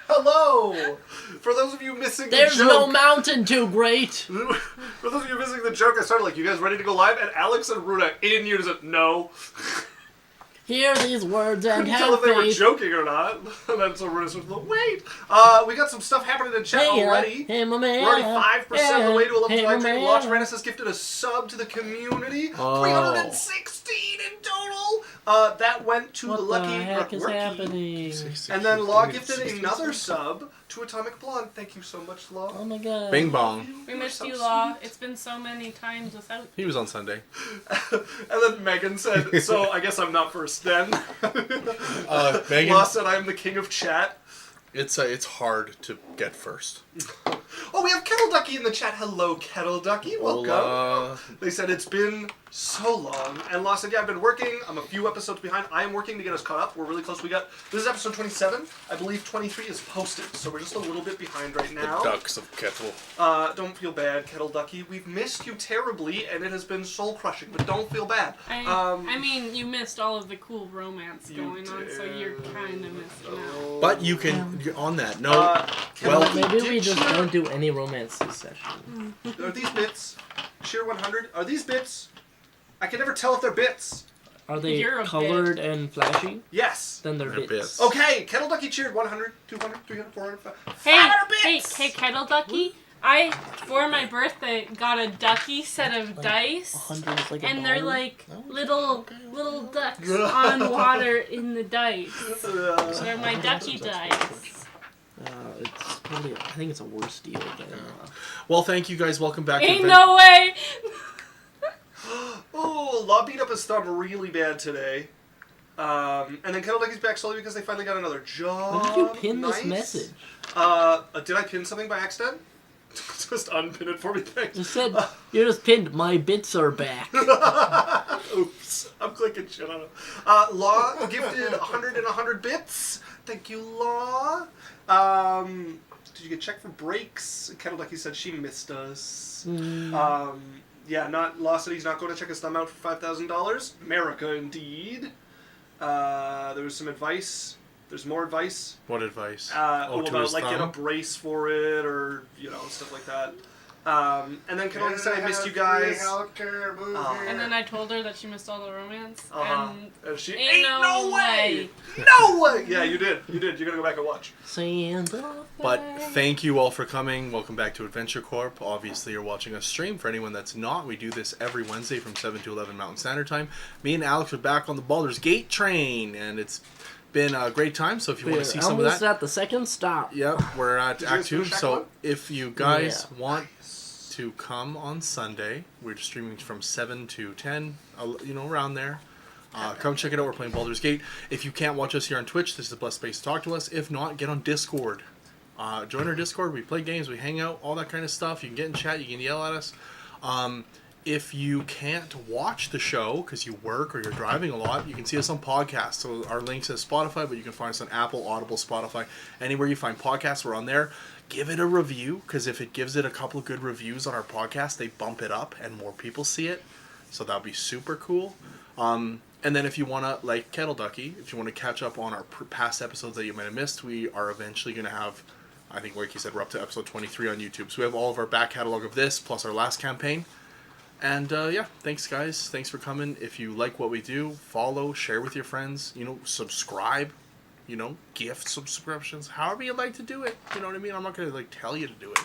Hello! For those of you missing the joke... There's no mountain too great! For those of you missing the joke, I started like, you guys ready to go live? And Alex and Runa in unison said, no. Hear these words and have tell if they were faith. joking or not. And then so Runa said, wait! We got some stuff happening in chat already. Hey, my man. We're already 5% of the way to 11 Hey, live stream. Launch man. Rennis has gifted a sub to the community. Oh. 316 in total! That went to What the lucky the heck is rookie. happening? And then Law gifted another sub to Atomic Blonde. Thank you so much, Law. Oh my god. Bing bong. We missed you, Law. It's been so many times without. He was on Sunday. And then Megan said, so I guess I'm not first then. Megan, Law said I'm the king of chat. it's hard to get first. Oh, we have Kettle Ducky in the chat. Hello, Kettle Ducky. Welcome. Hola. They said it's been so long. And Law said, yeah, I've been working. I'm a few episodes behind. I am working to get us caught up. We're really close. This is episode 27. I believe 23 is posted. So we're just a little bit behind right now. The ducks of Kettle. Don't feel bad, Kettle Ducky. We've missed you terribly, and it has been soul-crushing. But don't feel bad. I mean, you missed all of the cool romance going on, so you're kind of missing out. But you can, on that note, Kettle well, Ducky Maybe did we just share- don't do any romance this session. Are these bits? Sheer 100? Are these bits? I can never tell if they're bits. Are they You're a colored and flashy? Yes. Then they're They're bits. bits. Okay, Kettle Ducky cheered 100, 200, 300, 400, 500. Hey, 500 hey, bits! hey, Kettle Ducky. I, for my birthday, got a ducky set of dice. 100 is like a And they're dollar? like little ducks on water in the dice. They're my ducky dice. It's probably, I think it's a worse deal than... well, thank you guys. Welcome back. Ain't to no way! Oh, Law beat up his thumb really bad today. And then Kettle Ducky's back slowly because they finally got another job. Why did you pin Nice. this message? Did I pin something by accident? Just unpin it for me, thanks. You said, you just pinned, my bits are back. Oops, I'm clicking shit on it. Law gifted 100 and 100 bits. Thank you, Law. Did you get checked for breaks? Kettle Ducky said she missed us. Yeah, Law said he's not going to check his thumb out for $5,000. America, indeed. There was some advice. There's more advice. What advice? About his like get a thumb? brace for it or stuff like that. And then can only say I missed you guys. And then I told her that she missed all the romance. And she ain't no way. No way! Yeah, you did. You're gonna go back and watch. But thank you all for coming. Welcome back to Adventure Corp. Obviously, you're watching us stream. For anyone that's not, we do this every Wednesday from 7 to 11 Mountain Standard Time. Me and Alex are back on the Baldur's Gate train, and it's been a great time. So if you want to see some of that, almost at the second stop. Yep, we're at Act 2. So one? if you guys want to come on Sunday, we're streaming from 7 to 10, around there. Come check it out. We're playing Baldur's Gate. If you can't watch us here on Twitch, this is the best space to talk to us. If not, get on Discord. Join our Discord. We play games. We hang out. All that kind of stuff. You can get in chat. You can yell at us. If you can't watch the show because you work or you're driving a lot, you can see us on podcasts. So our link says Spotify, but you can find us on Apple, Audible, Spotify. Anywhere you find podcasts, we're on there. Give it a review, because if it gives it a couple of good reviews on our podcast, they bump it up and more people see it. So that'll be super cool. And then if you want to, like Kettle Ducky, if you want to catch up on our past episodes that you might have missed, we are eventually going to have, I think like you said, we're up to episode 23 on YouTube. So we have all of our back catalog of this, plus our last campaign. And thanks guys. Thanks for coming. If you like what we do, follow, share with your friends, subscribe. Gift subscriptions, however you like to do it. You know what I mean? I'm not going to tell you to do it.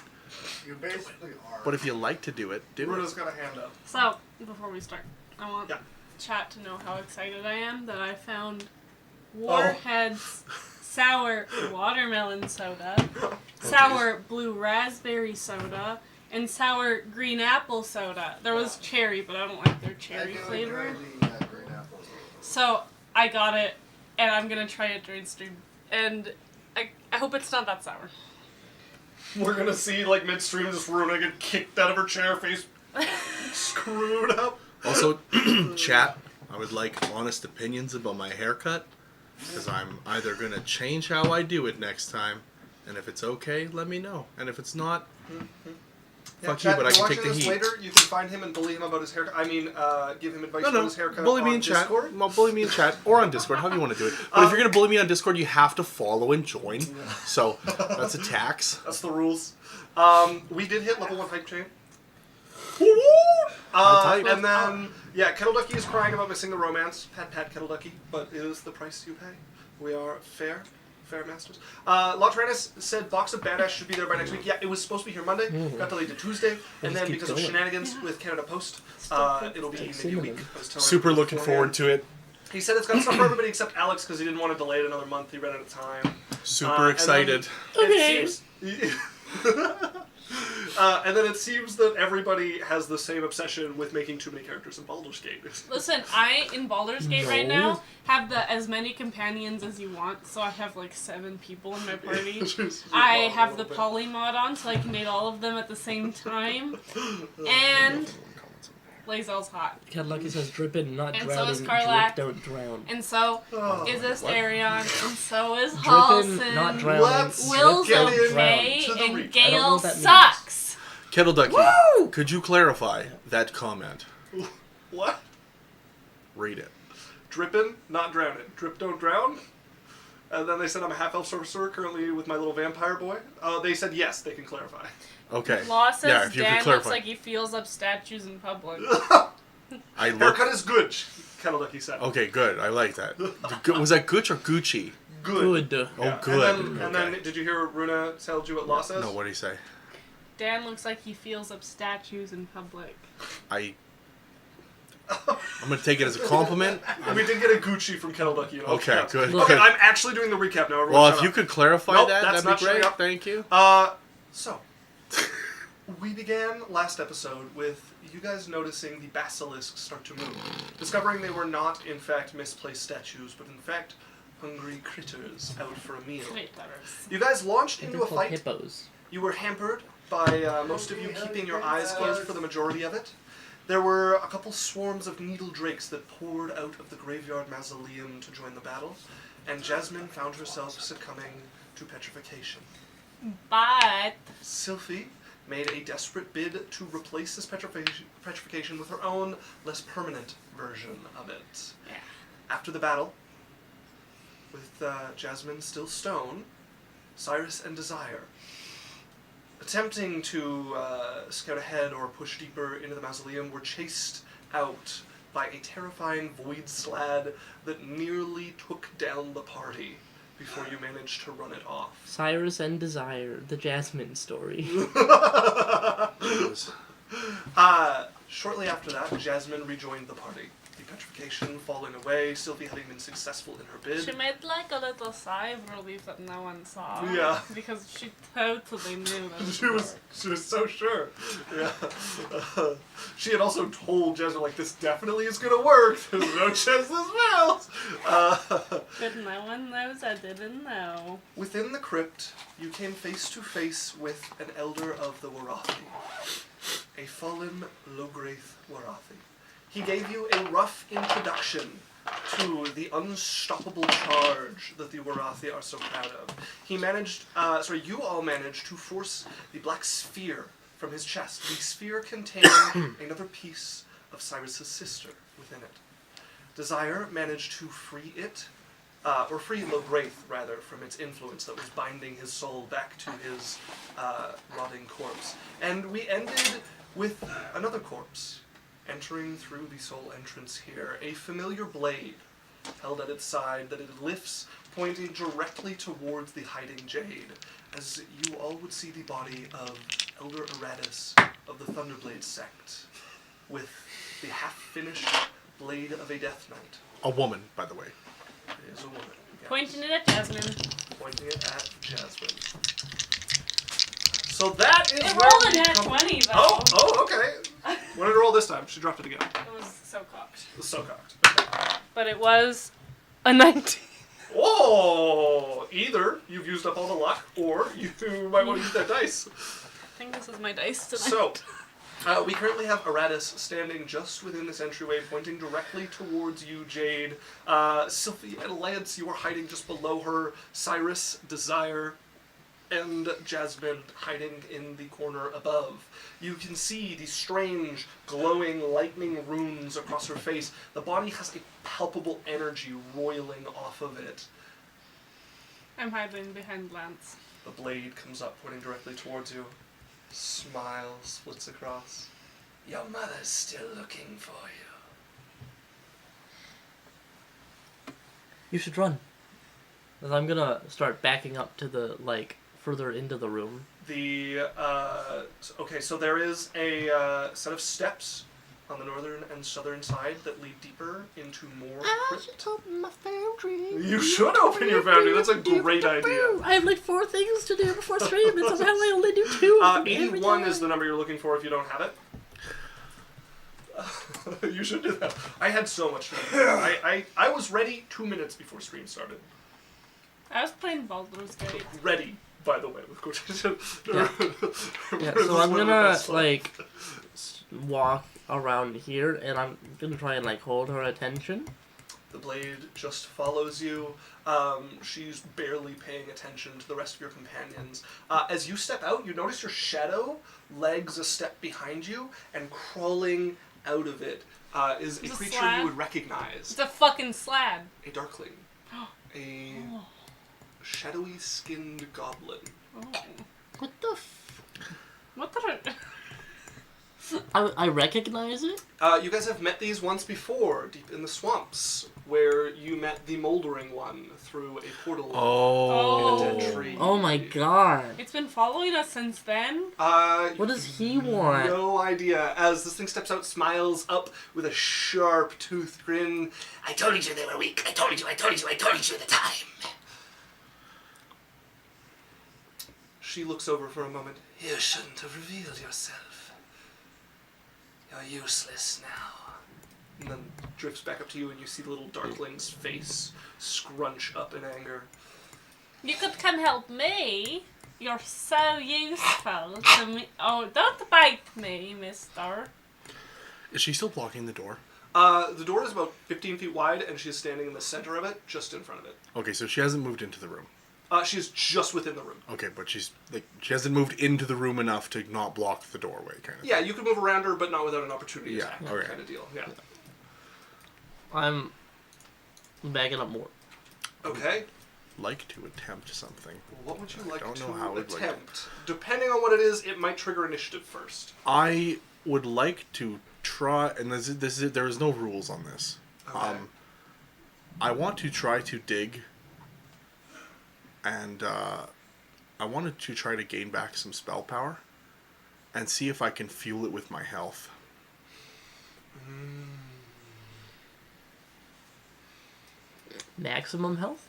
You basically are. But if you like to do it, do Runa's it. got a hand up. So, before we start, I want chat to know how excited I am that I found Warhead's sour watermelon soda, sour blue raspberry soda, and sour green apple soda. There was cherry, but I don't like their cherry flavor. So, I got it. And I'm gonna try it during stream. And I hope it's not that sour. We're gonna see, midstream, just Runa get kicked out of her chair, face screwed up. Also, chat, I would like honest opinions about my haircut. Because I'm either gonna change how I do it next time. And if it's okay, let me know. And if it's not, fuck you, but I can take the heat. Later, you can find him and bully him about his haircut. give him advice about his haircut bully me on in chat. Discord. Well, bully me in chat or on Discord, however you want to do it. But if you're going to bully me on Discord, you have to follow and join. So, that's a tax. That's the rules. We did hit level 1 hype chain. And then, Kettle Ducky is crying about missing the romance. Pat, Kettle Ducky. But it is the price you pay. We are fair masters. Lautranus said Box of Badass should be there by next week. Yeah, it was supposed to be here Monday. Got delayed to Tuesday. And then because of shenanigans with Canada Post, it'll be maybe a week. Super looking forward to it. He said it's got stuff for everybody except Alex because he didn't want to delay it another month. He ran out of time. Super excited. And then it seems that everybody has the same obsession with making too many characters in Baldur's Gate. Listen, in Baldur's Gate right now, have as many companions as you want, so I have 7 people in my party. I have the poly mod on, so I can date all of them at the same time. And Lazel's hot. Lucky says drippin', not and drowning. So is Karlak. Drip, don't drown. And so is Asterion. And so is Halson. Drippin', not drowning. Will's okay. And Gale sucks. Kettle Ducky, could you clarify that comment? What? Read it. Drippin', not drowning. Drip, don't drown. And then they said I'm a half-elf sorcerer currently with my little vampire boy. They said yes, they can clarify. Okay. Law says if you Dan could clarify. looks like he feels up statues in public. Haircut is good, Kettle Ducky said. Okay, good. I like that. Was that Gooch or Gucci? Good. Oh, good. And then, did you hear Runa tell you what Law says? No, what did he say? Dan looks like he feels up statues in public. I'm going to take it as a compliment. We did get a Gucci from Kettle Ducky. Okay, good. Okay, I'm actually doing the recap now. Well, if you could clarify that'd be great. Up. Thank you. So, we began last episode with you guys noticing the basilisks start to move, discovering they were not, in fact, misplaced statues, but in fact, hungry critters out for a meal. You guys launched into a fight. Hippos. You were hampered by most of you keeping your eyes closed for the majority of it. There were a couple swarms of needle drakes that poured out of the graveyard mausoleum to join the battle, and Jasmine found herself succumbing to petrification. But Sylphie made a desperate bid to replace this petrification with her own, less permanent version of it. Yeah. After the battle, with Jasmine still stone, Cyrus and Desire attempting to scout ahead or push deeper into the mausoleum, were chased out by a terrifying void slad that nearly took down the party before you managed to run it off. Cyrus and Desire, the Jasmine story. Shortly after that, Jasmine rejoined the party. The petrification falling away, Sylvie having been successful in her bid. She made like a little sigh of relief that no one saw. Yeah. Because she totally knew that. She was so sure. Yeah. She had also told Jasmine, like, this definitely is gonna work. There's no chance this fails. But no one knows I didn't know. Within the crypt, you came face to face with an elder of the Warathi. A fallen Lograith Warathi. He gave you a rough introduction to the unstoppable charge that the Warathi are so proud of. You all managed to force the black sphere from his chest. The sphere contained another piece of Cyrus's sister within it. Desire managed to free it, or free Lograith, rather, from its influence that was binding his soul back to his rotting corpse. And we ended with another corpse entering through the soul entrance here, a familiar blade held at its side that it lifts, pointing directly towards the hiding jade, as you all would see the body of Elder Aratus of the Thunderblade sect, with the half-finished blade of a Death Knight. A woman, by the way. It is a woman. Yes. Pointing it at Jasmine. Pointing it at Jasmine. So that is It where rolled a we nat come- 20 though. Oh, okay. What did it roll this time? She dropped it again. It was so cocked. It was so cocked. But it was a 19. Oh! Either you've used up all the luck, or you might want to use that dice. I think this is my dice tonight. So, we currently have Aratus standing just within this entryway, pointing directly towards you, Jade. Sylvie and Lance, you are hiding just below her. Cyrus, Desire, and Jasmine hiding in the corner above. You can see these strange, glowing, lightning runes across her face. The body has a palpable energy roiling off of it. I'm hiding behind Lance. The blade comes up, pointing directly towards you. Smile splits across. Your mother's still looking for you. You should run. 'Cause I'm gonna start backing up to the, further into the room. So there is a set of steps on the northern and southern side that lead deeper into more crypt. open my foundry. You should open your foundry. That's a great idea. I have 4 things to do before stream, and somehow I only do 2 of them every 81 time. is the number you're looking for if you don't have it. You should do that. I had so much fun. I was ready 2 minutes before stream started. I was playing Baldur's Gate. Ready, by the way, with quotation. Yeah, so I'm gonna, walk around here, and I'm gonna try and, hold her attention. The blade just follows you. She's barely paying attention to the rest of your companions. As you step out, you notice your shadow legs a step behind you, and crawling out of it is a It's a creature slab? you would recognize. It's a fucking slab. A darkling. A shadowy skinned goblin. Oh. What the What the... I recognize it? You guys have met these once before, deep in the swamps, where you met the moldering one through a portal in a dead tree. Oh my god. It's been following us since then? What does he want? No idea. As this thing steps out, smiles up with a sharp-toothed grin. I told you they were weak. I told you at the time. She looks over for a moment. You shouldn't have revealed yourself. You're useless now. And then drifts back up to you, and you see the little darkling's face scrunch up in anger. You could come help me. You're so useful to me. Oh, don't bite me, mister. Is she still blocking the door? The door is about 15 feet wide, and she is standing in the center of it, just in front of it. Okay, so she hasn't moved into the room. She is just within the room. Okay, but she hasn't moved into the room enough to not block the doorway, kind of. Yeah, you can move around her, but not without an opportunity Yeah, attack, okay. kind of deal. Yeah. I'm backing up more. Okay. like to attempt something. What would you like don't to know how I'd like attempt? Depending on what it is, it might trigger initiative first. I would like to try, and there is no rules on this. Okay. I want to try to dig, and I wanted to try to gain back some spell power, and see if I can fuel it with my health. Maximum health?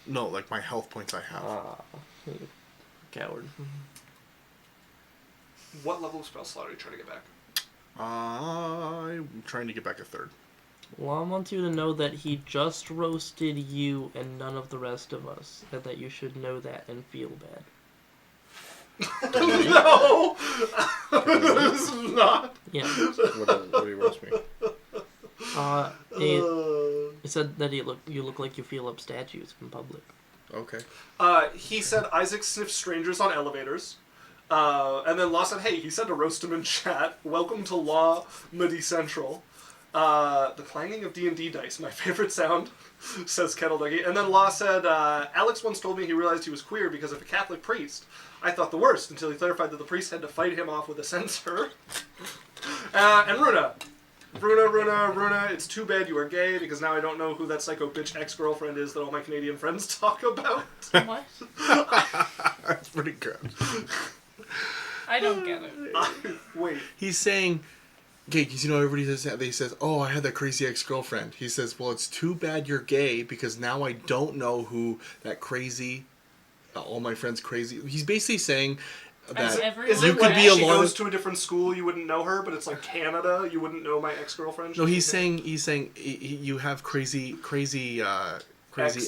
No, like my health points I have. Coward. What level of spell slot are you trying to get back? I'm trying to get back a third. Well, I want you to know that he just roasted you and none of the rest of us, and that you should know that and feel bad. No! This is not. Yeah. What do you roast me? He said that you look like you feel up statues in public. Okay. He said Isaac sniffs strangers on elevators. And then Law said, hey, he said to roast him in chat. Welcome to Law Midi Central. The clanging of D&D dice, my favorite sound, says Kettle Duggy. And then Law said, Alex once told me he realized he was queer because of a Catholic priest. I thought the worst until he clarified that the priest had to fight him off with a censer. And Runa, it's too bad you are gay because now I don't know who that psycho bitch ex-girlfriend is that all my Canadian friends talk about. What? That's pretty good. I don't get it. Wait. He's saying, okay, because everybody says, oh, I had that crazy ex-girlfriend. He says, well, it's too bad you're gay because now I don't know who that crazy, all my friends crazy. He's basically saying that Is you it could like be a she lot goes of... to a different school, you wouldn't know her, but it's like Canada, you wouldn't know my ex-girlfriend? No, he's saying you have crazy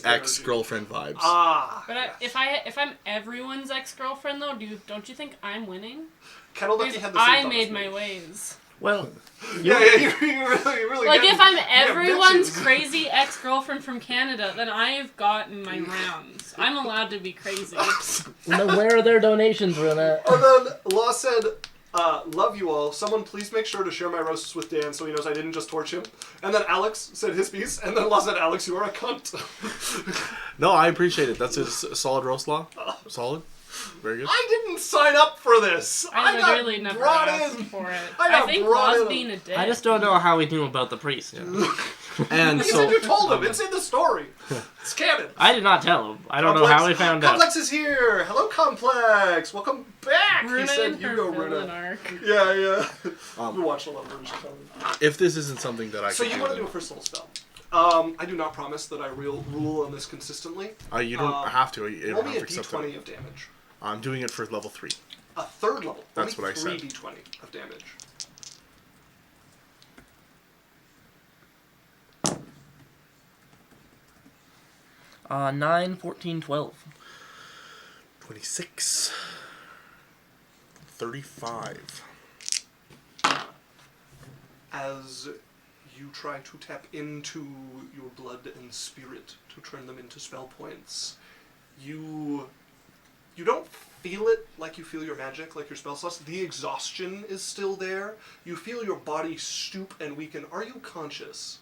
ex-girlfriend vibes. But if I'm everyone's ex-girlfriend though, don't you think I'm winning? Kettle Ducky Because had the same I thought made as me. my ways. Well, you really Like get if I'm yeah, everyone's bitches. crazy ex-girlfriend from Canada, then I've gotten my rounds. I'm allowed to be crazy. where are their donations, Runa? And then Law said, love you all. Someone please make sure to share my roasts with Dan so he knows I didn't just torch him. And then Alex said his piece. And then Law said, Alex, you are a cunt. No, I appreciate it. That's a solid roast, Law. Solid. Very good. I didn't sign up for this. I got literally never brought asked in. for it. I got I think brought Law's in. being a dick. I just don't know how he knew about the priest. And He so said you told him. It's in the story. It's canon. I did not tell him. I don't know how he found out. Complex is here. Hello, Complex. Welcome back. Runa he said, and "You her go, villain Runa." arc. Yeah. We watched a lot of Runa. if this isn't something that I So can you want to do a first level spell? I do not promise that I rule on this consistently. you don't have to. You Roll don't me have a to accept d20 it. of damage. I'm doing it for level 3. A third level. That's Roll me what I said. 3 d20 of damage. Uh, 9, 14, 12. 26. 35. As you try to tap into your blood and spirit to turn them into spell points, you don't feel it like you feel your magic, like your spell slots. The exhaustion is still there. You feel your body stoop and weaken. Are you conscious?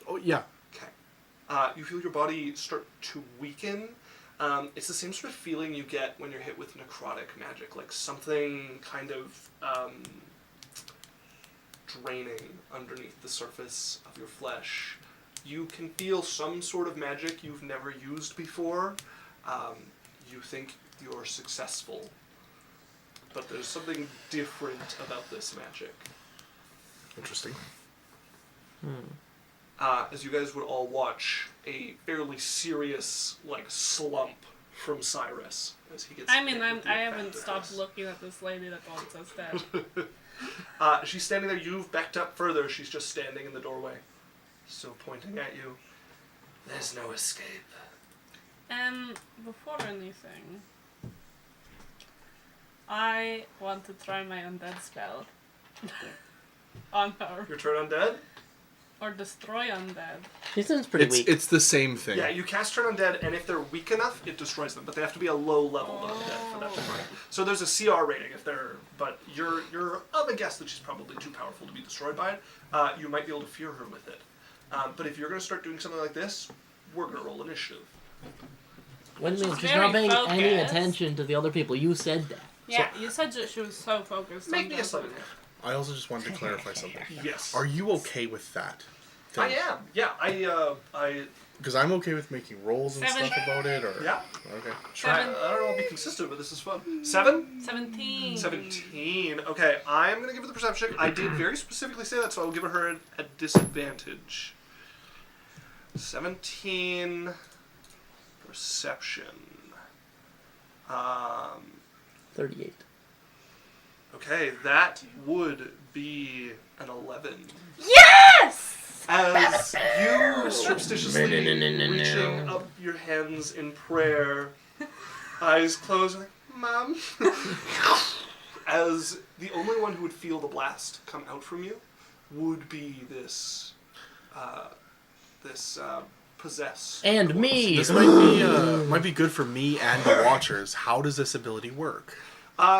Oh, yeah. Okay. You feel your body start to weaken. It's the same sort of feeling you get when you're hit with necrotic magic, like something kind of draining underneath the surface of your flesh. You can feel some sort of magic you've never used before. You think you're successful, but there's something different about this magic. Interesting. As you guys would all watch a fairly serious slump from Cyrus as he gets. I mean, hit with the I haven't effect of stopped this. looking at this lady that wants us dead. She's standing there. You've backed up further. She's just standing in the doorway, still pointing at you. There's no escape. Before anything, I want to try my undead spell on her. Your turn undead? Or destroy undead. She seems pretty weak. It's the same thing. Yeah, you cast turn undead, and if they're weak enough, it destroys them. But they have to be a low level undead for that to work. So there's a CR rating if they're. But you're of a guess that she's probably too powerful to be destroyed by it. You might be able to fear her with it. But if you're going to start doing something like this, we're gonna roll initiative. Wait a minute, She's she's not very paying any focused. attention to the other people. You said that. Yeah, you said that she was so focused. Make on me a that. sleight of hand. I also just wanted to clarify something. Yes. Are you okay with that? I am. Yeah. I. Because I'm okay with making rolls and 7. stuff about it, or... Yeah. Okay. Try. 7. I don't know. I'll be consistent, but this is fun. 7. 17. 17. Okay, I'm gonna give her the perception check. I did very specifically say that, so I will give her a disadvantage. 17 perception. 38. Okay, that would be an 11. Yes! As you surreptitiously reaching up your hands in prayer, eyes closed, like, Mom. As the only one who would feel the blast come out from you would be this possessed. And me! This might be good for me and the Watchers. How does this ability work?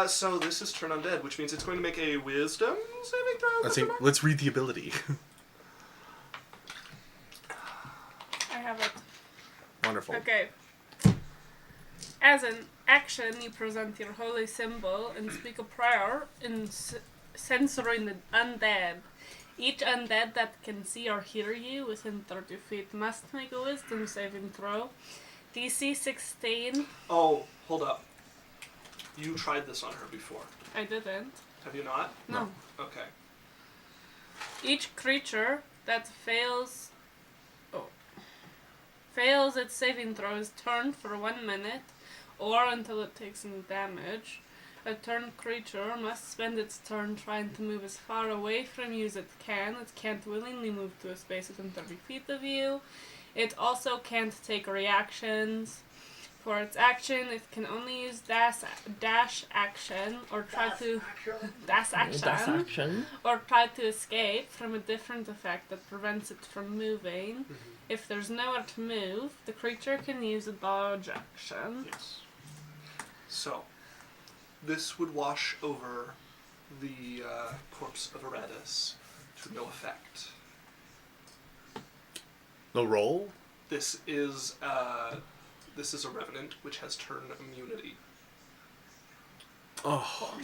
So this is turn undead, which means it's going to make a wisdom saving throw. Let's read the ability. I have it. Wonderful. Okay. As an action, you present your holy symbol and speak a prayer in censoring the undead. Each undead that can see or hear you within 30 feet must make a wisdom saving throw. DC 16. Oh, hold up. You tried this on her before. I didn't. Have you not? No. Okay. Each creature that fails its saving throw is turned for 1 minute or until it takes any damage. A turned creature must spend its turn trying to move as far away from you as it can. It can't willingly move to a space within 30 feet of you. It also can't take reactions. For its action, it can only use dash action or try to dash action or try to escape from a different effect that prevents it from moving. Mm-hmm. If there's nowhere to move, the creature can use a dodge action. Yes. So, this would wash over the corpse of Eradus to no effect. The roll? This is a revenant which has turn immunity. Oh.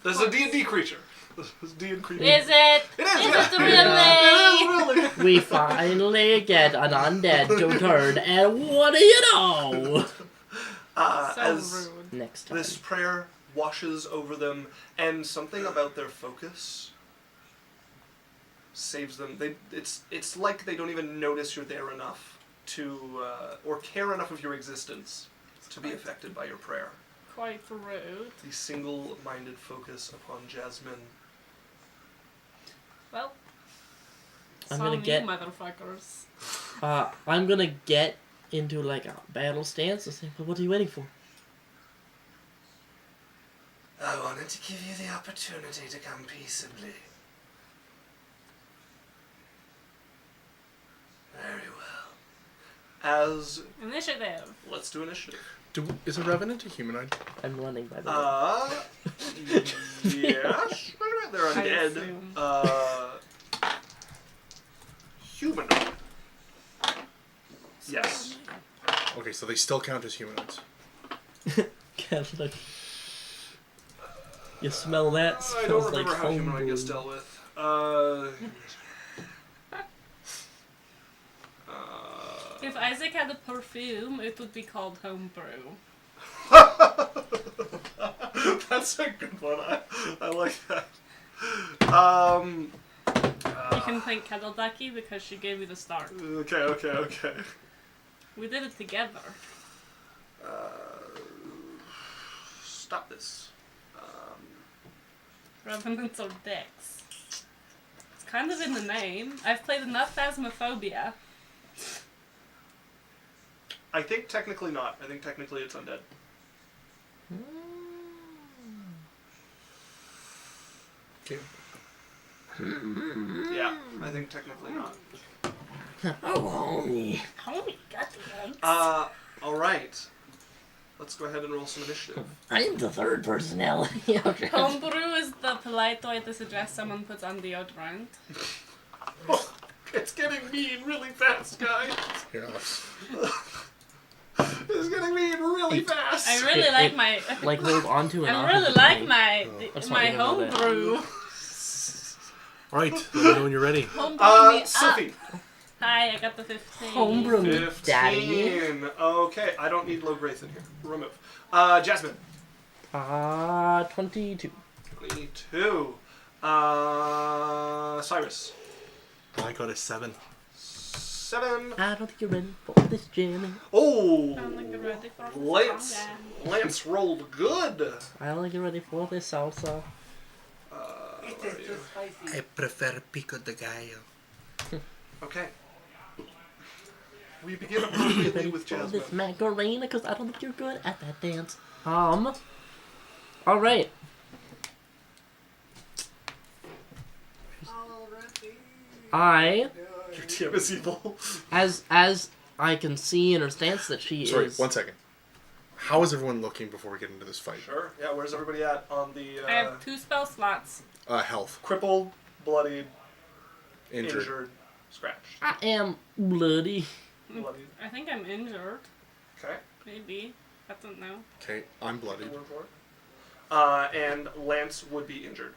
This is a D&D creature. This is a D&D creature. Is it? It is, Is yeah. it really? It is really. We finally get an undead to turn, and what do you know? So As rude. Next time. this prayer washes over them, and something about their focus saves them. It's like they don't even notice you're there enough to, or care enough of your existence to be affected by your prayer. Quite rude. The single-minded focus upon Jasmine. Well, I'm saw gonna me, get- motherfuckers. I'm gonna get into like a battle stance and say, but what are you waiting for? I wanted to give you the opportunity to come peaceably. Very well. As Initiative. let's do initiative. Is a Revenant a humanoid? I'm running, by the way. Yes. They're I undead. assume. Humanoid. Yes. Okay, so they still count as humanoids. Canada. You smell that? I Smells don't like remember how humanoid homebrew. gets dealt with. If Isaac had a perfume, it would be called homebrew. That's a good one. I like that. You can thank Kettle Ducky because she gave you the start. Okay. We did it together. Stop this. Revenants are dicks. It's kind of in the name. I've played enough Phasmophobia. I think technically not. I think technically it's undead. Okay. Yeah, I think technically not. Oh, homie. Homie, got the eggs. Alright. Let's go ahead and roll some initiative. I'm the third personality. Homebrew is the polite way to suggest someone puts on deodorant. It's getting mean really fast, guys. Yes. It's getting mean really fast. I really like my. Like hold onto an I really offensive like thing. my just my want you to know that. homebrew. All right, let me know when you're ready. Homebrew me Sophie. up. Hi, I got the 15. Homebrew me, 15. daddy. Okay, I don't need low grace in here. Remove. Jasmine. 22. 22. Cyrus. I got a 7. 7. I don't think you're ready for this journey. Oh! I'm like ready for Lance. Lance rolled good. I don't think you're ready for this salsa. It is too spicy. I prefer pico de gallo. Okay. We begin appropriately Ready with for Jasmine. this Macarena, because I don't think you're good at that dance. Alright. I, Your TM is evil. as I can see in her stance that she Sorry, is... 1 second. How is everyone looking before we get into this fight? Sure. Yeah, where's everybody at on the I have 2 spell slots. Health. crippled, bloodied, Injured. injured, scratched? I am bloody. Bloodied. I think I'm injured. Okay. Maybe. I don't know. Okay, I'm bloodied. Word for it. And Lance would be injured.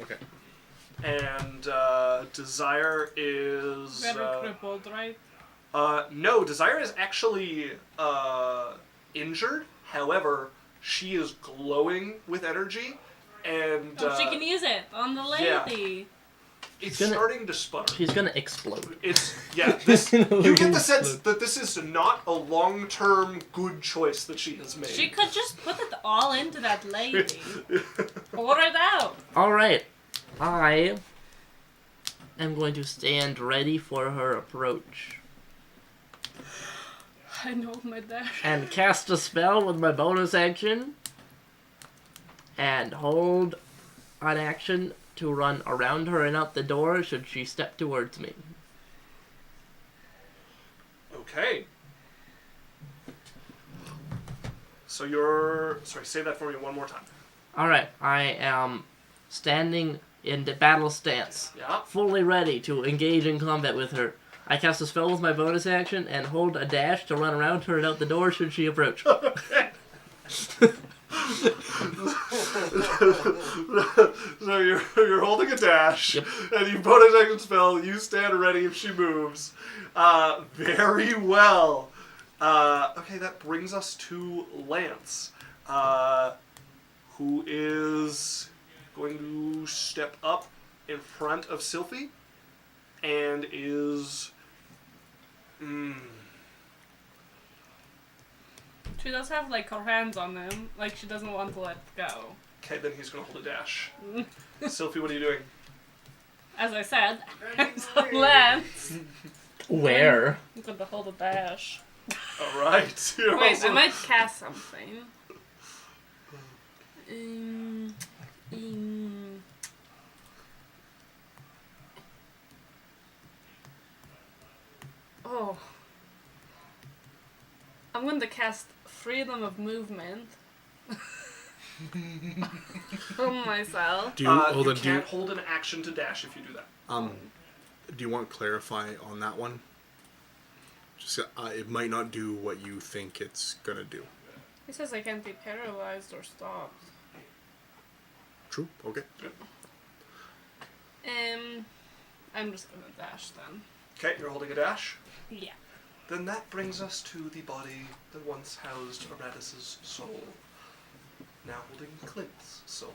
Okay. And Desire is Better crippled, right? no, Desire is actually injured. However, she is glowing with energy, and Oh, she can use it on the yeah. lady. it's gonna- starting to sputter. She's gonna explode. It's this. You get the sense that this is not a long-term good choice that she has made. She could just put it all into that lady. Pour it out. Alright. I am going to stand ready for her approach. I know my dash. And cast a spell with my bonus action. And hold an action to run around her and out the door should she step towards me. Okay. So you're... Sorry, say that for me one more time. Alright, I am standing in the battle stance, Yeah. fully ready to engage in combat with her. I cast a spell with my bonus action and hold a dash to run around her and out the door should she approach. Okay. So you're holding a dash, Yep. and you bonus action spell. You stand ready if she moves. Very well. Okay, that brings us to Lance, who is going to step up in front of Sylphie, and is. She does have like her hands on them, like she doesn't want to let go. Okay, then he's going to hold a dash. Sylphie, what are you doing? As I said, hands on Lance. Where? I'm going to hold a dash. All right. You're Wait, also- I might cast something. Oh. I'm going to cast Freedom of Movement. On myself. Do you you Do can't hold an action to dash if you do that. you want to clarify on that one? Just it might not do what you think it's gonna do. He says I can't be paralyzed or stopped. True. Okay. I'm just gonna dash then. Okay, you're holding a dash. Yeah. Then that brings us to the body that once housed Aratus' soul. Now holding Clint's soul.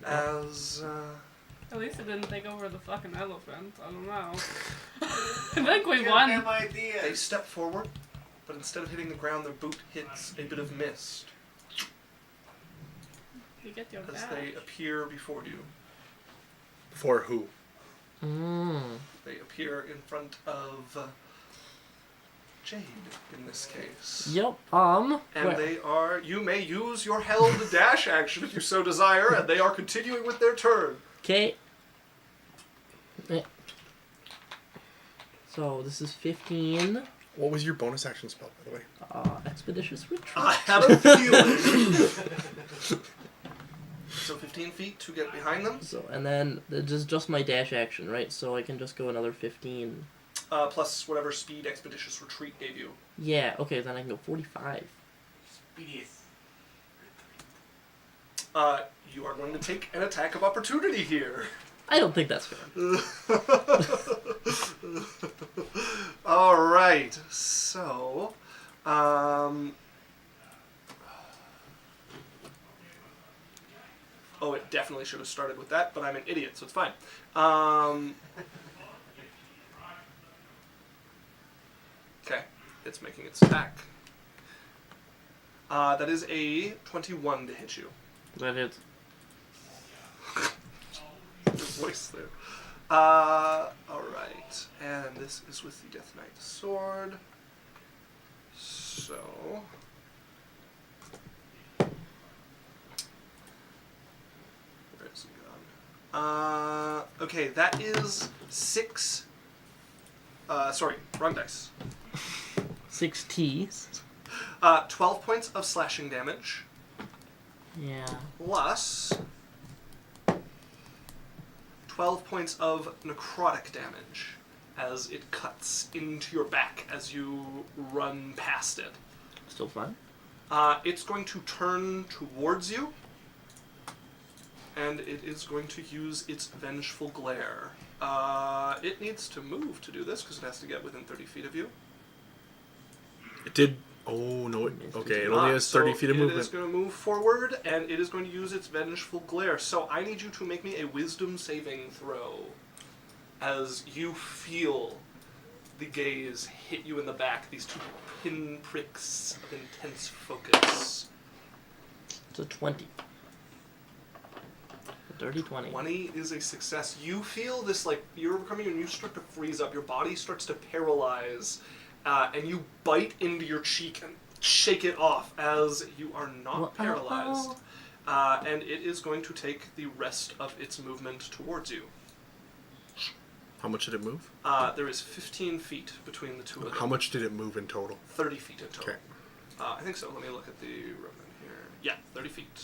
As, At least it didn't take over the fucking elephant. I don't know. I think we Give won. them they ideas. step forward, but instead of hitting the ground, their boot hits a bit of mist You get your as dash. they appear before you. For who? They appear in front of Jade, in this case. Yep, And where- they are... You may use your held dash action if you so desire, and they are continuing with their turn. Okay. So this is 15. What was your bonus action spell, by the way? Expeditious retreat. I had a feeling. So 15 feet to get behind them. So, and then this is just my dash action, right? So I can just go another 15. Plus whatever speed Expeditious Retreat gave you. Yeah, okay, then I can go 45. Speediest. You are going to take an attack of opportunity here. I don't think that's fair. All right. So, oh, it definitely should have started with that, but I'm an idiot, so it's fine. Okay, it's making its attack. That is a 21 to hit you. That hits. Voice there. Alright. And this is with the Death Knight sword. So. Where is it gone? Okay, that is 6. Sorry, wrong dice. 6 T's. 12 points of slashing damage. Yeah. Plus 12 points of necrotic damage as it cuts into your back as you run past it. Still fun? It's going to turn towards you, and it is going to use its Vengeful Glare. It needs to move to do this because it has to get within 30 feet of you. It did. Oh, no. Okay, it only has 30 feet of movement. It is going to move forward, and it is going to use its Vengeful Glare. So I need you to make me a Wisdom saving throw as you feel the gaze hit you in the back, these two pinpricks of intense focus. It's a 20. A dirty 20. 20 is a success. You feel this, like, you're overcoming and you start to freeze up. Your body starts to paralyze. And you bite into your cheek and shake it off as you are not paralyzed. And it is going to take the rest of its movement towards you. How much did it move? There is 15 feet between the two of them. How much did it move in total? 30 feet in total. Okay. I think so. Let me look at the Roman here. Yeah, 30 feet.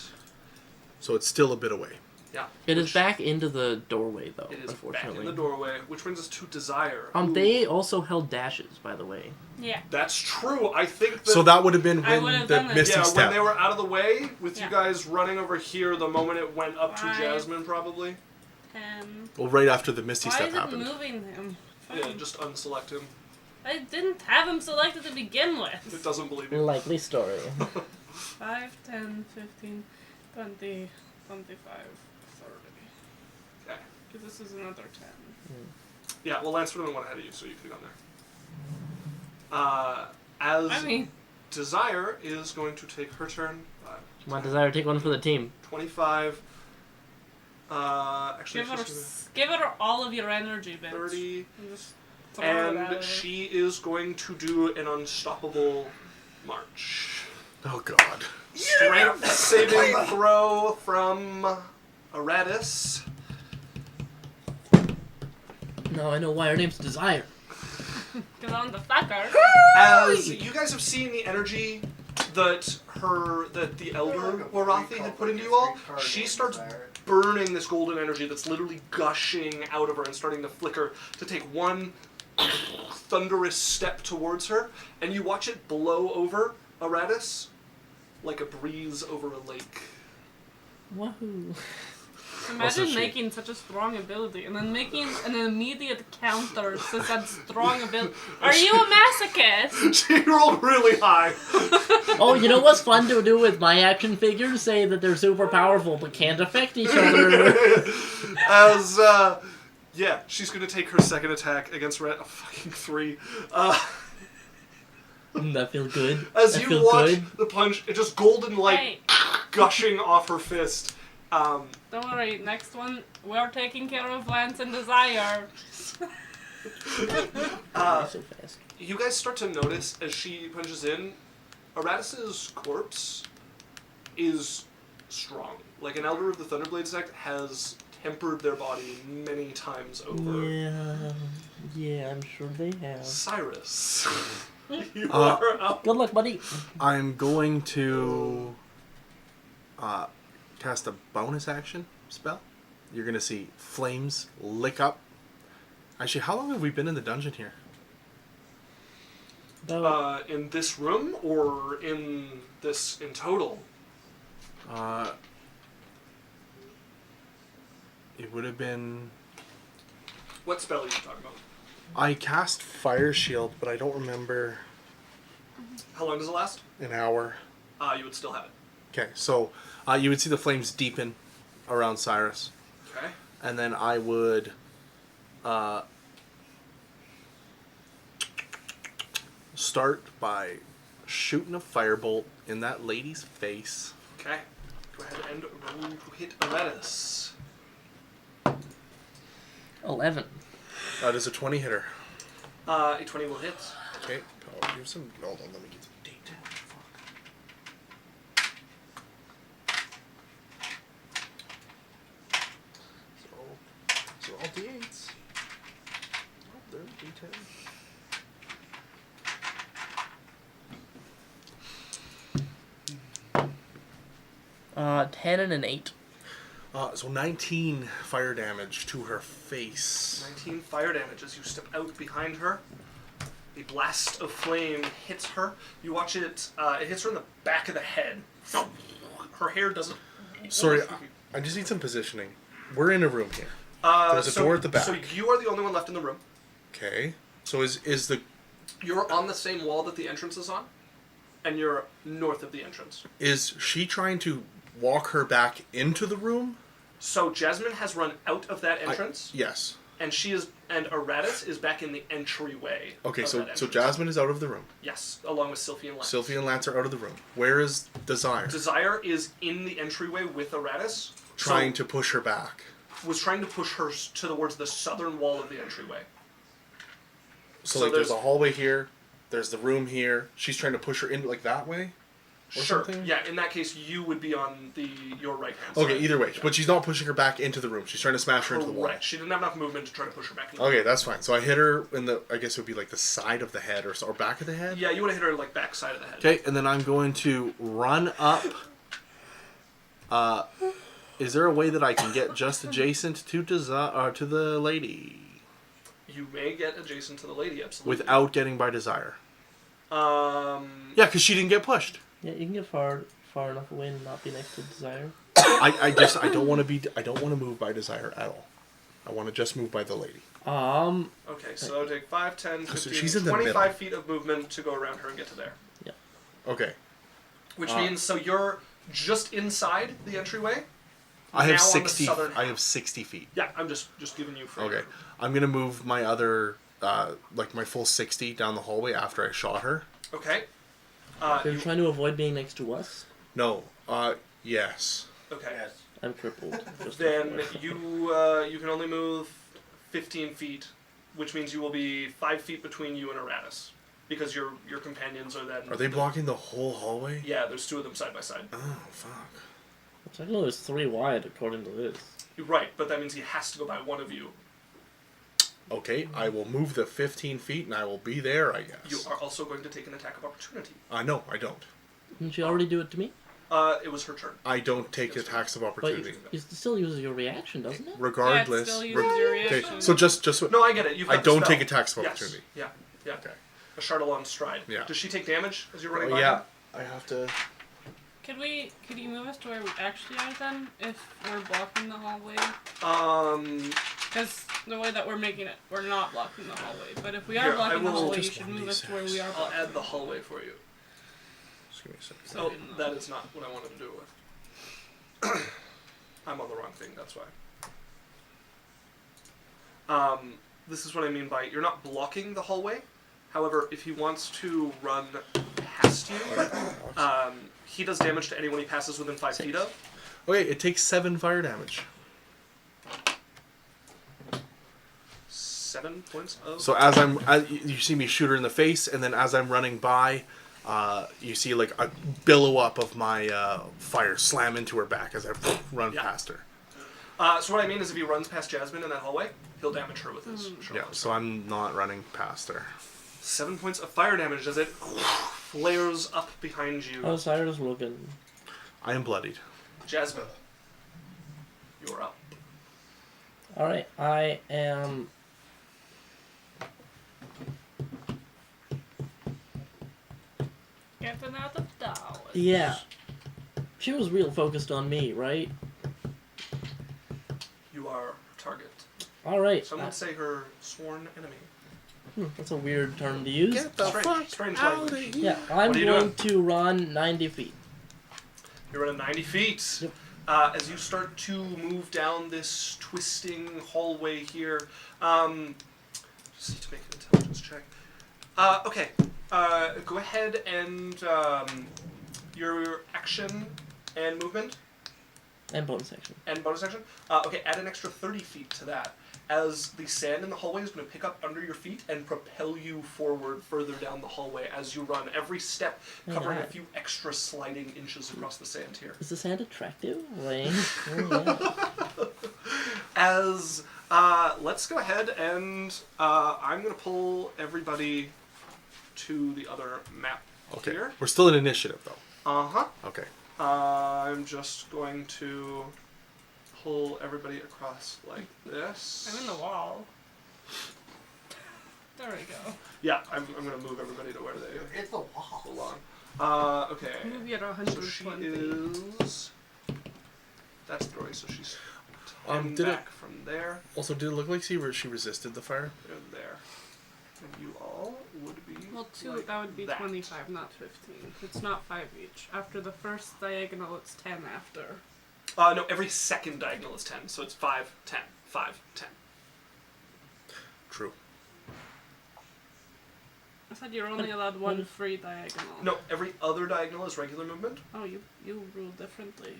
So it's still a bit away. Yeah. It is back into the doorway, though, It is unfortunately. back in the doorway, which brings us to Desire. They also held dashes, by the way. Yeah. That's true. I think that... So that would have been I when would have the done that. Misty Yeah, Step. when they were out of the way, with you Yeah. guys running over here the moment it went up to 5, Jasmine, probably. 10. Well, right after the Misty Why Step is it happened. moving him? Yeah, just unselect him. I didn't have him selected to begin It with. doesn't believe you. Likely story. 5, 10, 15, 20, 25, 30. Okay. Because this is another 10. Yeah, well, Lance would have been one ahead of you, so you could have gone there. As I mean, Desire is going to take her turn. Come on, Desire, take one for the team. 25. Actually, give her all of your energy, bitch. 30. And just throw it at her. And she is going to do an unstoppable march. Oh, God. Strength saving throw from Aratus. No, I know why her name's Desire. Because I'm the fucker. As you guys have seen the energy that the Elder Warathi had put into you all, she starts burning this golden energy that's literally gushing out of her and starting to flicker to take one thunderous step towards her, and you watch it blow over Aratus like a breeze over a lake. Wahoo. Imagine she- making such a strong ability and then making an immediate counter to that strong ability. Are you a masochist? She rolled really high. Oh, you know what's fun to do with my action figures? Say that they're super powerful but can't affect each other. As, yeah, she's gonna take her second attack against Red. Oh, fucking 3. That feel good. As That you feel watch good. the punch, it just golden light Hey, gushing off her fist. don't worry. Next one, we're taking care of Lance and Desire. So fast. You guys start to notice as she punches in, Aratus's corpse is strong. Like an Elder of the Thunderblade sect has tempered their body many times over. Yeah, I'm sure they have. Cyrus, you are up. Good luck, buddy. I'm going to cast a bonus action spell. You're going to see flames lick up. Actually, how long have we been in the dungeon here? In this room or in total? It would have been... What spell are you talking about? I cast Fire Shield, but I don't remember... How long does it last? An hour. You would still have it. Okay, so you would see the flames deepen around Cyrus. Okay. And then I would... start by shooting a firebolt in that lady's face. Okay. Go ahead and roll to hit Aladdis. 11. That is a 20 hitter. A 20 will hit. Okay, here's some... Hold on, let me get some date. So all D8s. Oh, there's D10. 10 and an 8. So 19 fire damage to her face. 19 fire damage as you step out behind her. A blast of flame hits her. You watch it. It hits her in the back of the head. Her hair doesn't... Sorry, I just need some positioning. We're in a room here. There's a door at the back. So you are the only one left in the room. Okay. So is the... You're on the same wall that the entrance is on. And you're north of the entrance. Is she trying to walk her back into the room? So Jasmine has run out of that entrance. Yes. And Aratus is back in the entryway. Okay, so entrance. Jasmine is out of the room. Yes, along with Sylphie and Lance. Sylphie and Lance are out of the room. Where is Desire? Desire is in the entryway with Aratus. Trying to push her back. Was trying to push her towards the southern wall of the entryway. So like there's a hallway here, there's the room here. She's trying to push her in like that way? Or sure. something? Yeah, in that case you would be on your right hand side. Okay, either way. Yeah. But she's not pushing her back into the room. She's trying to smash her into the wall. Right. She didn't have enough movement to try to push her back into Okay, that's fine. So I hit her in the, I guess it would be like the side of the head or back of the head? Yeah, you would have hit her like back side of the head. Okay, and then I'm going to run up. Is there a way that I can get just adjacent to to the lady? You may get adjacent to the lady, absolutely. Without getting by Desire. Yeah, because she didn't get pushed. Yeah, you can get far enough away and not be next to Desire. I don't want to move by Desire at all. I want to just move by the lady. Okay, so I'll take 5, 10, 15, she's in the 25 middle. feet of movement to go around her and get to there. Yeah. Okay. Which means, so you're just inside the entryway? I have now 60. on the southern I half. have 60 feet. Yeah, I'm just giving you free. Okay. I'm gonna move my other, like my full 60 down the hallway after I shot her. Okay. You're trying to avoid being next to us? No. Yes. Okay. Yes. I'm crippled. Just Then before. you can only move 15 feet, which means you will be 5 feet between you and Aratus. Because your companions are then... Are they blocking the whole hallway? Yeah, there's 2 of them side by side. Oh, fuck. I know there's 3 wide according to this. You're right, but that means he has to go by one of you. Okay, I will move the 15 feet and I will be there, I guess. You are also going to take an attack of opportunity. No, I don't. Didn't you already do it to me? It was her turn. I don't take attacks of But opportunity. it still uses your reaction, doesn't it? Regardless. Yeah, it still uses your okay, reaction. so just No, I get it. You've got I the don't spell. take attacks of Yes. opportunity. Yeah, yeah. Okay. A Chardalon stride. Yeah. Does she take damage as you're running by Yeah, her? I have to. Could you move us to where we actually are then, if we're blocking the hallway? Because the way that we're making it, we're not blocking the hallway. But if we are Here, I blocking the will- hallway, you Just should one move us to where we are I'll blocking. add the hallway for you. Just give me a second. So- Oh, that is not what I wanted to do it with. I'm on the wrong thing, that's why. This is what I mean by you're not blocking the hallway. However, if he wants to run past you, he does damage to anyone he passes within 5 feet of. Okay, it takes 7 fire damage. 7 points of... So you see me shoot her in the face, and then as I'm running by, you see like a billow up of my fire slam into her back as I run Yeah. past her. So what I mean is if he runs past Jasmine in that hallway, he'll damage her with his short Yeah, bow. so I'm not running past her. 7 points of fire damage as it flares up behind you. How's Cyrus looking? I am bloodied. Jasmine. You're up. Alright, I am... Getting out of Dodge. Yeah. She was real focused on me, right? You are target. Alright. Some would say her sworn enemy. That's a weird term to use. Get the fuck Strange out of language. here. Yeah, I'm What are you going to run 90 feet. You're running 90 feet. Yep. As you start to move down this twisting hallway here, just need to make an intelligence check. Okay. Go ahead and your action and movement And bonus action. and bonus action. Okay, add an extra 30 feet to that, as the sand in the hallway is going to pick up under your feet and propel you forward further down the hallway as you run. Every step covering a Alright. few extra sliding inches across the sand here. Is the sand attractive? Like, oh, yeah. As let's go ahead and I'm going to pull everybody to the other map Okay. here. We're still in initiative, though. Uh-huh. Okay. I'm just going to pull everybody across like this. I'm in the wall. There we go. Yeah, I'm going to move everybody to where they It's a wall. belong. Okay. Move you at So she 120. is... That's throwing, so she's 10 did it- back from there. Also, did it look like she resisted the fire? They're there. And you all would be... Well, like that would be that. 25, not 15. It's not 5 each. After the first diagonal, it's 10 after. No, every second diagonal is 10, so it's 5, 10, 5, 10. True. I said you're only allowed one free diagonal. No, every other diagonal is regular movement. Oh, you rule differently.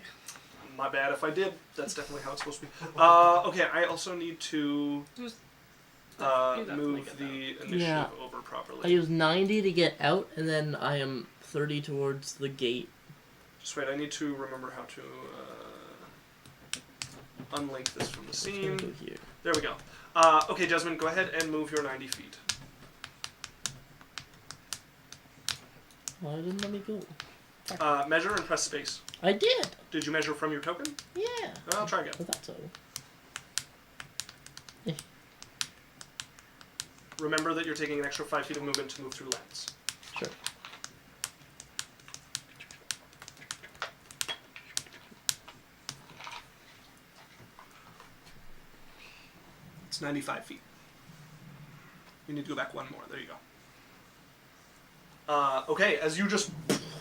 My bad if I did. That's definitely how it's supposed to be. Okay, I also need to Just you definitely move get the that. initiative Yeah. over properly. I use 90 to get out, and then I am 30 towards the gate. Just wait, I need to remember how to unlink this from the It's gonna go scene. here. There we go. Okay, Jasmine, go ahead and move your 90 feet. Why didn't let me go? Measure and press space. I did! Did you measure from your token? Yeah! I'll try again. I thought so. Remember that you're taking an extra 5 feet of movement to move through lands. Sure. It's 95 feet. You need to go back one more. There you go. Okay, as you just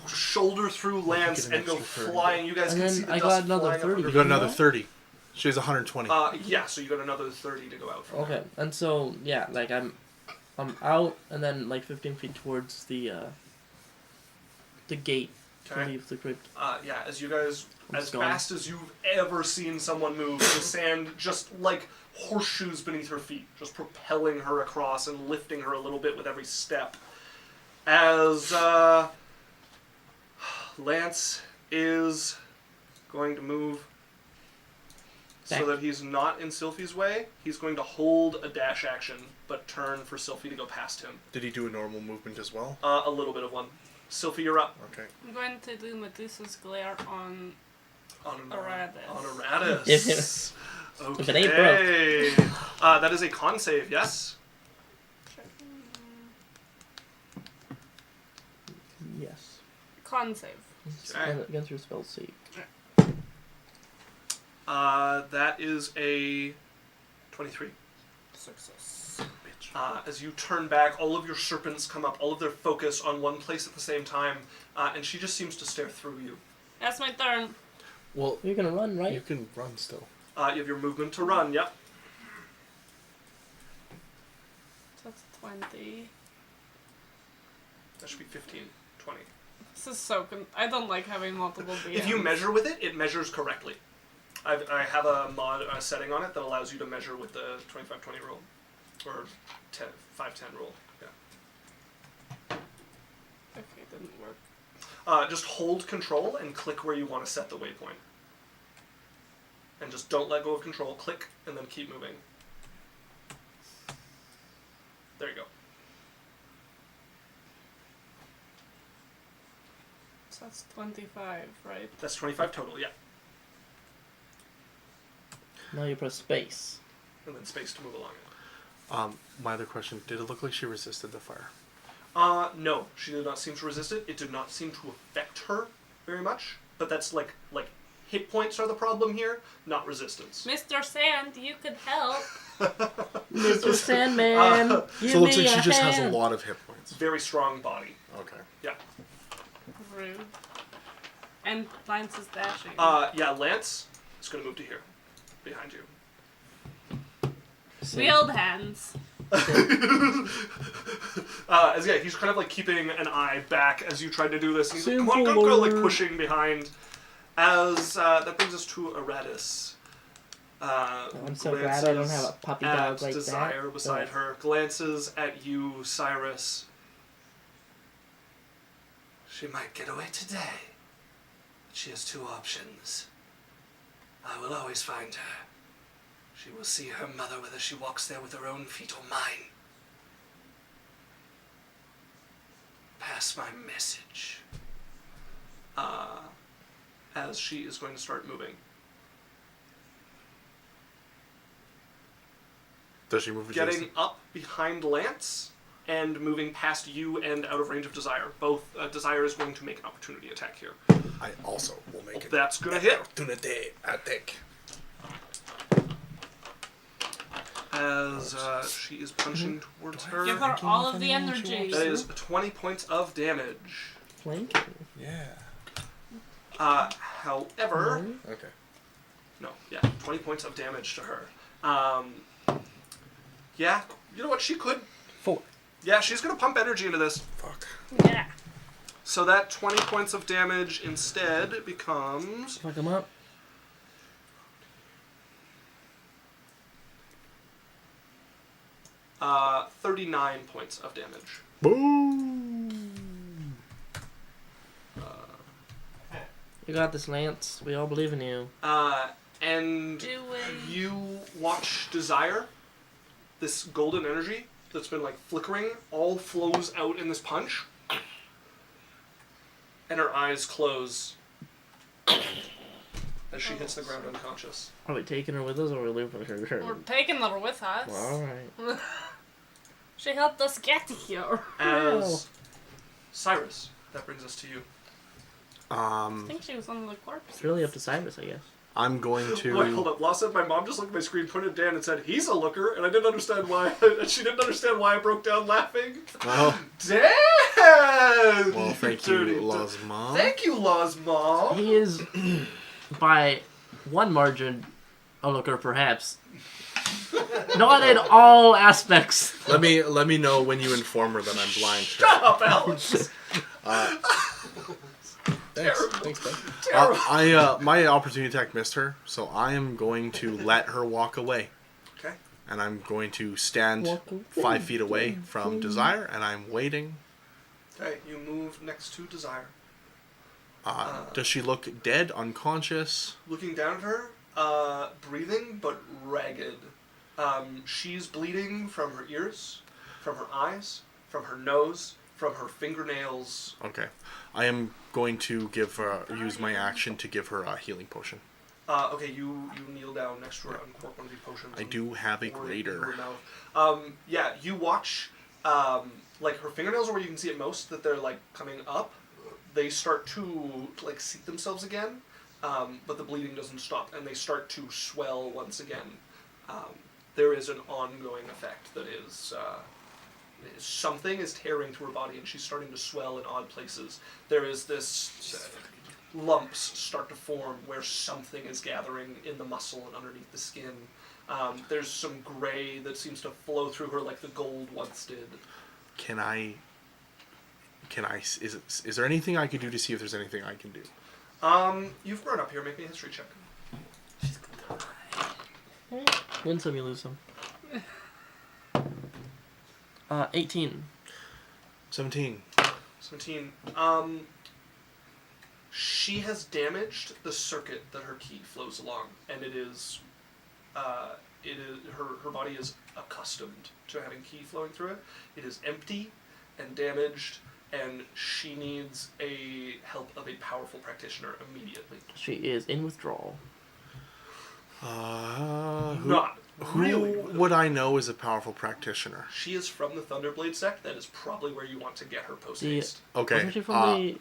shoulder through Lance Get an and go extra 30. flying, you guys And can then see the I dust got another flying up 30. under- You got another Yeah. 30. She has 120. Yeah, so you got another 30 to go out from there. Okay, and so, yeah, like, I'm out, and then, like, 15 feet towards the gate to Okay. leave the crypt. Yeah, as you guys, I'm as gone. fast as you've ever seen someone move, the sand just like horseshoes beneath her feet, just propelling her across and lifting her a little bit with every step. As Lance is going to move so Back. that he's not in Sylphie's way, he's going to hold a dash action, but turn for Sylphie to go past him. Did he do a normal movement as well? A little bit of one. Sylphie, you're up. Okay. I'm going to do Medusa's glare on On a Aratus. On Aratus. Okay. If it ain't broke. That is a con save, yes? Yes. Con save. Okay. Against your spell save. That is a 23. Success. As you turn back, all of your serpents come up, all of their focus on one place at the same time, and she just seems to stare through you. That's my turn. Well, You're gonna run, you right? can run still. You have your movement to run, yep. So that's 20. That should be 15, 20. This is so I don't like having multiple DMs. If you measure with it, it measures correctly. I have a setting on it that allows you to measure with the 25-20 rule. Or 5-10 rule, yeah. Okay, didn't work. Just hold control and click where you want to set the waypoint. And just don't let go of control. Click and then keep moving. There you go. So that's 25, right? That's 25 total, yeah. Now you press space. And then space to move along it. My other question, did it look like she resisted the fire? No, she did not seem to resist it. It did not seem to affect her very much. But that's like hit points are the problem here, not resistance. Mr. Sand, you could help. Mr. Sandman, So give it looks me like she a just has a hand. lot of hit points. Very strong body. Okay. Yeah. Rude. And Lance is dashing. Yeah, Lance is going to move to here, behind you. We hold hands. Yeah, he's kind of like keeping an eye back as you tried to do this. He's like, come on, go, like pushing behind. As that brings us to Aratus. I'm so glad I don't have a puppy dog like Desire that. beside her, glances at you, Cyrus. She might get away today, but she has two options. I will always find her. She will see her mother whether she walks there with her own feet or mine. Pass my message. As she is going to start moving. Does she move Getting up behind Lance and moving past you and out of range of Desire. Both Desire is going to make an opportunity attack here. I also will make it. That's going to hit. Opportunity attack. As she is punching towards her. Give her all of the energy. That is 20 points of damage. Flanking. Yeah. However... Okay. No, yeah, 20 points of damage to her. Yeah, you know what, she could... 4. Yeah, she's going to pump energy into this. Fuck. Yeah. So that 20 points of damage instead becomes... Fuck him up. Uh, 39 points of damage. Boom. You got this, Lance. We all believe in you. And Do it. you watch Desire, this golden energy that's been like flickering, all flows out in this punch. And her eyes close as she hits the ground unconscious. Are we taking her with us or are we leaving her? We're taking her with us. Well, alright. She helped us get here. As Cyrus, that brings us to you. I think she was on the corpse. It's really up to Cyrus, I guess. I'm going to... Wait, hold up. Law said my mom just looked at my screen, pointed at Dan, and said, "He's a looker," and I didn't understand why. She didn't understand why I broke down laughing. Well, Dan! well, thank Dirty you, Law's mom. Thank you, Law's mom. He is, by one margin, a looker, perhaps. Not in all aspects. Let me know when you inform her that I'm blind. Shut up, Alex. Thanks, bud. Terrible. My opportunity attack missed her, so I am going to let her walk away. Okay. And I'm going to stand Walk away. 5 feet away from Desire, and I'm waiting. Okay, you move next to Desire. Does she look dead, unconscious? Looking down at her, breathing, but ragged. She's bleeding from her ears, from her eyes, from her nose, from her fingernails. Okay. I am going to use my action to give her a healing potion. Okay, you kneel down next to her, uncork one of these potions. I do have a pour it into her grater. mouth. Yeah, you watch, like her fingernails are where you can see it most, that they're like coming up. They start to like seat themselves again, but the bleeding doesn't stop, and they start to swell once again. There is an ongoing effect that is, something is tearing through her body, and she's starting to swell in odd places. There is this lumps start to form where something is gathering in the muscle and underneath the skin. There's some gray that seems to flow through her like the gold once did. Is there anything I could do to see if there's anything I can do? You've grown up here. Make me a history check. Win some, you lose some. 18. 17. 17. She has damaged the circuit that her ki flows along, and her body is accustomed to having ki flowing through it. It is empty and damaged, and she needs a help of a powerful practitioner immediately. She is in withdrawal. Not Who really. would I know is a powerful practitioner? She is from the Thunderblade sect. That is probably where you want to get her post haste. Okay. Wasn't she from the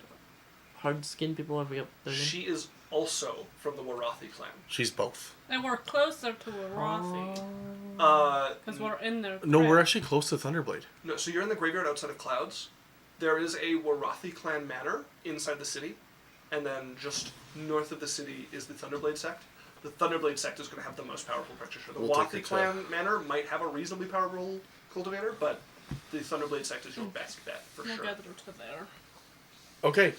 hard-skinned people? I forget their name. She is also from the Warathi clan. She's both. And we're closer to Warathi. Because we're in their No, crypt. we're actually close to Thunderblade. No, so you're in the graveyard outside of Clouds. There is a Warathi clan manor inside the city, and then just north of the city is the Thunderblade sect. The Thunderblade sect is going to have the most powerful practitioner. The We'll take Warathi it, clan manor might have a reasonably powerful cultivator, but the Thunderblade sect is your best bet for We'll sure. get her to there. Okay.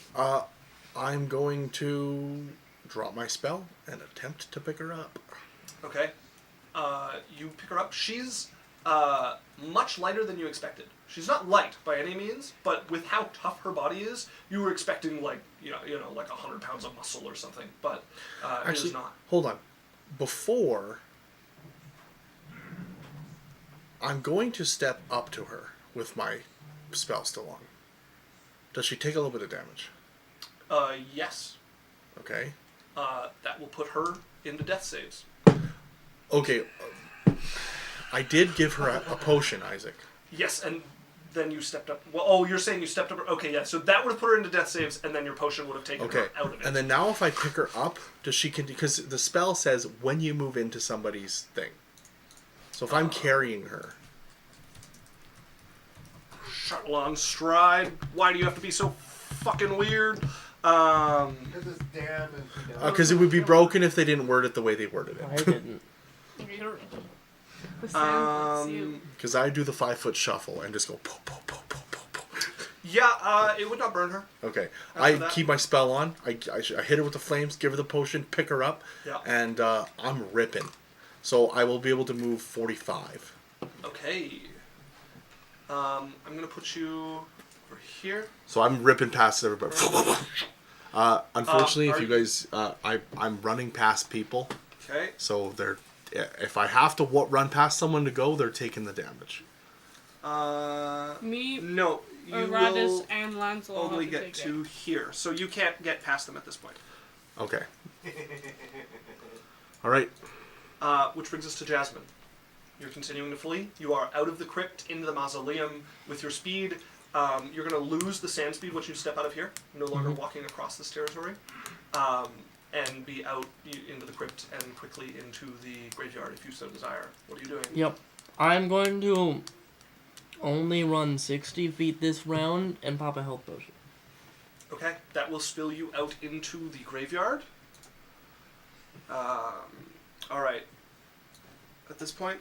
I'm going to drop my spell and attempt to pick her up. Okay. You pick her up. She's much lighter than you expected. She's not light by any means, but with how tough her body is, you were expecting like like 100 pounds of muscle or something. But it Actually, is not. hold on. Before, I'm going to step up to her with my spell still on. Does she take a little bit of damage? Yes. Okay. That will put her into death saves. Okay. I did give her a potion, Isaac. Yes, and then you stepped up. Well, oh, you're saying you stepped up. Okay, yeah. So that would have put her into death saves, and then your potion would have taken Okay. her out of it. And then now if I pick her up, does she because the spell says when you move into somebody's thing. So if I'm carrying her. Shuttle on stride. Why do you have to be so fucking weird? Because it's damn and Because it would be broken if they didn't word it the way they worded I it. didn't. The sound fits you. Because I do the 5-foot shuffle and just go po po po po po po. Yeah, it would not burn her. Okay, After I that- keep my spell on. I hit her with the flames, give her the potion, pick her up, Yeah. and I'm ripping. So I will be able to move 45. Okay. I'm gonna put you over here. So I'm ripping past everybody. Unfortunately, if are you guys, I'm running past people, Okay. so they're. If I have to run past someone to go, they're taking the damage. Me, No, you Radis, will and Lancelot only have get take to it. here, so you can't get past them at this point. Okay. All right. Which brings us to Jasmine. You're continuing to flee. You are out of the crypt into the mausoleum with your speed. You're going to lose the sand speed once you step out of here. You're no longer walking across this territory. And be out into the crypt and quickly into the graveyard if you so desire. What are you doing? Yep. I'm going to only run 60 feet this round and pop a health potion. Okay, that will spill you out into the graveyard. Alright. At this point,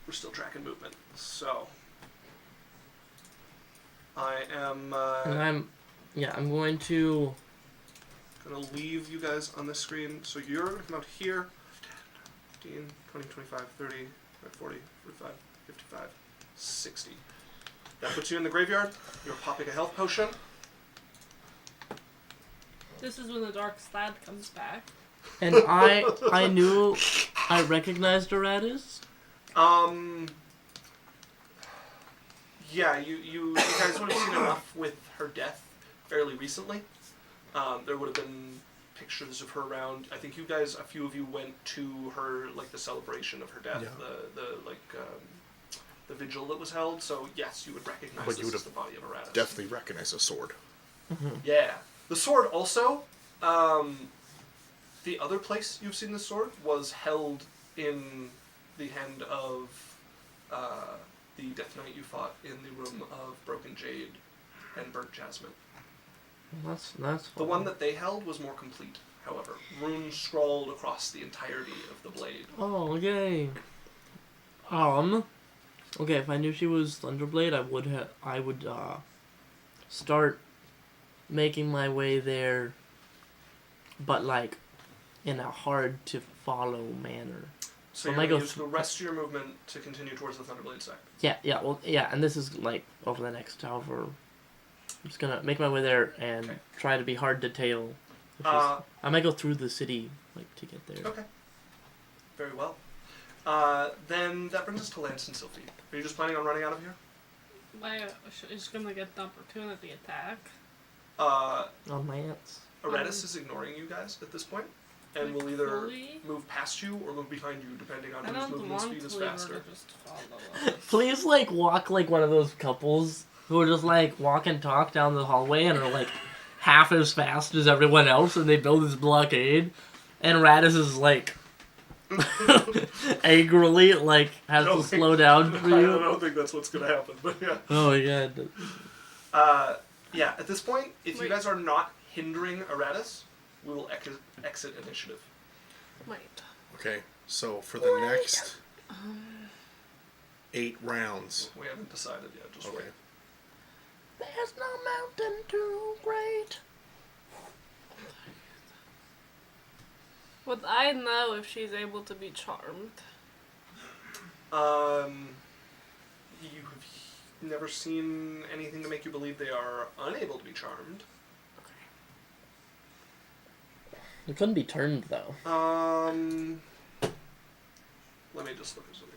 we're still tracking movement. So, I am And I'm going to... going to leave you guys on this screen. So you're going to come out here. 15, 20, 25, 30, 40, 45, 55, 60. That puts you in the graveyard. You're popping a health potion. This is when the Dark Slab comes back. And I knew I recognized Radis. Yeah, you guys would have seen enough with her death fairly recently. There would have been pictures of her around. I think you guys, a few of you went to her, like the celebration of her death, Yeah. the vigil that was held. So yes, you would recognize But you this would as the body of Aratus. Definitely recognize a sword. Yeah, the sword also. The other place you've seen the sword was held in the hand of the Death Knight you fought in the room of Broken Jade and Burnt Jasmine. That's The one that they held was more complete, however. Runes scrawled across the entirety of the blade. Oh, yay. Okay, if I knew she was Thunderblade, I would start making my way there, but like in a hard to follow manner. So I you're might going go to use the rest of your movement to continue towards the Thunderblade sect. Yeah, and this is like over the next however. I'm just gonna make my way there and Okay. try to be hard to tail. I might go through the city like to get there. Okay. Very well. Then that brings us to Lance and Sylphie. Are you just planning on running out of here? Is gonna get the opportunity attack. Uh, On Lance. Aretus is ignoring you guys at this point. and will either fully? move past you or move behind you, depending on I whose don't movement want speed to is leave her faster. to just follow us. Please, like, walk like one of those couples who are just, like, walk and talk down the hallway and are, like, half as fast as everyone else, and they build this blockade, and Radis is, like, angrily, like, has to slow down for I you. don't think that's what's going to happen, but yeah. Oh, my God. Yeah, at this point, if you Wait. guys are not hindering Aratus, we will exit initiative. Wait. Okay, so for the next 8 rounds. We haven't decided yet, just Okay. wait. There's no mountain too great. Would I know if she's able to be charmed? You have never seen anything to make you believe they are unable to be charmed. It couldn't be turned, though. Let me just look at something.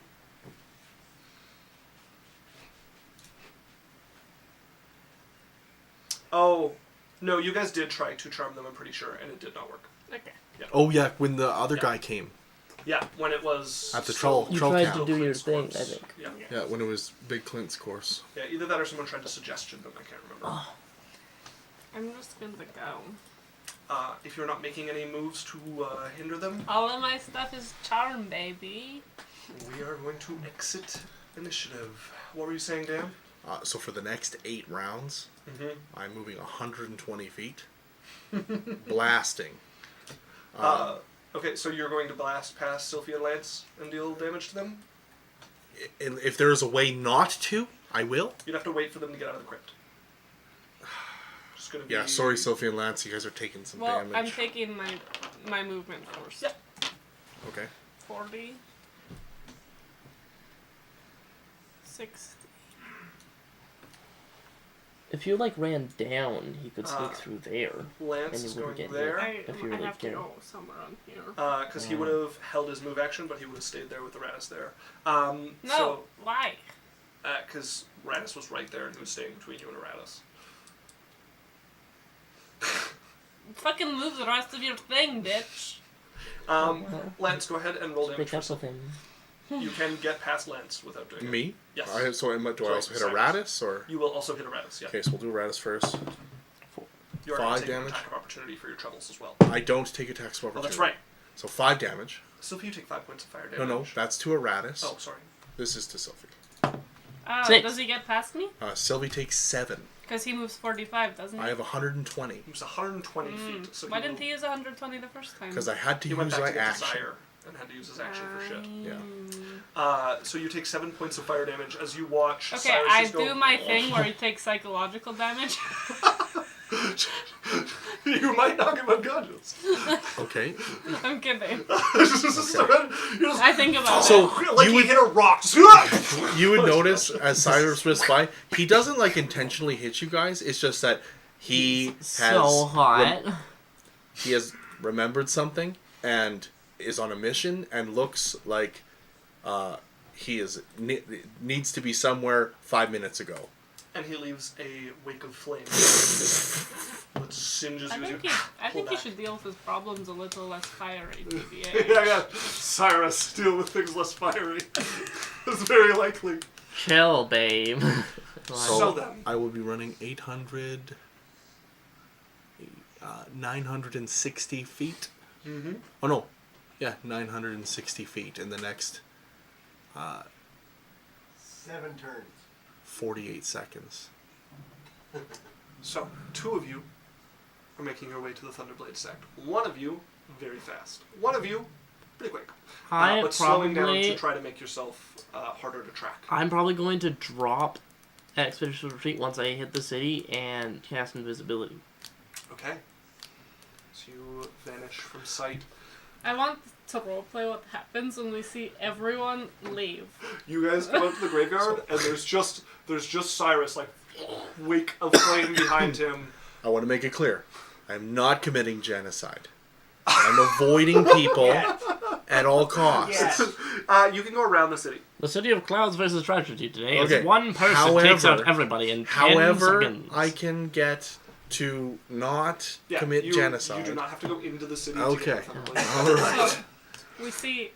Oh, no, you guys did try to charm them, I'm pretty sure, and it did not work. Okay. Oh yeah, when the other Yeah. guy came. Yeah, when it was... At the still- You Troll tried camp. to do your Clint's thing, corpse. I think. Yeah. Yeah, when it was Big Clint's course. Yeah, either that or someone tried to suggestion them, I can't remember. I'm just gonna go. If you're not making any moves to hinder them, All of my stuff is charm, baby. we are going to exit initiative. What were you saying, Dan? So for the next 8 rounds, Mm-hmm. I'm moving 120 feet, blasting. Okay, so you're going to blast past Sylphie and Lance and deal damage to them? If there is a way not to, I will. You'd have to wait for them to get out of the crypt. Just gonna be... Yeah, sorry, Sophie and Lance, you guys are taking some Well, damage. I'm taking my movement first. Yep. Okay. 40. 60. If you, like, ran down, he could sneak Uh, through there. Lance And you is wouldn't going get there. If you I really have to care. go somewhere on here. Because he would have held his move action, but he would have stayed there with the Radis there. No, why? Because Radis was right there and he was staying between you and Radis. Fucking move the rest of your thing, bitch. Lance, go ahead and roll damage. Break up with him. You can get past Lance without doing it. Me? Yes. Do I also hit a Cyrus. Radis, or? You will also hit a Radis, yeah. Okay, so we'll do Radis first. You're 5 taking an damage. attack of opportunity for your troubles as well. I don't take attacks of Oh, opportunity. that's right. So 5 damage. Sylphie, you take 5 points of fire No, damage. no, that's to a Radis. Oh, sorry. This is to Sylvie. 6. Does he get past me? Sylvie takes 7. Because he moves 45, doesn't he? I have 120. He was 120 feet. So Why didn't he use 120 the first time? Because I had to He went use back my to get action. Desire and had to use his action for shit. Yeah. So you take 7 points of fire damage as you watch. Okay, Cyrus I just go, do my thing where he takes psychological damage. You might knock him unconscious. Okay. I'm kidding. I I think about So it. like you he would hit a rock. you would notice as Cyrus whisks by, he doesn't like intentionally hit you guys. It's just that he has So hot. he has remembered something and is on a mission and looks like he is needs to be somewhere 5 minutes ago. And he leaves a wake of flame that singes I you as you think pull he back. should deal with his problems a little less fiery, TBA. Yeah. Cyrus, deal with things less fiery. That's very likely. Chill, babe. So then. I will be running 960 feet. Mm-hmm. Oh no, yeah, 960 feet in the next 7 turns. 48 seconds. So, 2 of you are making your way to the Thunderblade sect. 1 of you, very fast. 1 of you, pretty quick. I But slowing down probably- to try to make yourself harder to track. I'm probably going to drop Expedition Retreat once I hit the city and cast Invisibility. Okay. So you vanish from sight. I want to roleplay what happens when we see everyone leave. You guys come up to the graveyard, and there's just Cyrus, like, wake of flame behind him. I want to make it clear. I'm not committing genocide. I'm avoiding people at all costs. Yeah. You can go around the city. The City of Clouds versus Tragedy today Okay. is one person However- takes out everybody in 10 However, seconds. I can get to not Yeah, commit you, genocide. You do not have to go into the city. Okay. To get the All right. So, we see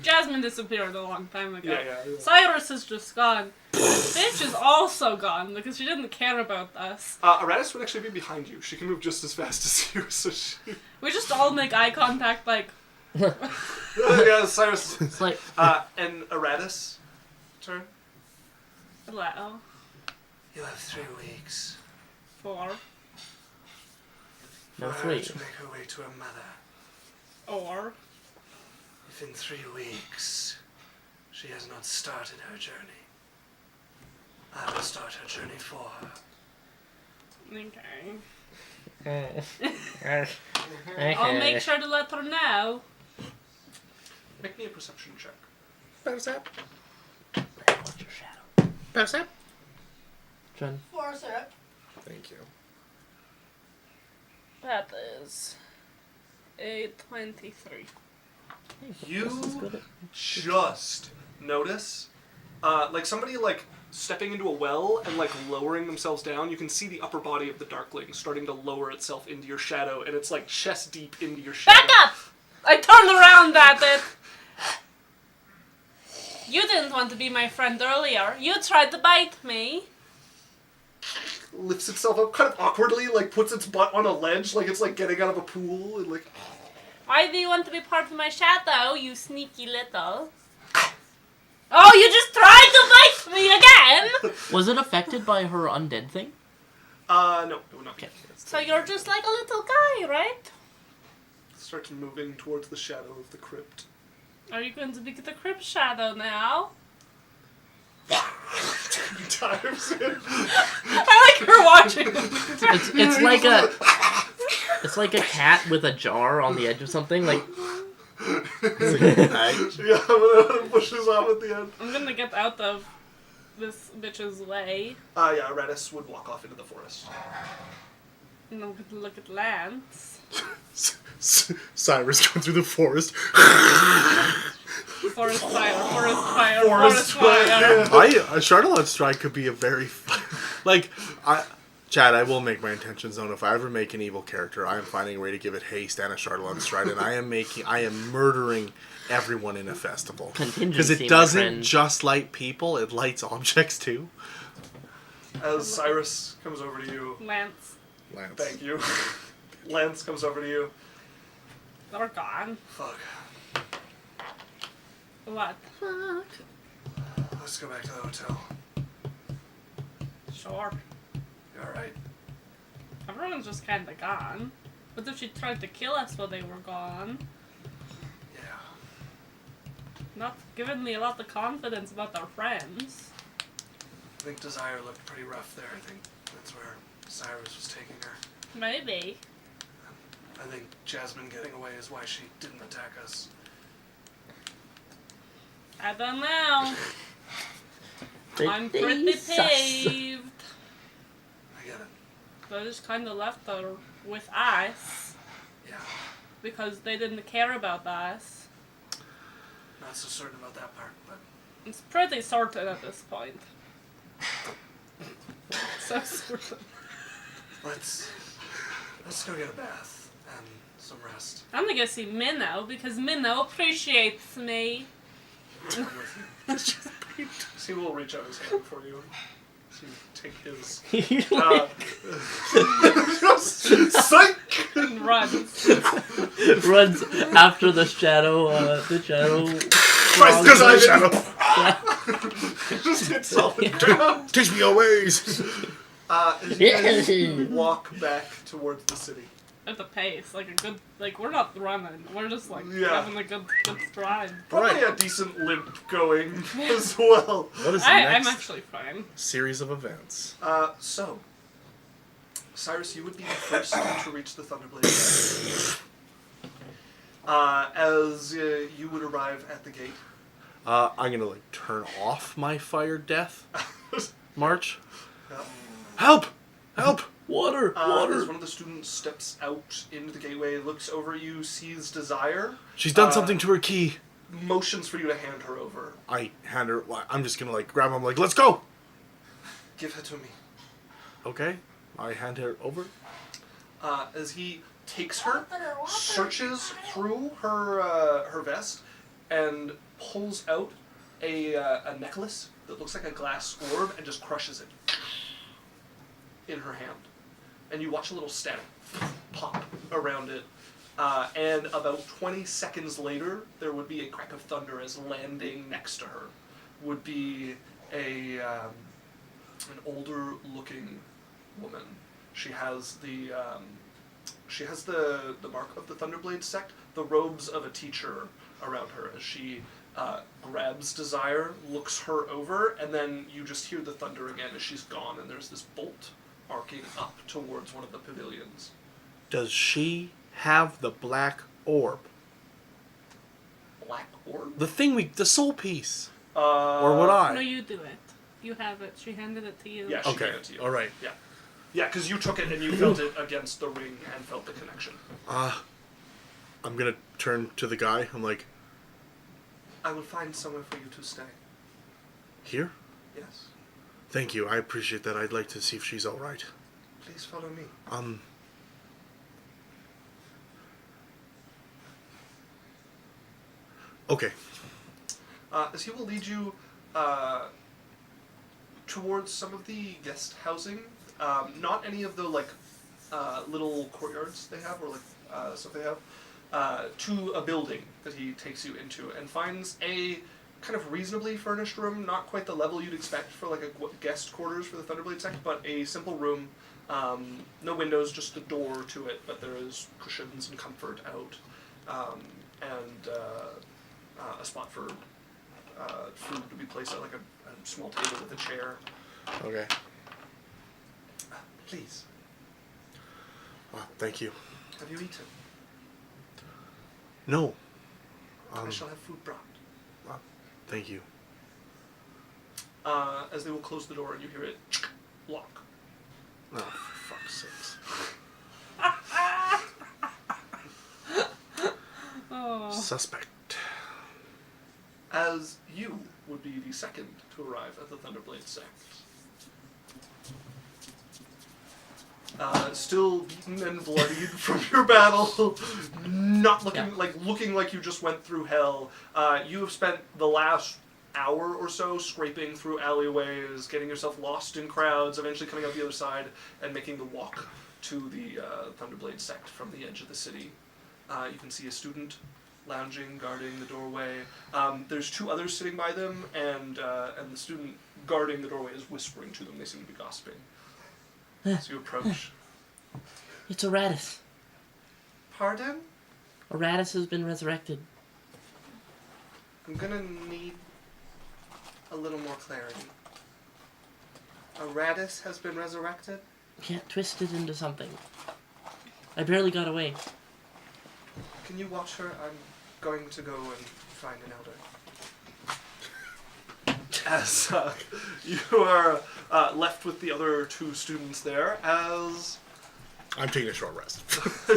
Jasmine disappeared a long time ago. Yeah. Cyrus is just gone. Bitch is also gone because she didn't care about us. Aratus would actually be behind you. She can move just as fast as you, so she... We just all make eye contact like... yeah, Cyrus. It's like And Aratus, turn. Hello. You have 3 weeks. 4. no for her 3. to make her way to her mother. Or... If in 3 weeks she has not started her journey, I will start her journey for her. Okay. I'll make sure to let her know. Make me a perception check. Percep. What's your shadow? Percep. Jen. Thank you. That is a 23. You just notice, like somebody like stepping into a well and like lowering themselves down. You can see the upper body of the Darkling starting to lower itself into your shadow, and it's like chest deep into your shadow. Back up! I turned around at it. You didn't want to be my friend earlier. You tried to bite me. Lifts itself up kind of awkwardly, like puts its butt on a ledge, like it's like getting out of a pool, and like. Why do you want to be part of my shadow, you sneaky little? Oh, you just tried to bite me again! Was it affected by her undead thing? No, it would not be. Okay. So you're just like a little guy, right? Starts moving towards the shadow of the crypt. Are you going to be the crypt shadow now? Times in. I like her watching. It's like a cat with a jar on the edge of something. Like Yeah, when it pushes off at the end. I'm gonna get out of this bitch's way. Yeah, Aratus would walk off into the forest. And I'm gonna look at Lance. Cyrus going through the forest. Forest fire, forest fire, Forest forest fire. fire. Charlotte Stride could be a very Chad, I will make my intentions known. If I ever make an evil character, I am finding a way to give it haste and a Charlotte Stride, and I am murdering everyone in a festival. Because it doesn't just light people, it lights objects too. As Cyrus comes over to you. Lance. Thank you. Lance comes over to you. They're gone. Fuck. What? fuck. Let's go back to the hotel. Sure. You alright? Everyone's just kinda gone. What if she tried to kill us while they were gone? Yeah. Not giving me a lot of confidence about our friends. I think Desire looked pretty rough there. I think that's where Cyrus was taking her. Maybe. I think Jasmine getting away is why she didn't attack us. I don't know. I'm Pretty pretty sus. peeved. I get it. They just kinda left her with us Yeah. because they didn't care about us. Not so certain about that part, but It's pretty certain at this point. So certain. let's go get a bath and some rest. I'm gonna go see Minnow because Minnow appreciates me. I'm with you. He will reach out his hand for you. So you take his. Psych! And runs. Runs after the shadow. The shadow. Christ, There's no Simon! shadow. Just hits all the ground. Teach me your ways. As you guys walk back towards the city. At the pace, like a good, like we're not running, we're just like Yeah. having a good stride. Probably Right. a decent limp going as well. What is the I'm next actually fine. series of events? So, Cyrus, you would be the first to reach the Thunderblade. As you would arrive at the gate. I'm gonna turn off my fire death march. Yeah. Help! Help! Water. As Water. one of the students steps out into the gateway, looks over at you, sees Desire, She's done something to her key. motions for you to hand her over. I hand her. I'm just gonna grab him. Let's go. Give her to me. Okay. I hand her over. As he takes her, searches through her vest, and pulls out a necklace that looks like a glass orb and just crushes it in her hand. And you watch a little static pop around it. And about 20 seconds later, there would be a crack of thunder as landing next to her would be an older-looking woman. She has the mark of the Thunderblade sect, the robes of a teacher around her as she grabs Desire, looks her over, and then you just hear the thunder again as she's gone, and there's this bolt arcing up towards one of the pavilions. Does she have the black orb? Black orb? The soul piece. Or would I? No, you do it. You have it. She handed it to you. Yeah, she Okay, gave it to you. all right. Yeah. Yeah, because you took it and you felt it against the ring and felt the connection. I'm gonna turn to the guy. I'm like, I will find somewhere for you to stay. here? Yes. Thank you. I appreciate that. I'd like to see if she's all right. Please follow me. Okay. As he will lead you towards some of the guest housing, not any of the little courtyards they have or stuff they have, to a building that he takes you into and finds a kind of reasonably furnished room, not quite the level you'd expect for like a guest quarters for the Thunderblade sect, but a simple room, no windows, just a door to it, but there is cushions and comfort out, and a spot for food to be placed at like a small table with a chair. Okay. Please. Thank you. Have you eaten? No. I shall have food brought. Thank you. As they will close the door and you hear it lock. Oh, for fuck's sakes. Oh. Suspect. As you would be the second to arrive at the Thunderblade sect. Still beaten and bloodied from your battle, not looking like you just went through hell. You have spent the last hour or so scraping through alleyways, getting yourself lost in crowds, eventually coming out the other side and making the walk to the Thunderblade sect from the edge of the city. You can see a student lounging, guarding the doorway. There's two others sitting by them, and the student guarding the doorway is whispering to them. They seem to be gossiping. As you approach. It's Aratus. Pardon? Aratus has been resurrected. I'm gonna need a little more clarity. Aratus has been resurrected? Can't twist it into something. I barely got away. Can you watch her? I'm going to go and find an elder. As you are left with the other two students there, as... I'm taking a short rest.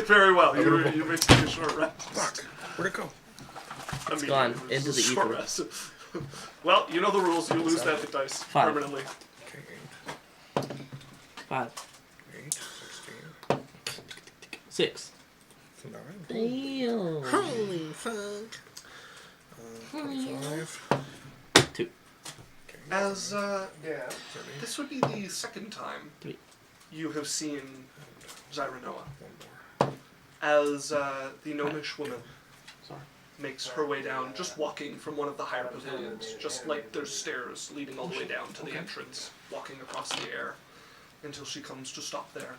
Very well, you may take a short rest. Fuck. Where'd it go? It's gone into the short ether. Rest. Well, you know the rules. You lose that hit dice permanently. Okay. 5. 8, 16, 6. 9. Damn. Holy fuck. 25. 2. Okay. As Yeah. 30. this would be the second time 3. you have seen Zyranoa. One more. As the gnomish woman Sorry. makes her way down, just walking from one of the higher pavilions, just like there's stairs leading all the way down to the entrance, walking across the air until she comes to stop there.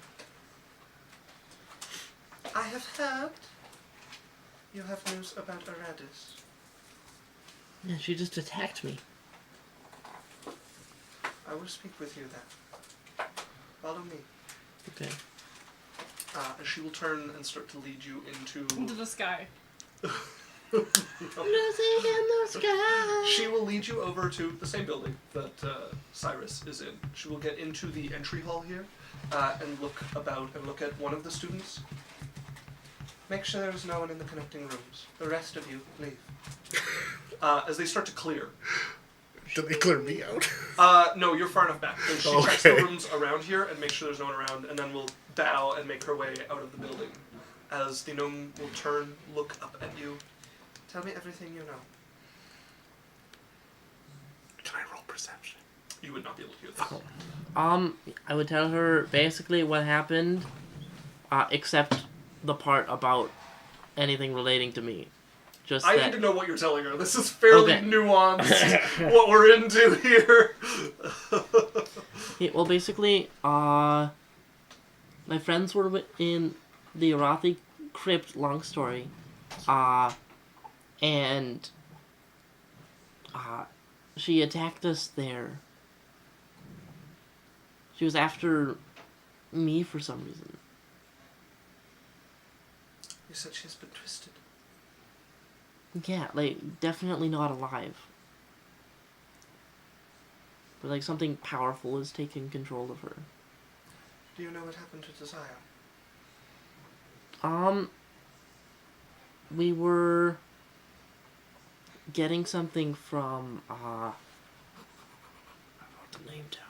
I have heard you have news about Aratus. Yeah, she just attacked me. I will speak with you then. Follow me. Okay. And she will turn and start to lead you into... Into the sky. Losing in the sky. She will lead you over to the same building that Cyrus is in. She will get into the entry hall here and look about and look at one of the students. Make sure there's no one in the connecting rooms. The rest of you, leave. As they start to clear. Did they clear me out? No, you're far enough back. She checks the rooms around here and makes sure there's no one around, and then will bow and make her way out of the building. As the gnome will turn, look up at you. Tell me everything you know. Can I roll perception? You would not be able to hear this. I would tell her basically what happened, except the part about anything relating to me. Just I need to know what you're telling her. This is fairly nuanced, what we're into here. Yeah, well, basically, my friends were in the Arathi crypt, long story, and she attacked us there. She was after me for some reason. You said she's been twisted. Yeah, like, definitely not alive. But, like, something powerful is taking control of her. Do you know what happened to Desire? We were getting something from, I wrote the name down.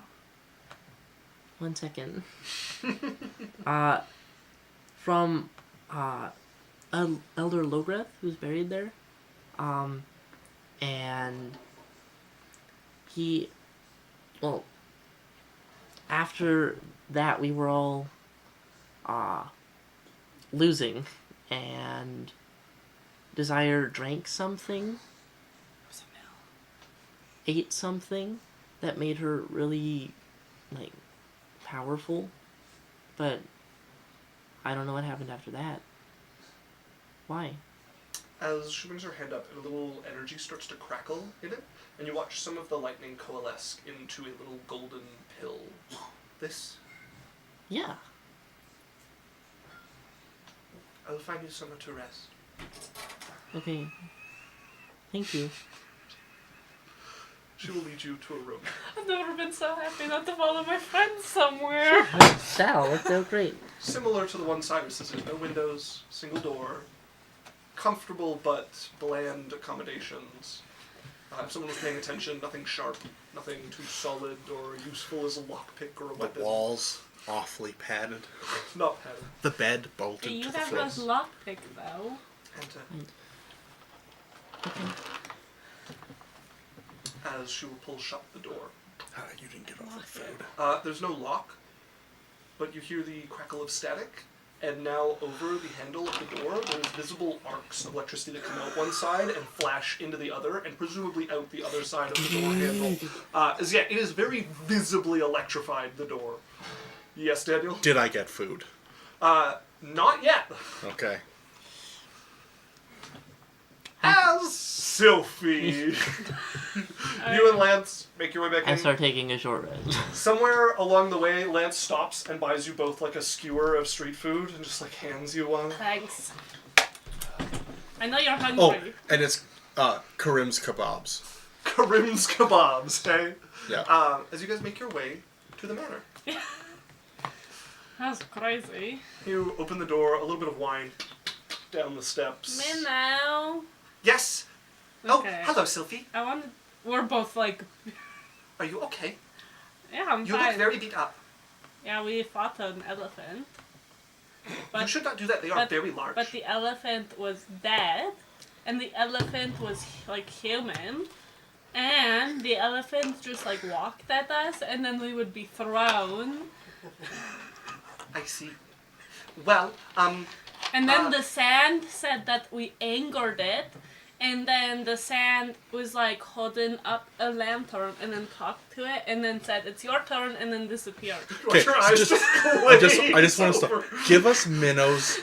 1 second. From, Elder Logreth, who's buried there. And he, well, after that we were all, losing, and Desire drank something, ate something that made her really, like, powerful, but I don't know what happened after that. Why? As she brings her hand up, a little energy starts to crackle in it, and you watch some of the lightning coalesce into a little golden pill. This? Yeah. I will find you somewhere to rest. Okay. Thank you. She will lead you to a room. I've never been so happy not to follow my friends somewhere. Sal, that's so great. Similar to the one Cyrus is in. No windows, single door. Comfortable but bland accommodations. If someone was paying attention, nothing sharp, nothing too solid or useful as a lockpick or a The weapon. walls awfully padded. Not padded. The bed bolted You to the have floor. those lockpick though. And as she will pull shut the door. You didn't get off the food. There's no lock, but you hear the crackle of static, and now over the handle of the door, there's visible arcs of electricity that come out one side and flash into the other, and presumably out the other side of the door handle. It is very visibly electrified, the door. Yes, Daniel? Did I get food? Not yet. Okay. As Sylphie. You and Lance make your way back I in. start taking a short rest. Somewhere along the way, Lance stops and buys you both like a skewer of street food and just like hands you one. Thanks. I know you're hungry. Oh, and it's Karim's kebabs. Karim's kebabs, hey? Yeah. As you guys make your way to the manor. That's crazy. You open the door, a little bit of wine down the steps. Minnow. Yes! Okay. Oh, hello, Sylphie. We're both like, Are you okay? yeah, I'm You fine. look very beat up. Yeah, we fought an elephant. You should not do that, they are very large. But the elephant was dead, and the elephant was like human, and the elephant just like walked at us, and then we would be thrown. I see. Well, And then the sand said that we angered it, and then the sand was like holding up a lantern and then talked to it and then said, "It's your turn," and then disappeared. Okay, your eyes just- just I just want to glaze over. stop. Give us Minnow's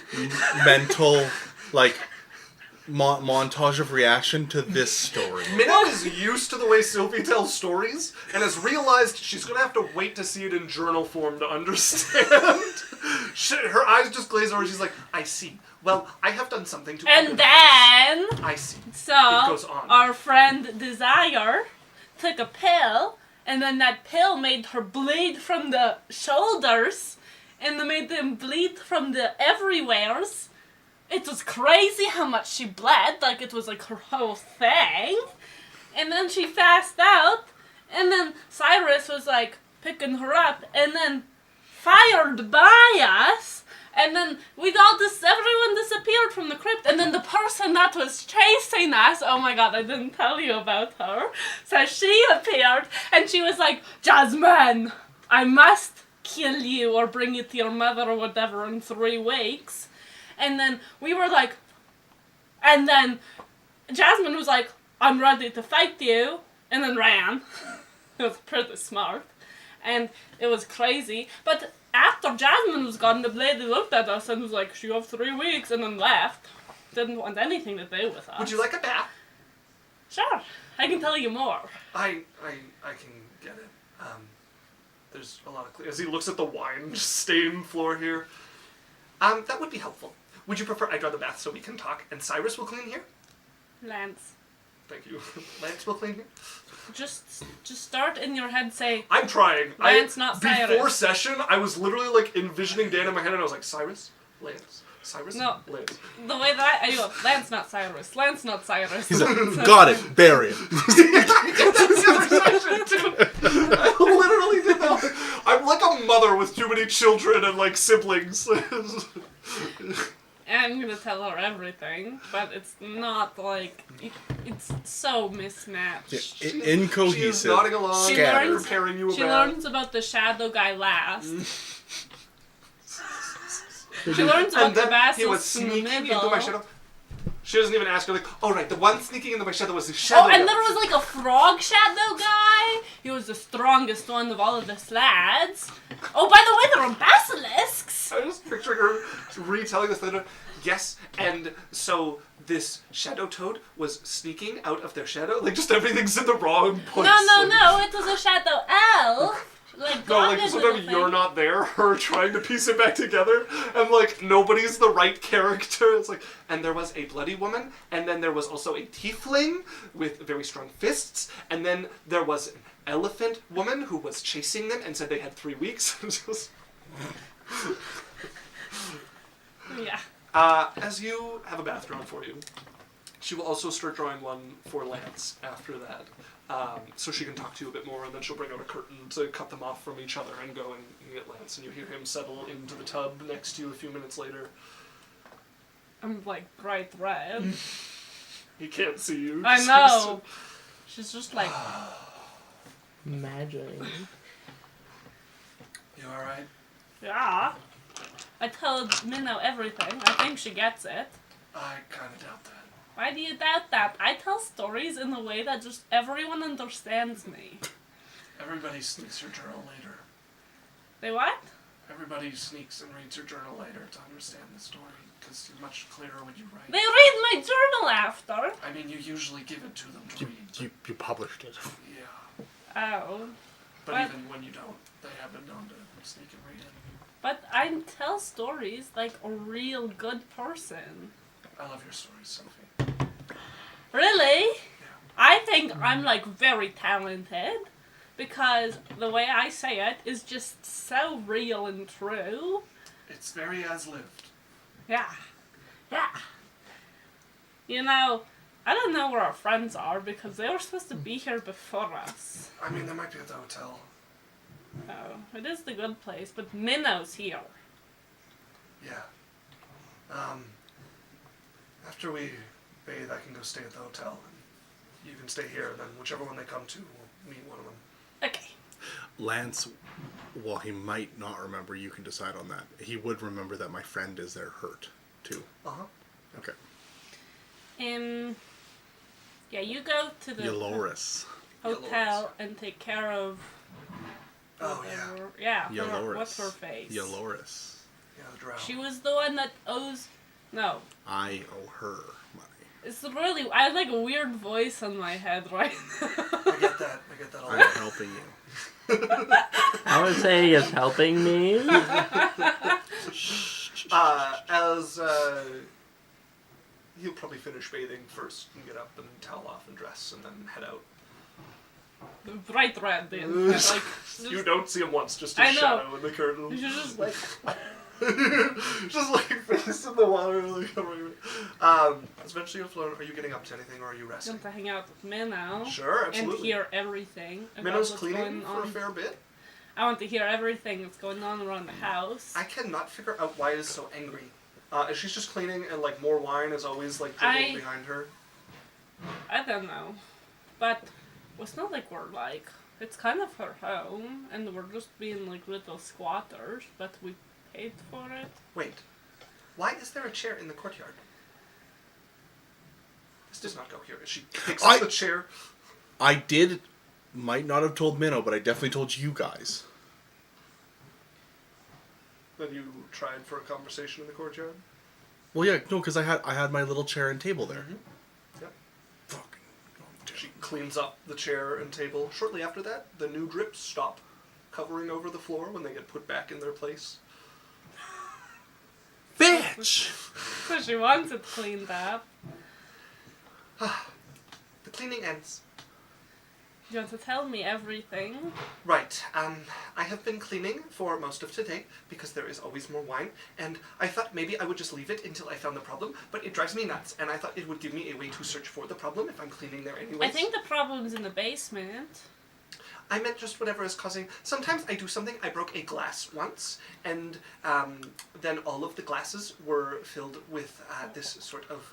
mental, like, montage of reaction to this story. Minnow is used to the way Sylvie tells stories and has realized she's going to have to wait to see it in journal form to understand. Her eyes just glaze over. She's like, I see. Well, I have done something to And then, I see. so It goes on. our friend Desire took a pill, and then that pill made her bleed from the shoulders, and then made them bleed from the everywheres. It was crazy how much she bled, like it was like her whole thing. And then she passed out, And then Cyrus was like picking her up and then fired by us. And then everyone disappeared from the crypt. And then the person that was chasing us, oh my god, I didn't tell you about her. So she appeared and she was like, Jasmine, I must kill you or bring you to your mother or whatever in 3 weeks. And then we were like, and then Jasmine was like, I'm ready to fight you. And then ran. It was pretty smart. And it was crazy. But after Jasmine was gone, the lady looked at us and was like, you have 3 weeks, and then left. Didn't want anything to do with us. Would you like a bath? Sure. I can tell you more. I can get it. There's a lot of as he looks at the wine stained floor here. That would be helpful. Would you prefer I draw the bath so we can talk and Cyrus will clean here? Lance. Thank you. Lance will clean here? Just start in your head, say, I'm trying. Lance, not Cyrus. Before session, I was literally like envisioning Dan in my head and I was like, Cyrus, Lance, Cyrus, No. Lance. The way that I go, Lance, not Cyrus. Lance, not Cyrus. He's like, got it, bury it. That's the other session too. I literally did that. I'm like a mother with too many children and like siblings. I'm gonna tell her everything, but it's not like it's so mismatched. Incohesive. She is nodding along, She scattered. learns- preparing you She about. learns about the shadow guy last. She learns about And the then he basilisk was in the sneaking into middle. my shadow. She doesn't even ask her like, oh right, the one sneaking into my shadow was the shadow. Oh, and guy. there was like a frog shadow guy. He was the strongest one of all of the slads. Oh, by the way, there were basilisks. I was just picturing her retelling this later. Yes, and so this shadow toad was sneaking out of their shadow. Like just everything's in the wrong place. No, it was a shadow elf. Like, No, like goblin sometimes little you're thing. not there, her trying to piece it back together, and like nobody's the right character. It's like, and there was a bloody woman, and then there was also a tiefling with very strong fists, and then there was an elephant woman who was chasing them and said they had 3 weeks. Yeah. As you have a bath drawn for you, she will also start drawing one for Lance after that. So she can talk to you a bit more, and then she'll bring out a curtain to cut them off from each other and go and get Lance, and you hear him settle into the tub next to you a few minutes later. I'm like bright red. He can't see you. I know. She's just like, Imagine. You alright? yeah. I told Minnow everything. I think she gets it. I kinda doubt that. Why do you doubt that? I tell stories in a way that just everyone understands me. Everybody sneaks your journal later. They what? Everybody sneaks and reads your journal later to understand the story, because you're much clearer when you write. They read my journal after. I mean, you usually give it to them to read. You published it. Yeah. Oh. But But- even when you don't, they have been known to sneak and read it. But I tell stories like a real good person. I love your stories, Sophie. Really? I think I'm like very talented because the way I say it is just so real and true. It's very as lived. Yeah. Yeah. You know, I don't know where our friends are because they were supposed to be here before us. I mean, they might be at the hotel. Oh, it is the good place, but Minnow's here. Yeah. After we bathe, I can go stay at the hotel, and you can stay here, and then whichever one they come to, we'll meet one of them. Okay. Lance, while he might not remember, you can decide on that. He would remember that my friend is there hurt, too. Uh-huh. Okay. Yeah, you go to the Yoloris. hotel and take care of. Oh, yeah. Yeah. Yoloris. What's her face? Yoloris. Yeah, the drow. She was the one that owes. No. I owe her money. It's really. I have like a weird voice on my head right now. I get that a I'm lot. helping you. I would say he is helping me. He'll probably finish bathing first and get up and towel off and dress and then head out. Bright red, then. Like, You don't see him once, just a I know. shadow in the curtain. you're just like. Just like face in the water, like covering it. Eventually, are you getting up to anything, or are you resting? I'm going to hang out with Minnow. Sure, absolutely. And hear everything. Minnow's cleaning for a fair bit. I want to hear everything that's going on around the house. I cannot figure out why it is so angry. She's just cleaning, and like more wine is always like dribbling behind her. I don't know, but it's not like we're like. It's kind of her home, and we're just being like little squatters, but we paid for it. Wait, why is there a chair in the courtyard? This does not go here. She picks up the chair. Might not have told Minnow, but I definitely told you guys. Then you tried for a conversation in the courtyard? Well, yeah, no, because I had my little chair and table there. Mm-hmm. Yep. Fucking. She cleans up the chair and table. Shortly after that, the new drips stop covering over the floor when they get put back in their place. Bitch! So she wants it cleaned up. The cleaning ends. You want to tell me everything? Right. I have been cleaning for most of today because there is always more wine, and I thought maybe I would just leave it until I found the problem, but it drives me nuts, and I thought it would give me a way to search for the problem if I'm cleaning there anyways. I think the problem's in the basement. I meant just whatever is causing... Sometimes I do something. I broke a glass once, and then all of the glasses were filled with this sort of,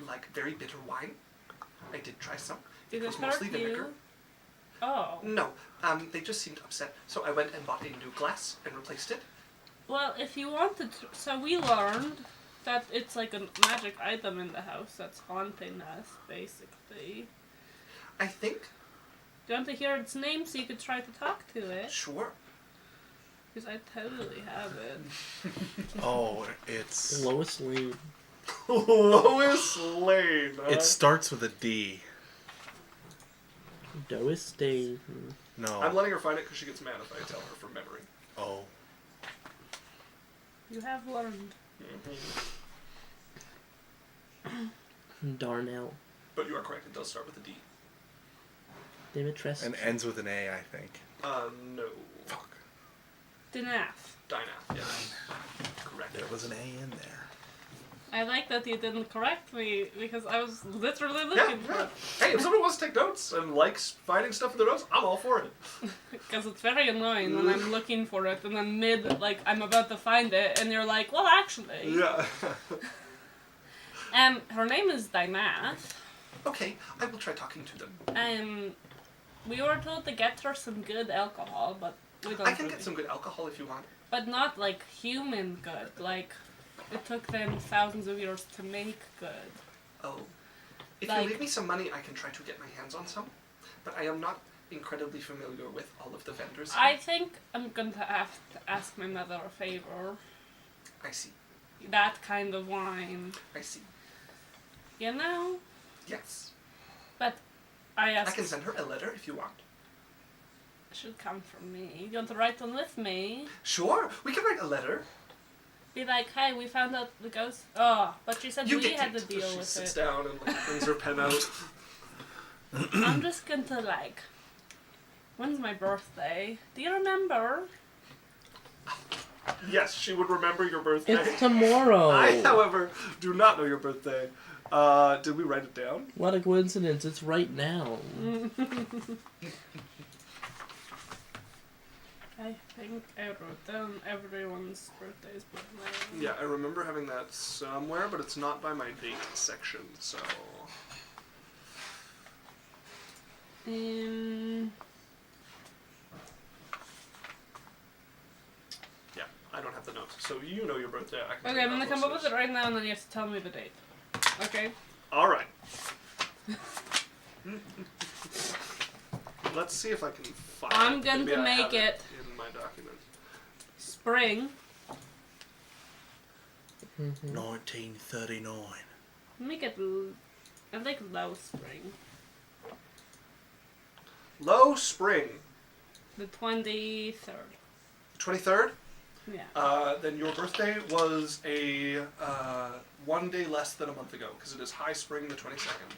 like, very bitter wine. I did try some. Did it was it mostly hurt you? vinegar. Oh. No, they just seemed upset. So I went and bought a new glass and replaced it. Well, if you wanted to... So we learned that it's like a magic item in the house that's haunting us, basically. I think. Do you want to hear its name so you could try to talk to it? Sure. Because I totally have it. Oh, it's... Lois Lane. Lois Lane. Huh? It starts with a D. Dois Day. No. I'm letting her find it because she gets mad if I tell her from memory. Oh. You have learned. Darnell. But you are correct. It does start with a D. David Tress. And ends with an A, I think. No. Fuck. Dinaf. Dynath, yeah. Correct. There was an A in there. I like that you didn't correct me because I was literally looking for it. Hey, if someone wants to take notes and likes finding stuff in their notes, I'm all for it. Because it's very annoying when I'm looking for it and then I'm about to find it and you're like, well, actually. Yeah. Her name is Dynath. Okay, I will try talking to them. We were told to get her some good alcohol, but we don't. I can get some good alcohol if you want. But not like human good, like it took them thousands of years to make good. Oh. If Like- you leave me some money, I can try to get my hands on some. But I am not incredibly familiar with all of the vendors here. I think I'm going to have to ask my mother a favor. I see. That kind of wine. I see. You know? Yes. But I I asked... can send her a letter if you want. It should come from me. You want to write one with me? Sure, we can write a letter. Be like, hey, we found out the ghost... Oh, but she said You we get had to it. deal She with sits it. down and like, brings her pen out. I'm just going to like... When's my birthday? Do you remember? Yes, she would remember your birthday. It's tomorrow. I, however, do not know your birthday. Did we write it down? What a coincidence. It's right now. I think I wrote down everyone's birthdays but mine. Yeah, I remember having that somewhere, but it's not by my date section, so... Yeah, I don't have the notes. So you know your birthday. I can Okay, I'm gonna come up with it right now and then you have to tell me the date. Okay? Alright. Let's see if I can find it. I'm going Maybe to I make have it in my document. spring. 1939. Make it I like low spring. Low spring. The 23rd. 23rd? Yeah. Then your birthday was a 1 day less than a month ago, because it is high spring the 22nd.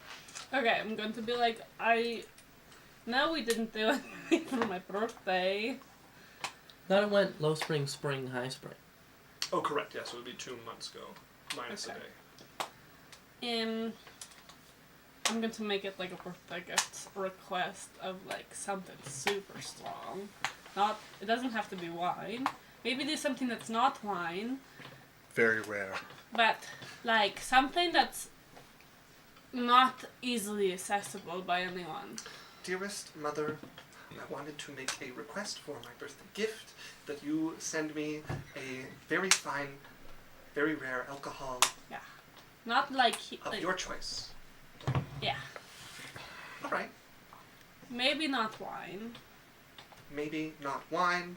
Okay, I'm going to be like, no, we didn't do anything for my birthday. Thought it went low spring, spring, high spring. Oh, correct. Yes, it would be 2 months ago, minus Okay. a day. I'm going to make it like a birthday gift request of like something super strong. It doesn't have to be wine. Maybe do something that's not wine, Very rare. but like something that's not easily accessible by anyone. Dearest mother, I wanted to make a request for my birthday gift that you send me a very fine, very rare alcohol Not like, of your choice. yeah, All right. maybe not wine. Maybe not wine.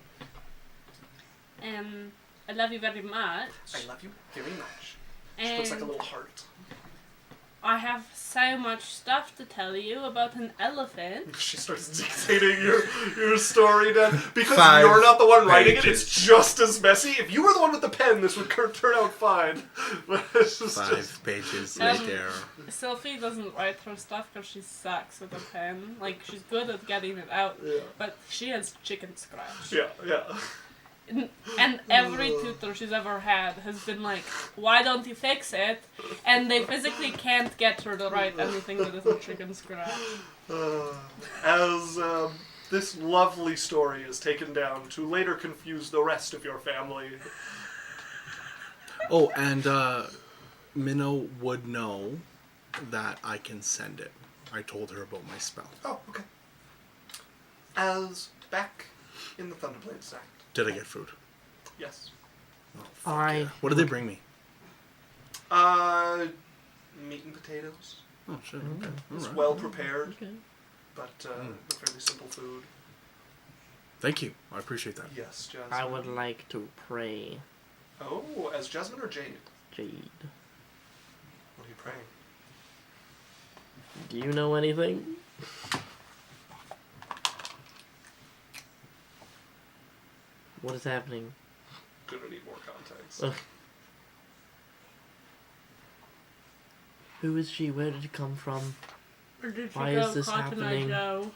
I love you very much. I love you very much. She And looks like a little heart. I have so much stuff to tell you about an elephant. She starts dictating your story, Dan. Because 5 you're not the one writing it, pages. it's just as messy. If you were the one with the pen, this would turn out fine. But it's just 5 pages Um, later. Sophie doesn't write her stuff because she sucks with a pen. Like, she's good at getting it out, Yeah. but she has chicken scratch. Yeah. And every tutor she's ever had has been like, why don't you fix it? And they physically can't get her to write anything that isn't chicken scratch. As this lovely story is taken down to later confuse the rest of your family. Oh, and Minnow would know that I can send it. I told her about my spell. Oh, okay. As back in the Thunderblades Act. Did I get food? Yes. Oh, fuck yeah. What did they bring me? Meat and potatoes. Oh, shit. Okay. It's All right. well prepared, Okay. but fairly simple food. Thank you. I appreciate that. Yes, Jasmine. I would like to pray, Oh, as Jasmine or Jade? Jade. What are you praying? Do you know anything? What is happening? Gonna need more context. Ugh. Who is she? Where did she come from? Or did she Why go is this Cotton Eye happening? Joe?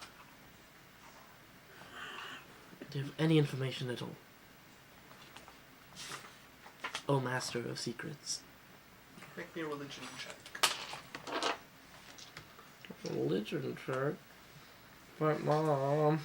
Do you have any information at all? Oh, Master of Secrets. Make me a religion check. Religion check? But Mom...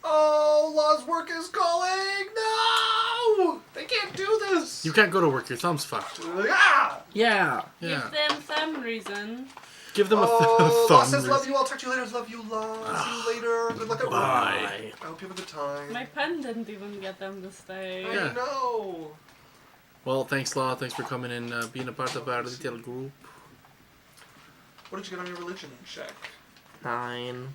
Oh, Law's work is calling! No! They can't do this! You can't go to work. Your thumb's fucked. Yeah! Yeah! Yeah. Give them some reason. Give them Oh, a Law thumb. says love you. I'll talk to you later. Love you, Law. See you later. Good luck at work. Bye. I hope you have a good time. My pen didn't even get them to stay. I Yeah. know. Well, thanks, Law. Thanks for coming and being a part of our little group. What did you get on your religion check? 9.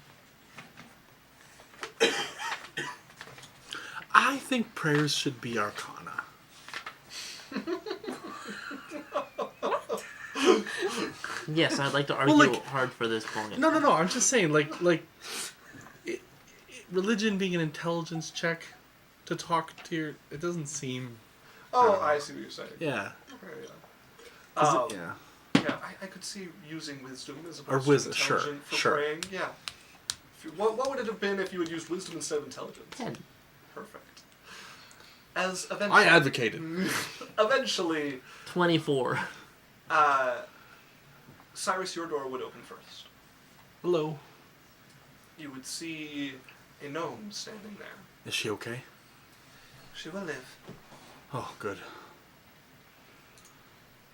I think prayers should be arcana. Yes, I'd like to argue like- hard for this point. No. I'm just saying, religion being an intelligence check to talk to your. It doesn't seem. Oh, I see what you're saying. Yeah. Okay, yeah. 'Cause yeah. Yeah, I could see using wisdom as Or opposed wisdom, to sure, intelligent for sure. praying. Yeah. If you, what would it have been if you had used wisdom instead of intelligence? 10. Perfect. As eventually, I advocated. eventually, 24. Cyrus, your door would open first. Hello. You would see a gnome standing there. Is she okay? She will live. Oh, good.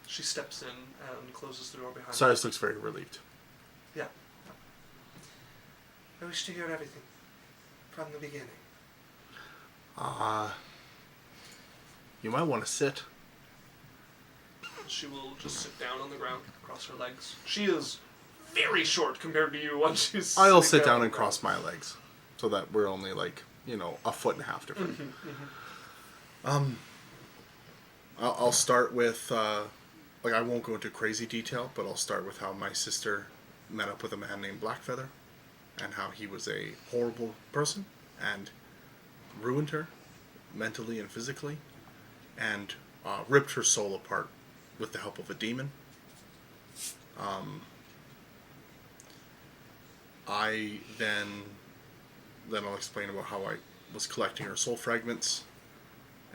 She steps in and closes the door behind Cyrus looks very relieved. her. Yeah. I wish to hear everything from the beginning. You might want to sit. She will just sit down on the ground, cross her legs. She is very short compared to you once she's I'll sitting sit down on and the cross my legs, so that we're only a foot and a half different. I'll start with I won't go into crazy detail, but I'll start with how my sister met up with a man named Blackfeather, and how he was a horrible person and ruined her mentally and physically, and ripped her soul apart with the help of a demon. then I'll explain about how I was collecting her soul fragments,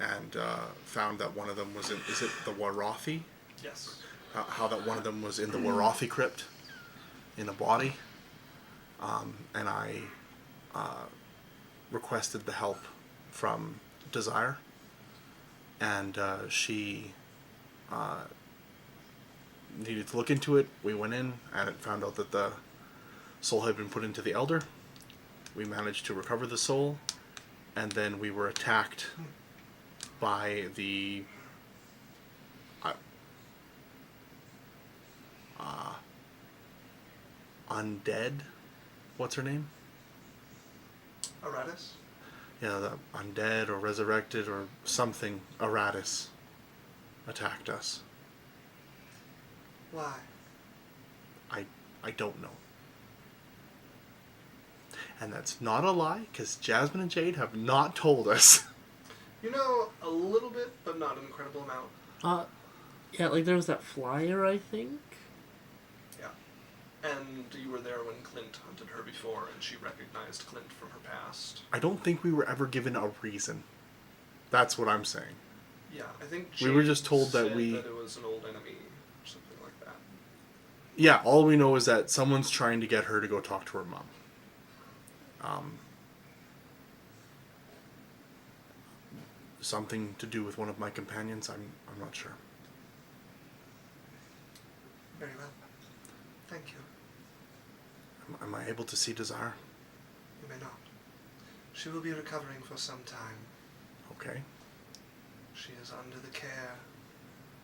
and found that one of them was in, is it the Warathi? Yes. How that one of them was in the Warathi crypt, in a body, and I requested the help from Desire, and she needed to look into it. We went in and found out that the soul had been put into the Elder. We managed to recover the soul, and then we were attacked by the undead. What's her name? Aratus? Yeah, the undead or resurrected or something. Aratus attacked us. Why? I don't know. And that's not a lie, because Jasmine and Jade have not told us. You know a little bit, but not an incredible amount. Yeah, like there was that flyer, I think. Yeah. And you were there when Clint hunted her before, and she recognized Clint from her past. I don't think we were ever given a reason. That's what I'm saying. Yeah, I think We were just told that said we... that it was an old enemy, or something like that. Yeah, all we know is that someone's trying to get her to go talk to her mom. Something to do with one of my companions, I'm not sure. Very well. Thank you. Am I able to see Desire? You may not. She will be recovering for some time. Okay. She is under the care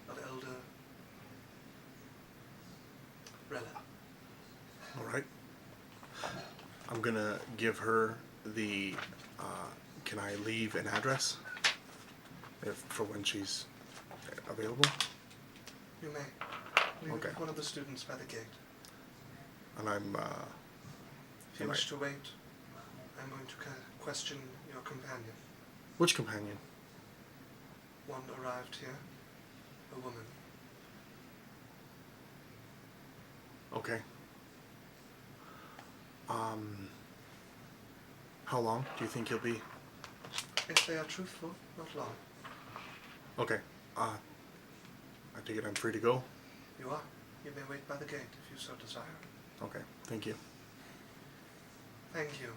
of Elder Rella. Alright. I'm gonna give her the, can I leave an address? For when she's available? You may. Leave Okay. it with one of the students by the gate. And I'm, If you wish to wait, I'm going to question your companion. Which companion? One arrived here, a woman. Okay. How long do you think you'll be? If they are truthful, not long. Okay. I take it I'm free to go? You are. You may wait by the gate if you so desire. Okay, thank you. Thank you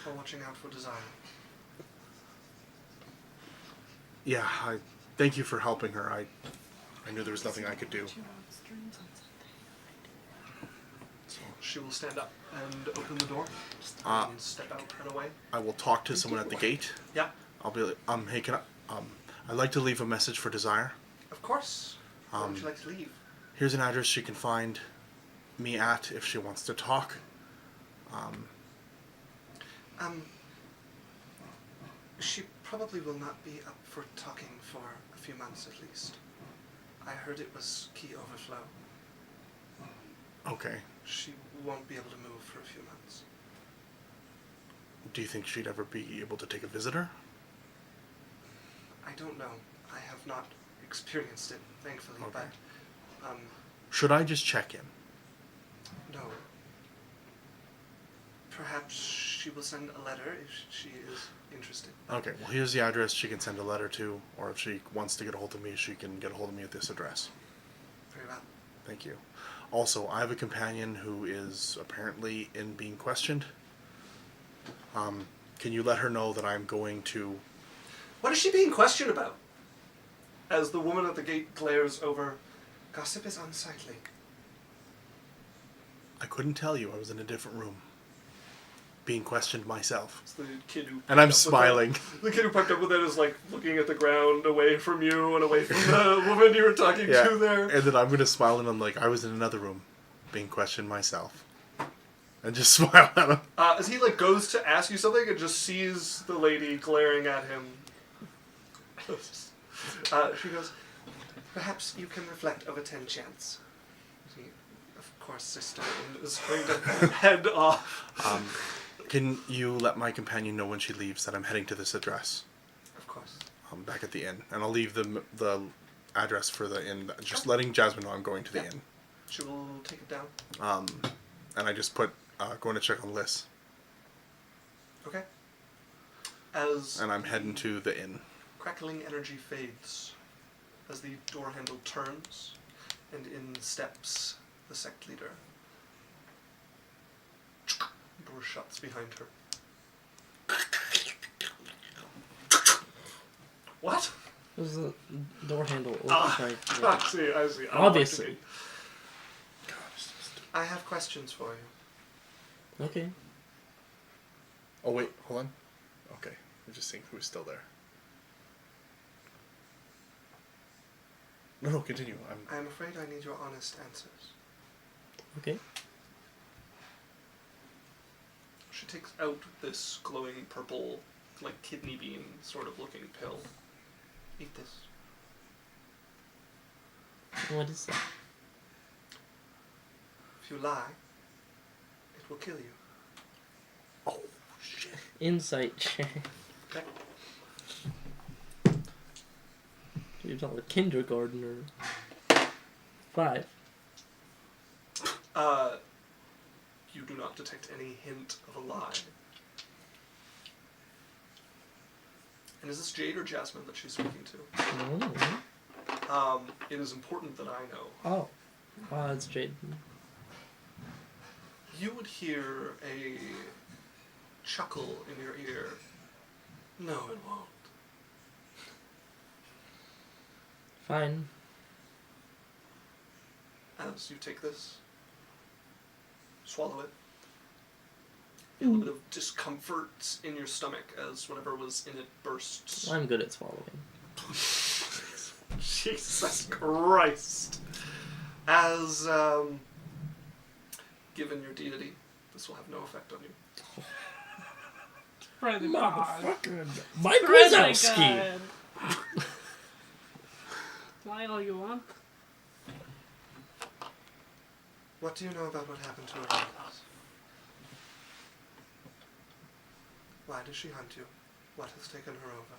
for watching out for Desire. Yeah, I thank you for helping her. I knew there was nothing I could do. So she will stand up and open the door and step out and away. I will talk to someone at the gate. Yeah, I'll be like, hey, can I'd like to leave a message for Desire. of course. Where would you like to leave? Here's an address she can find me at if she wants to talk. She probably will not be up for talking for a few months at least. I heard it was key overflow. Okay. She won't be able to move for a few months. Do you think she'd ever be able to take a visitor? I don't know. I have not experienced it, thankfully, Okay. but, Should I just check in? no. Perhaps she will send a letter if she is interested. Okay, well here's the address she can send a letter to, or if she wants to get a hold of me, she can get a hold of me at this address. Very well. Thank you. Also, I have a companion who is apparently in being questioned. Can you let her know that I'm going to... What is she being questioned about? As the woman at the gate glares over, gossip is unsightly. I couldn't tell you, I was in a different room. Being questioned myself. It's the kid who... And I'm piped up with smiling. it. The kid who piped up with it is like looking at the ground away from you and away from the woman you were talking to there. And then I'm going to smile and I'm like, I was in another room being questioned myself. And just smile at him. As he like goes to ask you something and just sees the lady glaring at him. She goes, perhaps you can reflect over 10 chance. He, of course, sister, and is going to head off. Can you let my companion know when she leaves that I'm heading to this address? Of course. Back at the inn. And I'll leave the address for the inn. Just letting Jasmine know I'm going to the inn. She will take it down. And I just put going to check on Liz. Okay. And I'm heading to the inn. Crackling energy fades as the door handle turns, and in steps the sect leader. Door shuts behind her. What? It was a door handle. I see. Obviously. I have questions for you. Okay. Oh wait, hold on. Okay, I'm just seeing who's still there. No, continue. I'm afraid I need your honest answers. Okay. She takes out this glowing purple, like kidney bean sort of looking pill. Eat this. What is that? If you lie, it will kill you. Oh shit! Insight check. Okay. You're not a kindergartner. 5. You do not detect any hint of a lie. And is this Jade or Jasmine that she's speaking to? Oh. It is important that I know. Oh. Wow, it's Jade. You would hear a chuckle in your ear. No, it won't. Fine. As you take this, swallow it. A little bit of discomfort in your stomach as whatever was in it bursts. I'm good at swallowing. Jesus Christ. As, given your deity, this will have no effect on you. For the god. Motherfucker. Mike Wazowski! Lie all you want. What do you know about what happened to her relatives? Why does she hunt you? What has taken her over?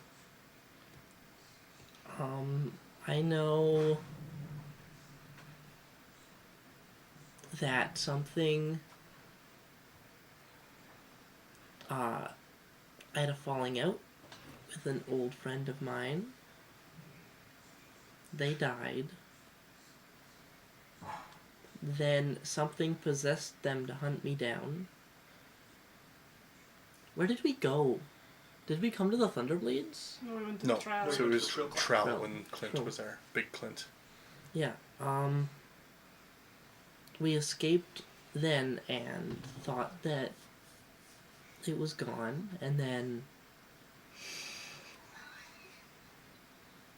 I know that something, I had a falling out with an old friend of mine. They died. Then something possessed them to hunt me down. Where did we go? Did we come to the Thunderblades? No, we went to No, trial. so it was Trill. Trowel when Clint was there. Big Clint. Yeah, we escaped then and thought that it was gone, and then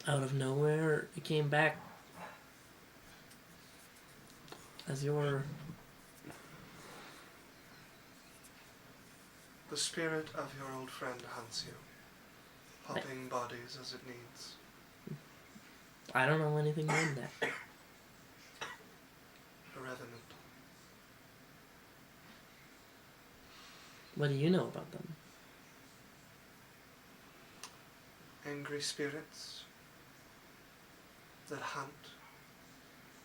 out of nowhere it came back as your... The spirit of your old friend hunts you, popping bodies as it needs. I don't know anything more than that. A revenant. What do you know about them? Angry spirits that hunt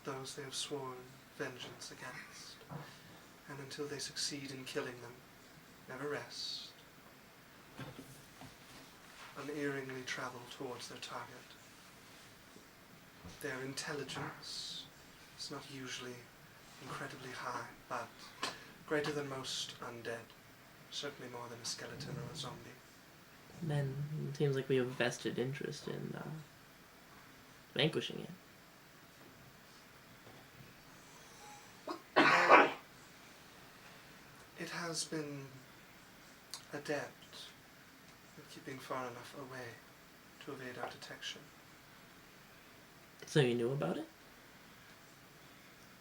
those they have sworn vengeance against, and until they succeed in killing them, never rest, unerringly travel towards their target. Their intelligence is not usually incredibly high, but greater than most undead, certainly more than a skeleton or a zombie. Then it seems like we have a vested interest in vanquishing it. It has been adept at keeping far enough away to evade our detection. So you knew about it?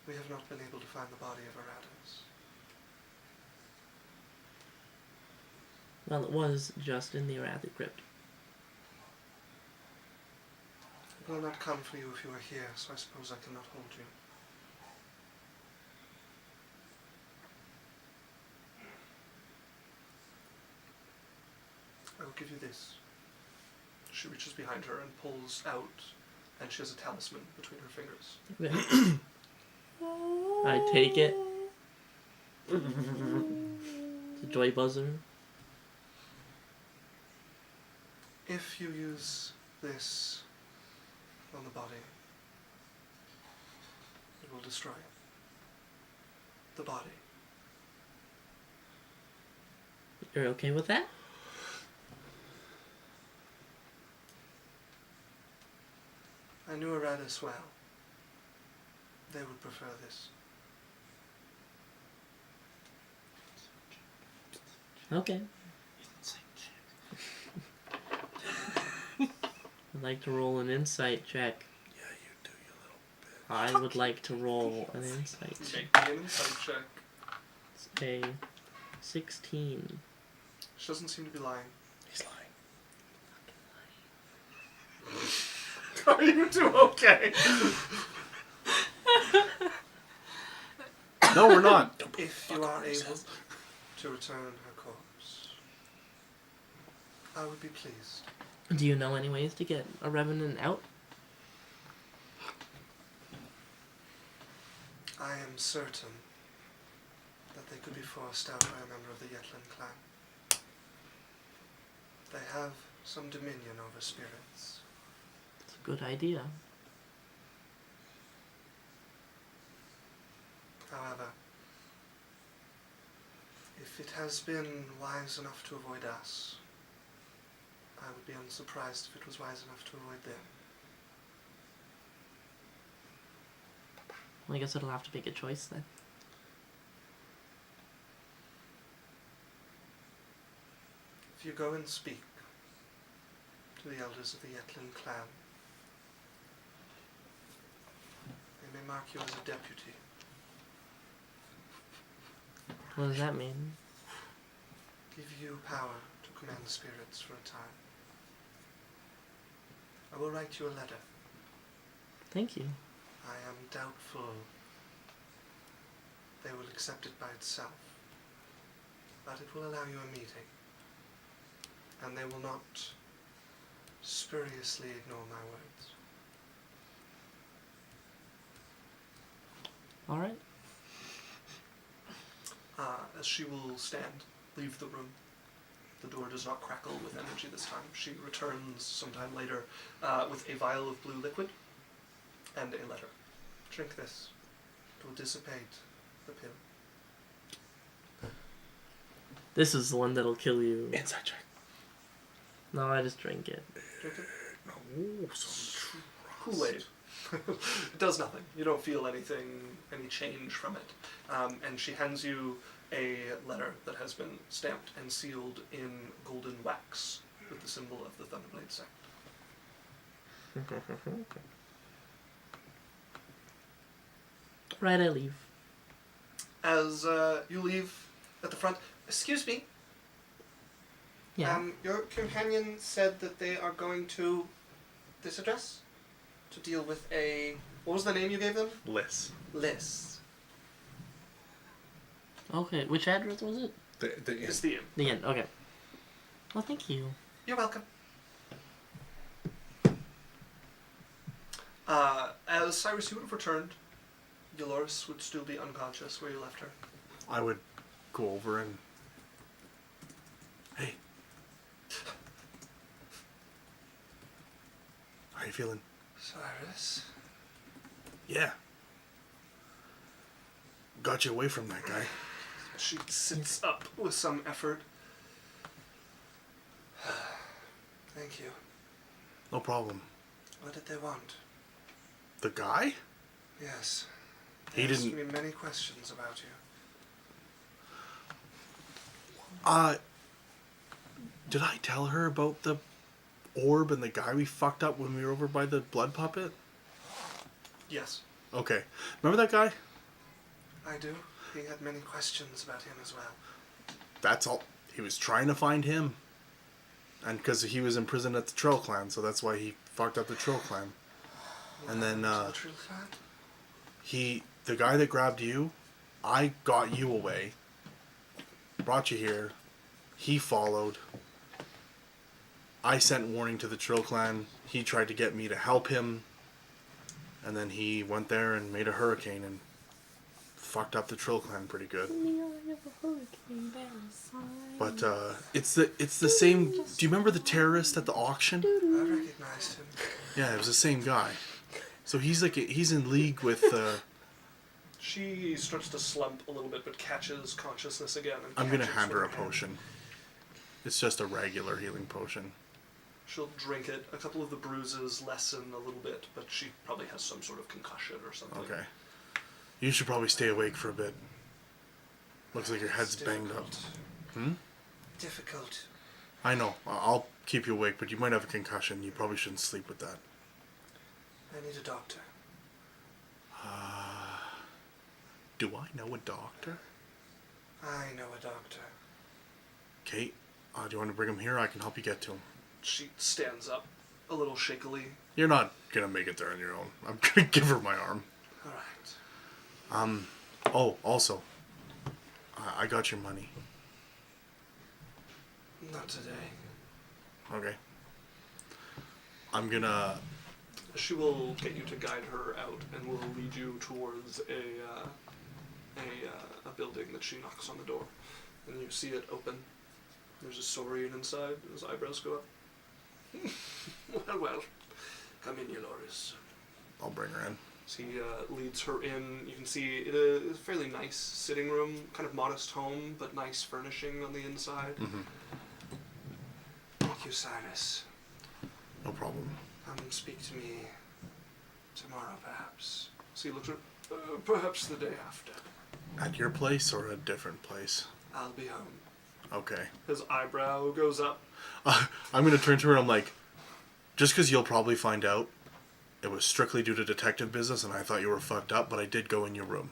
We have not been able to find the body of Aratus. Well, it was just in the Arathi crypt. It will not come for you if you are here, so I suppose I cannot hold you. I will give you this. She reaches behind her and pulls out, and she has a talisman between her fingers. Okay. I take it. The joy buzzer. If you use this on the body, it will destroy the body. You're okay with that? I knew Aratus well. They would prefer this. Okay. I'd like to roll an insight check. Yeah, you do, you little bitch. I would like to roll an insight check. Make me an insight check. It's a 16. She doesn't seem to be lying. He's lying. Are you two okay? No, we're not. If you are able to return her corpse, I would be pleased. Do you know any ways to get a revenant out? I am certain that they could be forced out by a member of the Yetlin clan. They have some dominion over spirits. It's a good idea. However, if it has been wise enough to avoid us, I would be unsurprised if it was wise enough to avoid them. Well, I guess it'll have to make a choice then. If you go and speak to the elders of the Yetlin clan, they may mark you as a deputy. What does that mean? Give you power to command the spirits for a time. I will write you a letter. Thank you. I am doubtful they will accept it by itself, but it will allow you a meeting, and they will not spuriously ignore my words. All right. As she will leave the room. The door does not crackle with energy this time. She returns sometime later with a vial of blue liquid and a letter. Drink this. It will dissipate the pill. This is the one that'll kill you. Inside check. No, I just drink it. Drink it. No, some Kool-Aid. It does nothing. You don't feel any change from it. And she hands you a letter that has been stamped and sealed in golden wax with the symbol of the Thunderblade sect. Right, I leave. As you leave at the front, excuse me, Yeah. your companion said that they are going to this address to deal with what was the name you gave them? Liss. Liss. Okay, which address was it? It's the inn. The end. Okay. Well, thank you. You're welcome. As Cyrus, you would have returned, Dolores would still be unconscious where you left her. I would go over and... Hey. How you feeling? Cyrus? Yeah. Got you away from that guy. She sits up with some effort. Thank you. No problem. What did they want? The guy? Yes. He They asked didn't... me many questions about you. Did I tell her about the orb and the guy we fucked up when we were over by the blood puppet? Yes, Okay. Remember that guy? I do. He had many questions about him as well. That's all. He was trying to find him. And because he was in prison at the Troll Clan, so that's why he fucked up the Troll Clan. And then, The Trill Clan? the guy that grabbed you, I got you away. Brought you here. He followed. I sent warning to the Trill Clan. He tried to get me to help him. And then he went there and made a hurricane and fucked up the Trill clan pretty good. In the eye of a hurricane, there is sign. But it's the same. Do you remember the terrorist at the auction? I recognized him. Yeah, it was the same guy. So he's he's in league with. She starts to slump a little bit, but catches consciousness again. And I'm gonna catches hand her a with hand. potion. It's just a regular healing potion. She'll drink it. A couple of the bruises lessen a little bit, but she probably has some sort of concussion or something. Okay. You should probably stay awake for a bit. Looks like your head's It's banged up. difficult. Difficult. I know. I'll keep you awake, but you might have a concussion. You probably shouldn't sleep with that. I need a doctor. Do I know a doctor? I know a doctor. Kate, do you want to bring him here? I can help you get to him. She stands up a little shakily. You're not gonna make it there on your own. I'm gonna give her my arm. Alright. Oh, also, I got your money. Not today. Okay. I'm gonna. She will get you to guide her out and will lead you towards a building that she knocks on the door. And you see it open. There's a saurian inside. His eyebrows go up. Well, come in, Yoloris. I'll bring her in. So he leads her in. You can see it a fairly nice sitting room, kind of modest home, but nice furnishing on the inside. Mm-hmm. Thank you, Cyrus. No problem. Speak to me tomorrow, perhaps. So he looks at perhaps the day after. At your place or a different place? I'll be home. Okay. His eyebrow goes up. I'm gonna turn to her and I'm like, just because you'll probably find out, it was strictly due to detective business and I thought you were fucked up, but I did go in your room.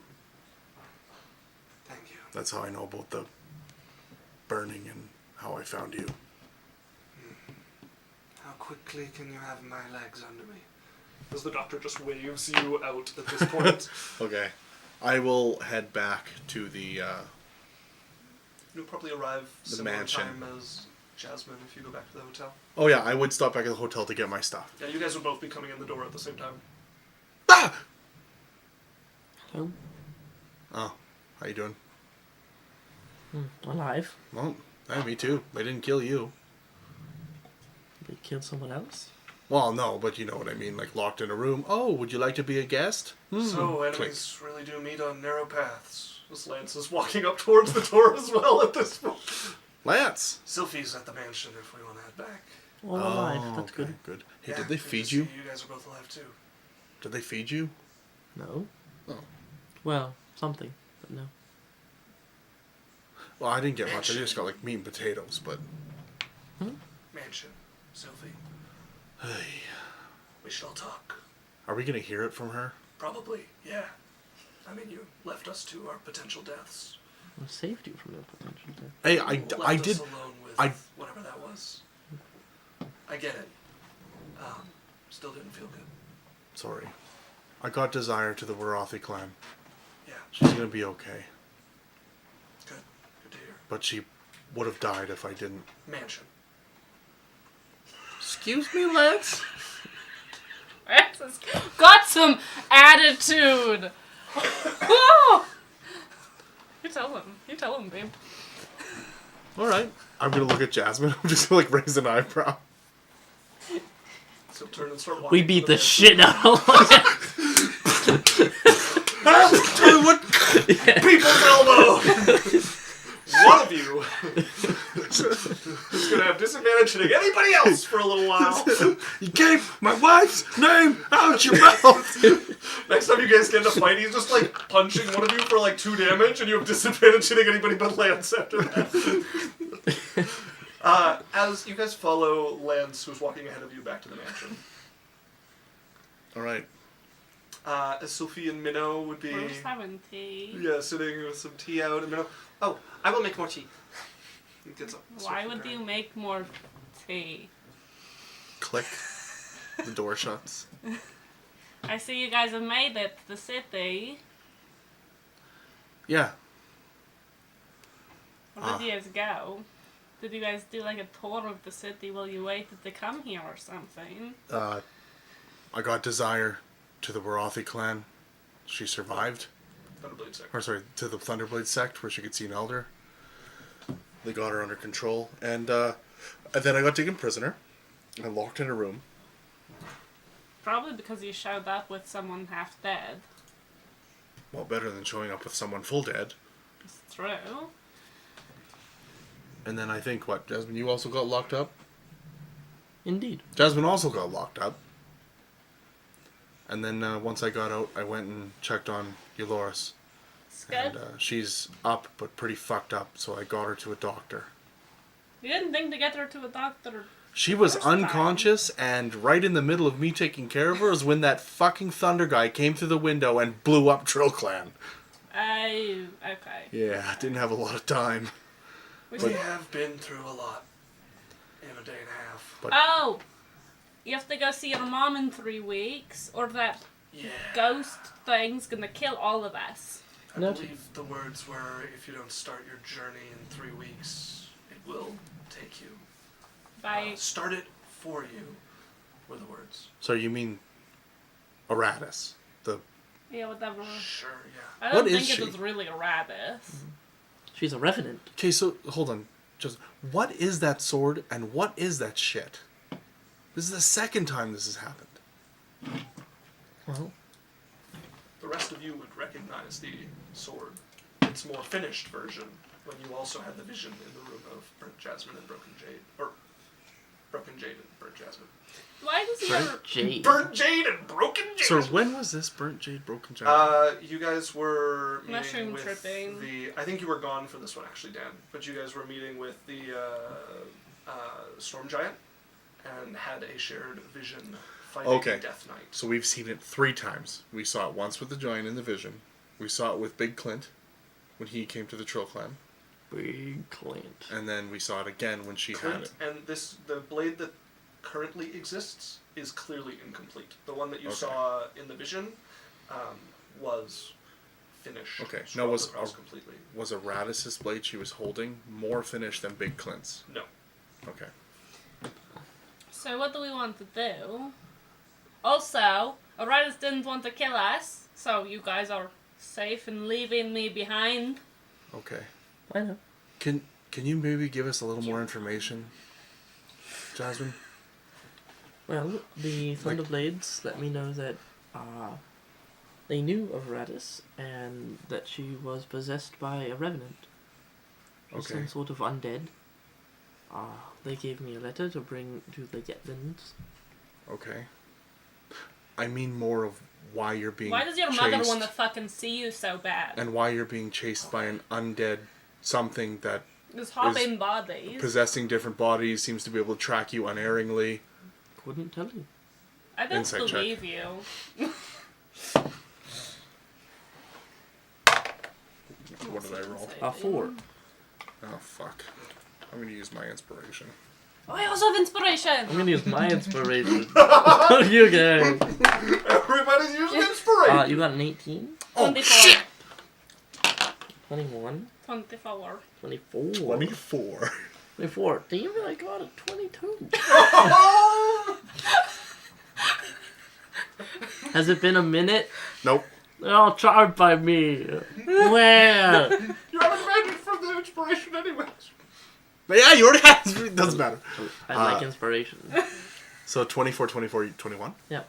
Thank you. That's how I know about the burning and how I found you. How quickly can you have my legs under me? As the doctor just waves you out at this point. Okay. I will head back to the, You'll probably arrive The similar mansion. time as Jasmine if you go back to the hotel. oh yeah, I would stop back at the hotel to get my stuff. Yeah, you guys would both be coming in the door at the same time. Ah! Hello? Oh, how you doing? Alive? Well, me too. They didn't kill you. They killed someone else? Well, no, but you know what I mean, like locked in a room. Oh, would you like to be a guest? So Click. enemies really do meet on narrow paths. As Lance is walking up towards the door as well at this point. Lance! Sylphie's at the mansion if we want to head back. All alive. That's okay, good. good. Hey, Yeah, did they good to feed see you? You guys are both alive too. Did they feed you? No. Oh. Well, something, but no. Well, I didn't get much. I just got like meat and potatoes, but... Mansion. Sylphie. Hey. We shall talk. Are we gonna hear it from her? Probably, yeah. I mean, you left us to our potential deaths. I saved you from the potential death. Hey, You I left did... us alone with I- whatever that was. I get it. Still didn't feel good. Sorry. I got Desire to the Warathi clan. Yeah, She's gonna be okay. good. Good to hear. But she would have died if I didn't. Mansion. Excuse me, Lance? Francis got some attitude. Whoa! You tell him, babe. Alright. I'm gonna look at Jasmine. I'm just gonna like raise an eyebrow. So turn and start walking. We to beat the mansion. shit out of Tell me what... People's elbow! One of you is going to have disadvantage hitting anybody else for a little while. You gave my wife's name out your mouth! Next time you guys get in a fight, he's just like punching one of you for like 2 damage, and you have disadvantage hitting anybody but Lance after that. As you guys follow Lance, who's walking ahead of you back to the mansion. Alright. As Sophie and Minnow would be... We're just having tea. Yeah, sitting with some tea out, and Minnow... Oh, I will make more tea. He gets up. Why would you make more tea? Click. The door shuts. I see you guys have made it to the city. Yeah. Where did you guys go? Did you guys do like a tour of the city while you waited to come here or something? I got Desire to the Warathi clan. She survived. Thunderblade sect. Or sorry, to the Thunderblade sect where she could see an elder. They got her under control, and then I got taken prisoner and locked in a room. Probably because you showed up with someone half dead. Well, better than showing up with someone full dead. It's true. And then I think, what, Jasmine, you also got locked up? Indeed. Jasmine also got locked up. And then once I got out, I went and checked on Euloris. Good. And she's up, but pretty fucked up, so I got her to a doctor. You didn't think to get her to a doctor. She was First time. unconscious, and right in the middle of me taking care of her is when that fucking thunder guy came through the window and blew up Trill Clan. Okay. Yeah, didn't have a lot of time. We We have been through a lot in a day and a half. But Oh! You have to go see your mom in 3 weeks, or that Yeah. ghost thing's gonna kill all of us. I No. believe the words were, if you don't start your journey in 3 weeks, it will take you. By Start it for you, were the words. so you mean Aratus? yeah, whatever. Sure, yeah. I don't What is think she? it was really a rabbit. She's a revenant. Okay, so hold on. Just what is that sword and what is that shit? This is the second time this has happened. Well, The rest of you would recognize the sword. Its more finished version, when you also had the vision in the room of Burnt Jasmine and Broken Jade. Or, Broken Jade and Burnt Jasmine. Why does he ever... Jade. Burnt Jade and Broken So Jasmine! when was this Burnt Jade Broken Jade? You guys were meeting Mushroom with tripping. I think you were gone for this one, actually, Dan. But you guys were meeting with the Storm Giant and had a shared vision fighting Okay. Death Knight. So we've seen it 3 times. We saw it once with the giant in the vision. We saw it with Big Clint when he came to the Trill Clan. Big Clint. And then we saw it again when she had Clint, it. and the blade that currently exists is clearly incomplete. The one that you Okay. saw in the vision was finished. Okay. Now scrubbed was across completely. Aratus' blade she was holding more finished than Big Clint's? No. Okay. So what do we want to do? Also, Aratus didn't want to kill us, so you guys are safe in leaving me behind. Okay. I know. Can you maybe give us a little more information, Jasmine? Well, the Thunderblades let me know that they knew of Radis and that she was possessed by a revenant. Or Okay. some sort of undead. They gave me a letter to bring to the Yetlins. Okay. I mean more of why you're being Why does your mother chased want to fucking see you so bad? and why you're being chased by an undead something that Just hopping bodies. possessing different bodies seems to be able to track you unerringly. Couldn't tell you. I don't Insight check. believe you. What did I roll? 4. Oh fuck. I'm gonna use my inspiration. Oh, I also have inspiration! I'm gonna use my inspiration. You guys. Everybody's using inspiration. You got an 18? 24. 21? 24. 24? 24. 24. Damn it, I got a 22. Has it been a minute? Nope. They're all charmed by me. Where? You haven't made it from the inspiration anyways. But yeah, you already have. It doesn't matter. I like inspiration. So 24, 24, 21? Yep.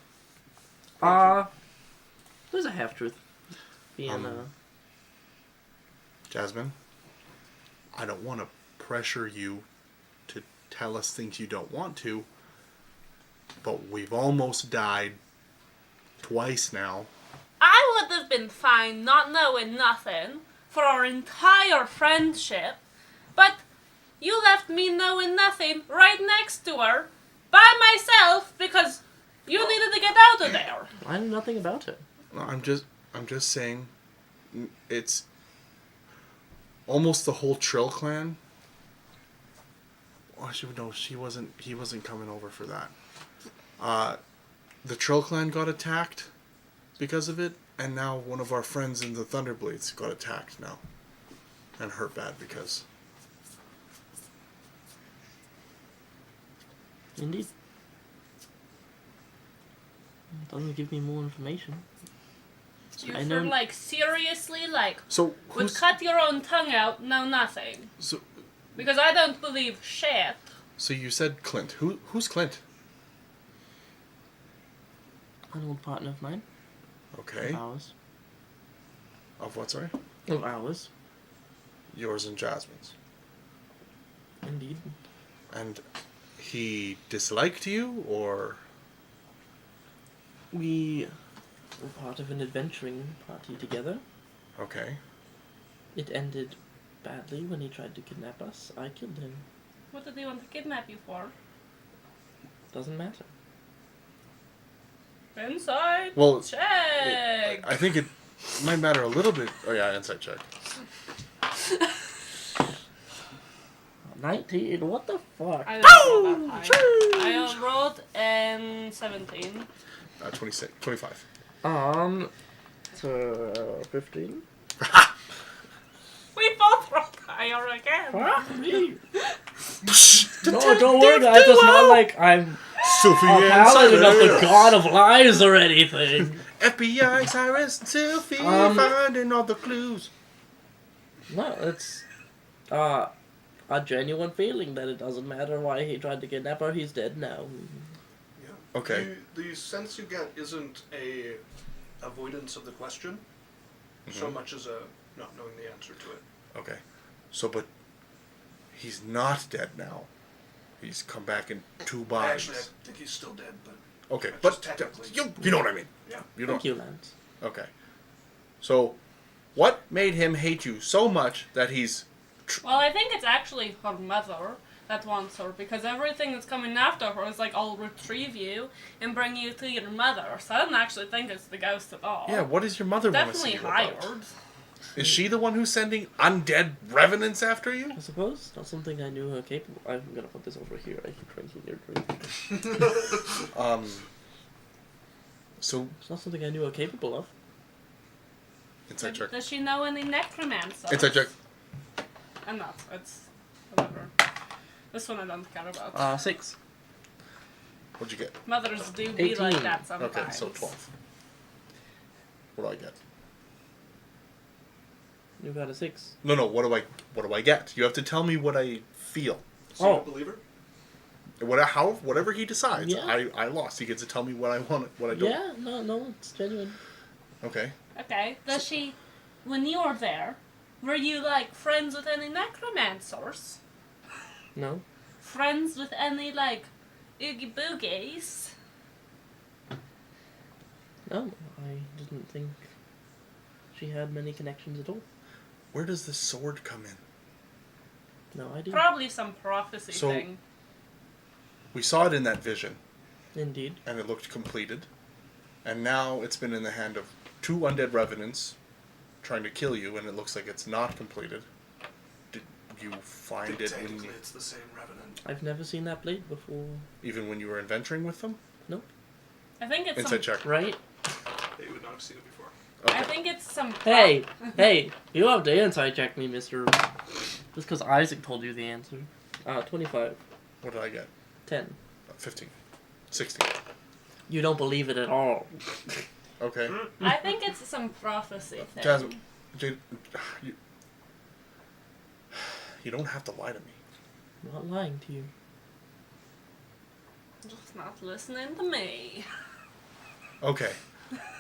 There's a half-truth. Being, Jasmine, I don't want to pressure you to tell us things you don't want to, but we've almost died twice now. I would have been fine not knowing nothing for our entire friendship, but you left me knowing nothing right next to her by myself because you needed to get out of there. I know nothing about it. No, I'm just saying, it's almost the whole Trill clan. Oh, he wasn't coming over for that. The Trill clan got attacked because of it, and now one of our friends in the Thunderblades got attacked now. And hurt bad because. Indeed. It doesn't give me more information. You I for know- like seriously like So would who's cut your own tongue out? No, nothing. so? Because I don't believe shit. So you said Clint. Who's Clint? An old partner of mine. Okay. Of ours. Of what? Sorry. Of ours. Yours and Jasmine's. Indeed. And he disliked you, or We were part of an adventuring party together. okay. It ended badly when he tried to kidnap us. I killed him. What did they want to kidnap you for? Doesn't matter. Inside Well, check. I think it might matter a little bit. Oh yeah, inside check. 19? What the fuck? I didn't roll that high. I rolled an 17. 26, 25. So 15? We both rolled higher again. Fuck me! No, don't worry guys, it's not like I'm Sophie a paladin of the god of lies or anything. FBI, Cyrus, and Sophie finding all the clues. No, it's a genuine feeling that it doesn't matter why he tried to kidnap her, he's dead now. Yeah. Okay. The sense you get isn't a avoidance of the question, so much as a not knowing the answer to it. Okay. So, but he's not dead now. He's come back in 2 bodies. Actually, I think he's still dead, but Okay, just but technically. you know what I mean. Yeah. You know. Thank you, Lance. Okay. So, what made him hate you so much that he's Well, I think it's actually her mother that wants her, because everything that's coming after her is like, I'll retrieve you and bring you to your mother. So I don't actually think it's the ghost at all. Yeah, what does your mother want to see Definitely you hired. about? Is she the one who's sending undead revenants after you? I suppose not something I knew her capable. I'm gonna put this over here. I keep drinking your drink. So, It's not something I knew her capable of. inside check. Does she know any necromancers? Inside check. I'm not. It's whatever. This one I don't care about. 6. What'd you get? Mothers do be like 18. that sometimes. Okay, so 12. What do I get? You got a 6. No. What do I get? You have to tell me what I feel. So you Oh. a believer? Whatever he decides, Yeah. I lost. He gets to tell me what I want, what I don't. Yeah, no, it's genuine. Okay. Okay. Does she, when you were there, were you like friends with any necromancers? No. Friends with any like oogie boogies? No, I didn't think she had many connections at all. Where does the sword come in? No idea. Probably some prophecy So- thing. We saw it in that vision, Indeed. and it looked completed. And now it's been in the hand of 2 undead revenants trying to kill you, and it looks like it's not completed. Did you find it when Technically, you, it's the same revenant. I've never seen that blade before. even when you were adventuring with them? Nope. I think it's Inside some. check. Right? They would not have seen it before. Okay. I think it's some. Hey, you have to inside check me, mister. Just because Isaac told you the answer. 25. What did I get? 10. 15. 16. You don't believe it at all. Okay. I think it's some prophecy thing. Jasmine, Jade, you don't have to lie to me. I'm not lying to you. Just not listening to me. Okay.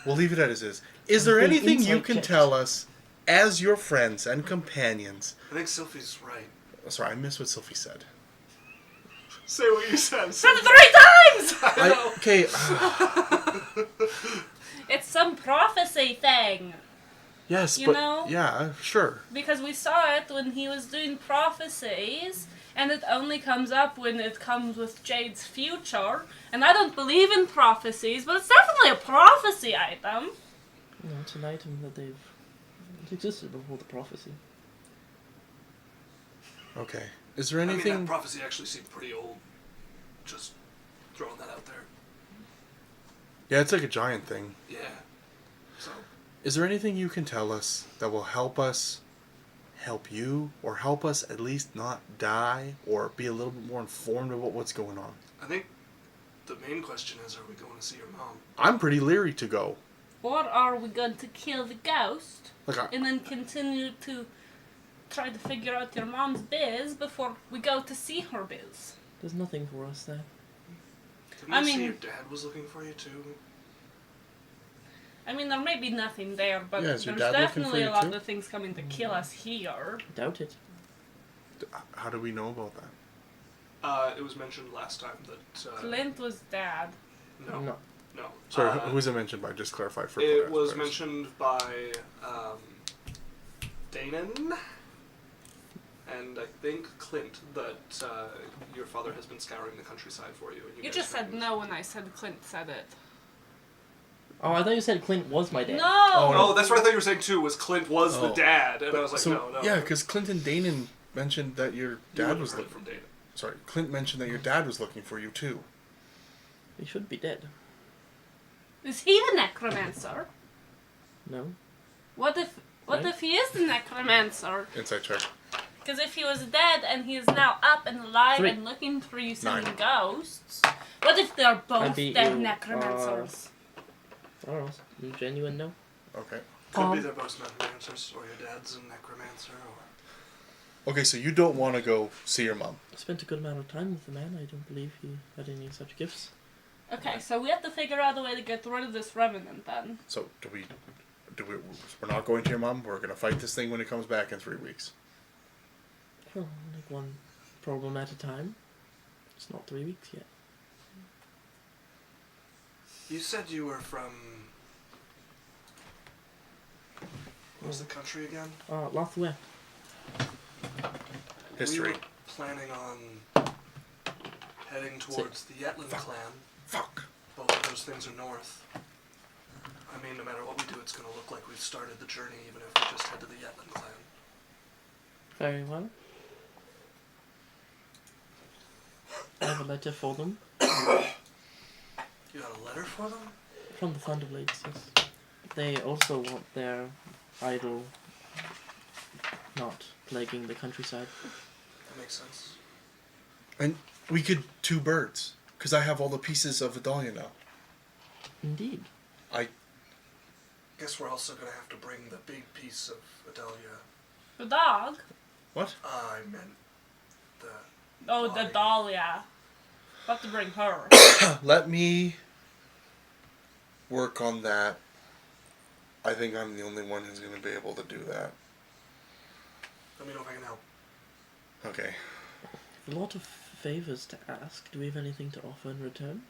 We'll leave it as is. Is there Big anything you insight can check. tell us as your friends and companions? I think Sylphie's right. Sorry, I missed what Sylphie said. Say what you said. Said it 3 times! I know. Okay. It's some prophecy thing. Yes, You but know? yeah, sure. Because we saw it when he was doing prophecies, and it only comes up when it comes with Jade's future. And I don't believe in prophecies, but it's definitely a prophecy item. No, it's an item that it existed before the prophecy. Okay. Is there I mean, anything? that prophecy actually seemed pretty old. Just throwing that out there. Yeah, it's like a giant thing. Yeah. So, Is there anything you can tell us that will help us, help you, or help us at least not die, or be a little bit more informed about what's going on? I think the main question is, are we going to see your mom? I'm pretty leery to go. Or are we going to kill the ghost Look, and then continue to try to figure out your mom's biz before we go to see her biz? There's nothing for us there. Didn't I you say mean- your dad was looking for you too? I mean, there may be nothing there, but Yeah, there's is your dad looking for definitely you a lot too? of things coming to kill us here. Doubt it. how do we know about that? It was mentioned last time that Clint was dad. no. No. Sorry, who was it mentioned by? Just clarify for It players. was mentioned by Danon and I think Clint that your father has been scouring the countryside for you. And You guys just said found- no when I said Clint said it. Oh, I thought you said Clint was my dad. No! Oh, that's what I thought you were saying too. Was Clint was the Oh. dad, and I was like, so, no. Yeah, because Clint and Danon mentioned that your You dad would've was heard looking. from Danon. Sorry, Clint mentioned that your dad was looking for you too. He should be dead. Is he the necromancer? No. What if Right. he is the necromancer? Inside check. Because if he was dead and he is now up and alive 3. and looking for you sending 9. ghosts, what if they're both beat dead you, necromancers? I don't know. Genuine no. Okay. Could be they're both necromancers, or your dad's a necromancer, or... Okay, so you don't want to go see your mom. I spent a good amount of time with the man. I don't believe he had any such gifts. Okay, so we have to figure out a way to get rid of this revenant then. So do we? We're not going to your mom. We're gonna fight this thing when it comes back in 3 weeks. Well, like one problem at a time. It's not 3 weeks yet. You said you were from... What was the country again? Lothway. History. We were planning on heading towards the Yetland clan. Fuck. Both of those things are north. I mean, no matter what we do, it's going to look like we've started the journey, even if we just head to the Yetland clan. Very well. I have a letter for them. You got a letter for them? From the Thunderblades, yes. They also want their idol not plaguing the countryside. That makes sense. And we could 2 birds, because I have all the pieces of Adalia now. Indeed. Guess we're also going to have to bring the big piece of Adelia. The dog? What? I meant the... Oh, the Body. doll, yeah. We'll have to bring her. Let me work on that. I think I'm the only one who's going to be able to do that. Let me know if I can help. Okay. A lot of favors to ask. Do we have anything to offer in return?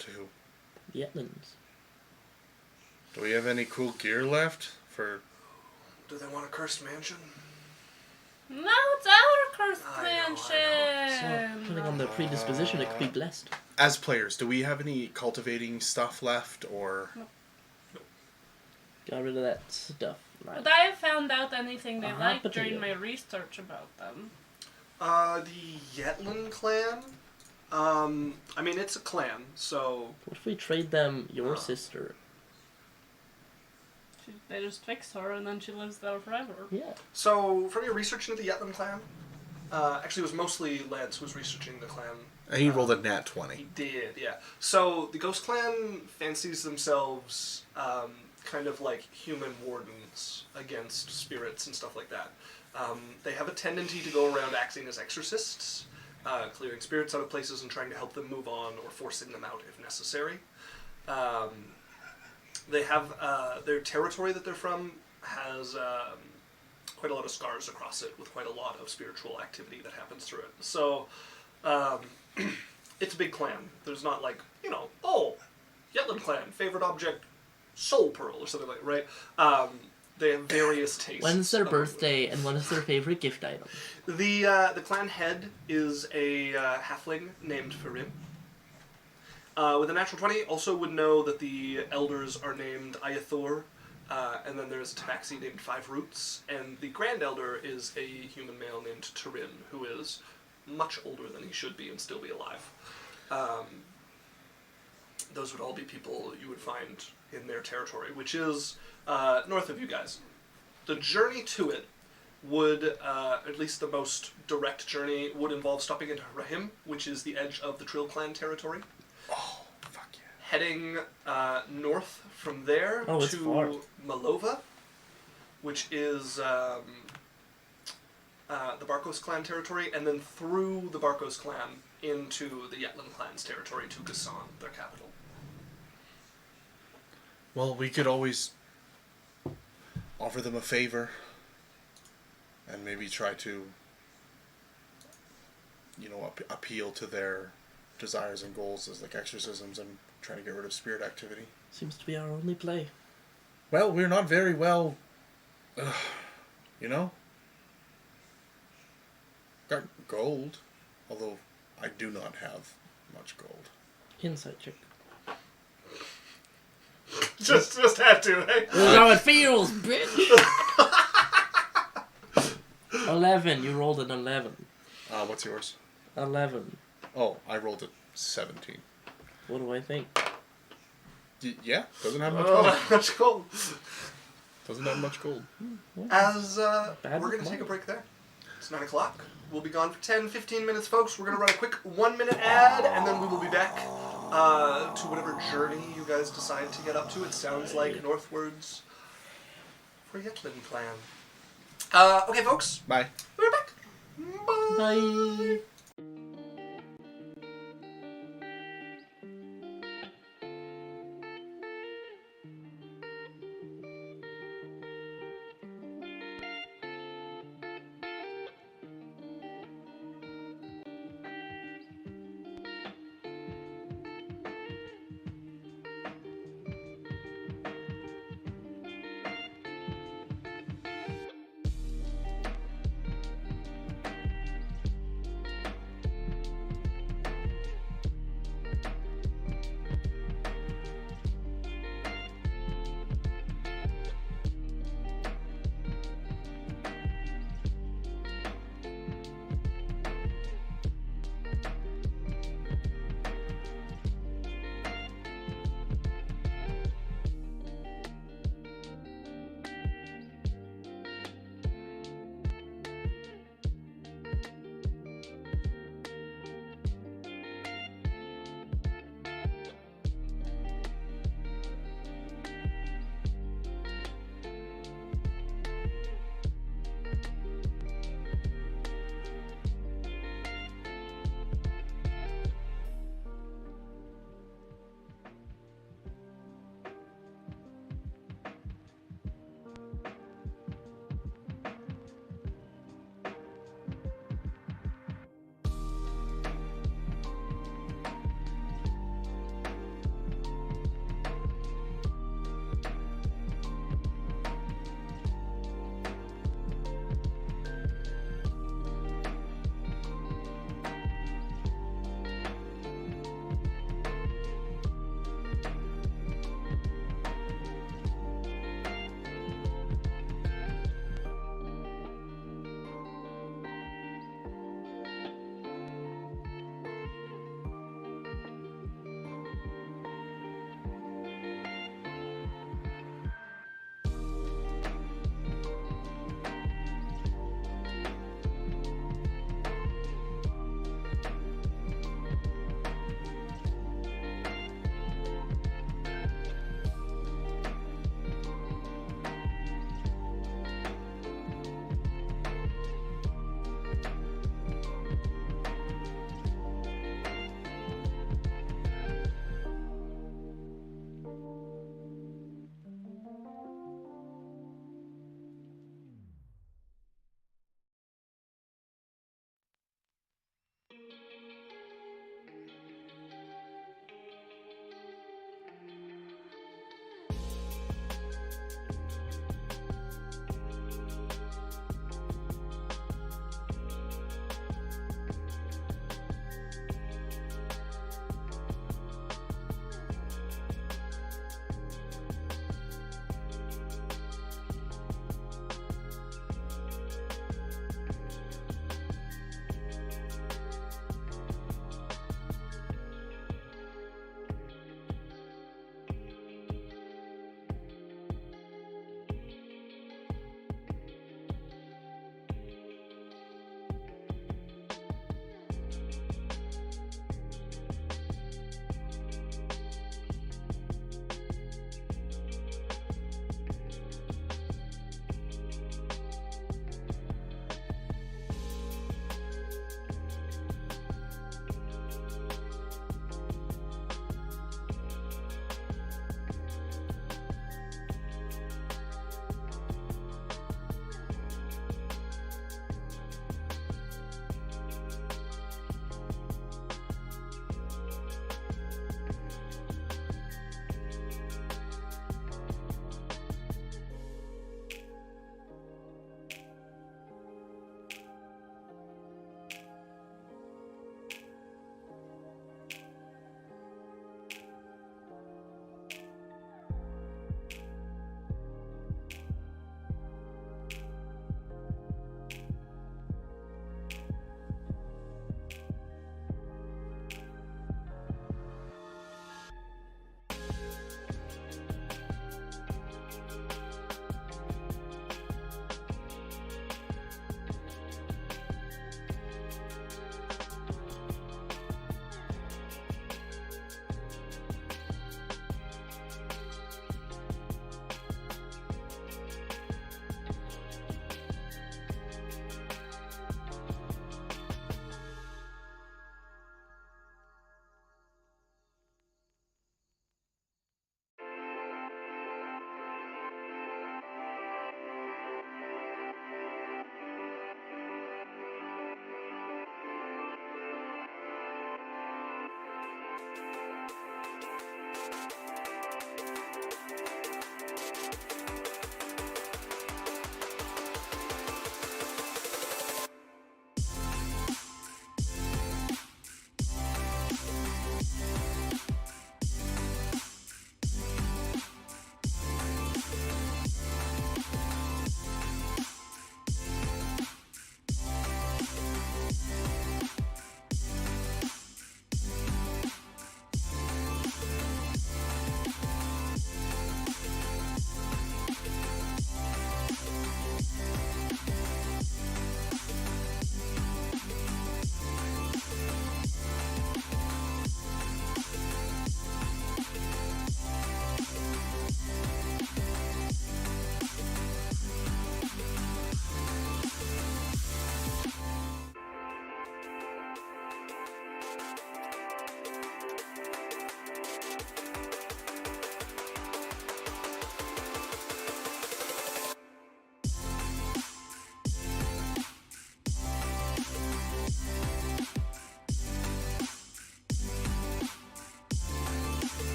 To who? The Etlands. Do we have any cool gear left for? Do they want a cursed mansion? No, it's our cursed I know. So, mansion. depending on their predisposition, it could be blessed. As players, do we have any cultivating stuff left, or? Got rid of that stuff. Right. Would I have found out anything they liked potato. during my research about them? The Yetland clan? I mean, it's a clan, so... What if we trade them your Oh. sister? They just fix her and then she lives there forever. Yeah. So, from your research into the Yetland clan, actually it was mostly Lance who was researching the clan. And he rolled a nat He 20. did, yeah. So, the Ghost Clan fancies themselves kind of like human wardens against spirits and stuff like that. They have a tendency to go around acting as exorcists, clearing spirits out of places and trying to help them move on or forcing them out if necessary. They have their territory that they're from has quite a lot of scars across it with quite a lot of spiritual activity that happens through it. So it's a big clan. There's not like, Yetland clan, favorite object, soul pearl or something like that, right? They have various tastes. When's their of- birthday and what is their favorite gift item? The clan head is a halfling named Farim. With a natural 20, also would know that the elders are named Ayathor, and then there's a tabaxi named Five Roots, and the grand elder is a human male named Turin, who is much older than he should be and still be alive. Those would all be people you would find in their territory, which is north of you guys. The journey to it would, at least the most direct journey, would involve stopping into Rahim, which is the edge of the Trill clan territory. Oh, fuck yeah. heading north from there Oh, it's to far. Malova, which is the Barkos clan territory, and then through the Barkos clan into the Yetlan clan's territory to Gasan, their capital. Well, we could always offer them a favor and maybe try to, appeal to their desires and goals as like exorcisms and trying to get rid of spirit activity. Seems to be our only play. Well, we're not very well, got gold, although I do not have much gold. Insight check. Just had to, eh? This is how it feels, bitch! 11. You rolled an 11. What's yours? 11. Oh, I rolled a 17. What do I think? Yeah, doesn't have much Oh, gold. much gold. Doesn't have much gold. As Bad we're going with to take a money. break there. It's 9 o'clock. We'll be gone for 10-15 minutes, folks. We're going to run a quick 1-minute ad, and then we will be back to whatever journey you guys decide to get up to. It sounds like northwards for Yetlan clan. Okay, folks. Bye. We're back. Bye. Bye!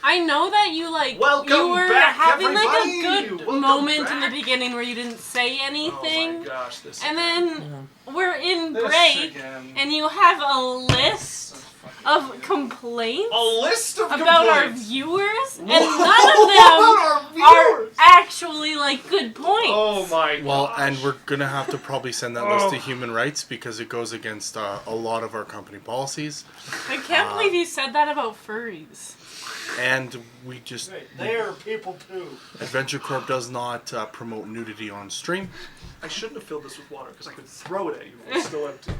I know that you Welcome you were back, having everybody! like a good Welcome moment in the back. beginning where you didn't say anything. Oh my gosh, this And again. then we're in This break, again. and you have a list of complaints A list of about our complaints. viewers, and What? none of About them our are viewers? actually like good points. Oh my gosh. Well, and we're gonna have to probably send that list to Human Rights because it goes against a lot of our company policies. I can't believe you said that about furries. And we just They are people too. Adventure Corp does not promote nudity on stream. I shouldn't have filled this with water because I could throw it at you if it was still empty.